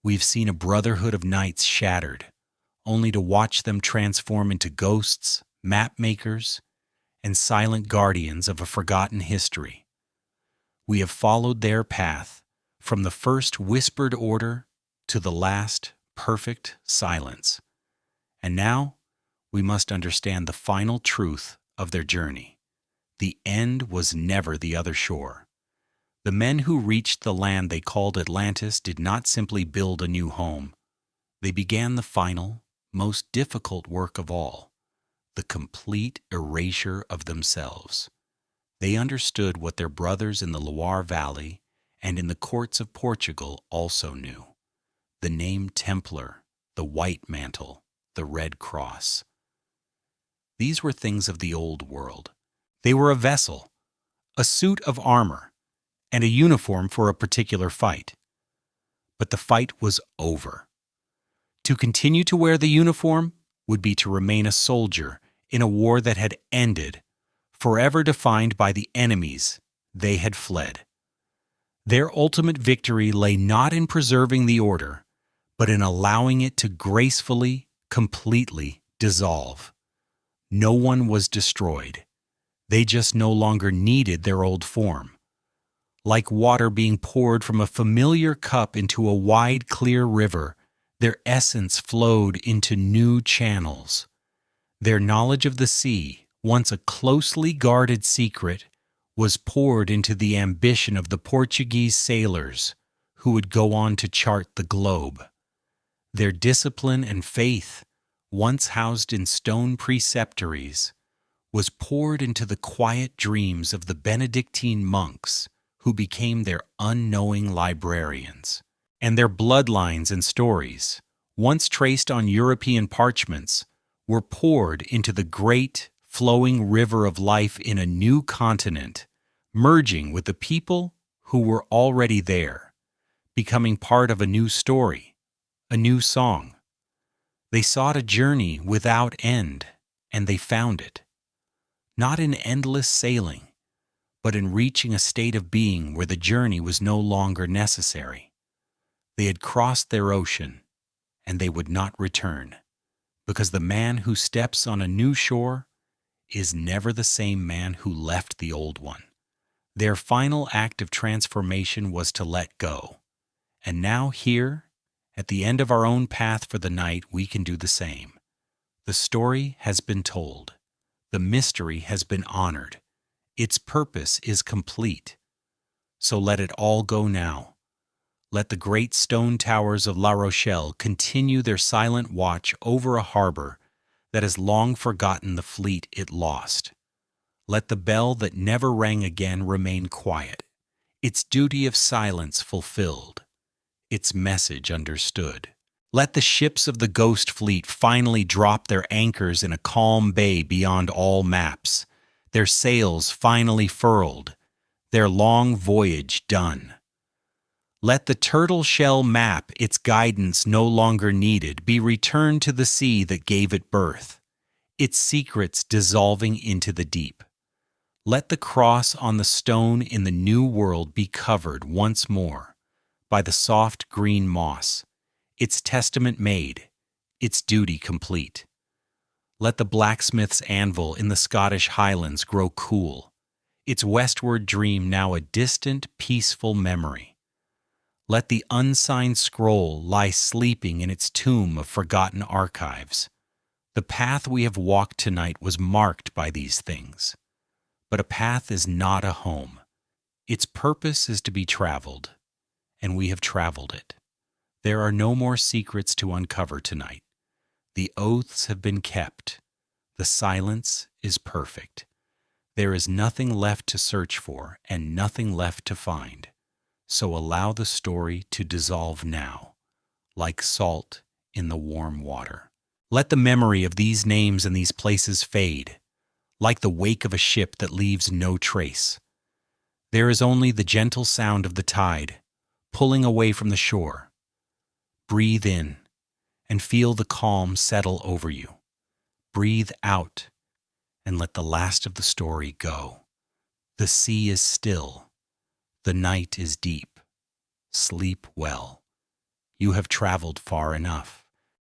We've seen a brotherhood of knights shattered, only to watch them transform into ghosts, map makers, and silent guardians of a forgotten history. We have followed their path, from the first whispered order to the last perfect silence. And now we must understand the final truth of their journey. The end was never the other shore. The men who reached the land they called Atlantis did not simply build a new home. They began the final, most difficult work of all, the complete erasure of themselves. They understood what their brothers in the Loire Valley and in the courts of Portugal also knew: the name Templar, the white mantle, the red cross. These were things of the old world. They were a vessel, a suit of armor, and a uniform for a particular fight. But the fight was over. To continue to wear the uniform would be to remain a soldier in a war that had ended, forever defined by the enemies they had fled. Their ultimate victory lay not in preserving the order, but in allowing it to gracefully, completely dissolve. No one was destroyed. They just no longer needed their old form. Like water being poured from a familiar cup into a wide, clear river, their essence flowed into new channels. Their knowledge of the sea, once a closely guarded secret, was poured into the ambition of the Portuguese sailors who would go on to chart the globe. Their discipline and faith, once housed in stone preceptories, was poured into the quiet dreams of the Benedictine monks who became their unknowing librarians. and their bloodlines and stories, once traced on European parchments, were poured into the great, flowing river of life in a new continent, merging with the people who were already there, becoming part of a new story, a new song. They sought a journey without end, and they found it. Not in endless sailing, but in reaching a state of being where the journey was no longer necessary. They had crossed their ocean, and they would not return, because the man who steps on a new shore is never the same man who left the old one. Their final act of transformation was to let go. And now here, at the end of our own path for the night, we can do the same. The story has been told. The mystery has been honored. Its purpose is complete. So let it all go now. Let the great stone towers of La Rochelle continue their silent watch over a harbor that has long forgotten the fleet it lost. Let the bell that never rang again remain quiet, its duty of silence fulfilled, its message understood. Let the ships of the ghost fleet finally drop their anchors in a calm bay beyond all maps, their sails finally furled, their long voyage done. Let the turtle shell map its guidance no longer needed be returned to the sea that gave it birth, its secrets dissolving into the deep. Let the cross on the stone in the new world be covered once more by the soft green moss, its testament made, its duty complete. Let the blacksmith's anvil in the Scottish Highlands grow cool, its westward dream now a distant, peaceful memory. Let the unsigned scroll lie sleeping in its tomb of forgotten archives. The path we have walked tonight was marked by these things. But a path is not a home. Its purpose is to be traveled, and we have traveled it. There are no more secrets to uncover tonight. The oaths have been kept. The silence is perfect. There is nothing left to search for and nothing left to find. So allow the story to dissolve now, like salt in the warm water. Let the memory of these names and these places fade, like the wake of a ship that leaves no trace. There is only the gentle sound of the tide, pulling away from the shore. Breathe in, and feel the calm settle over you. Breathe out, and let the last of the story go. The sea is still. The night is deep. Sleep well. You have traveled far enough.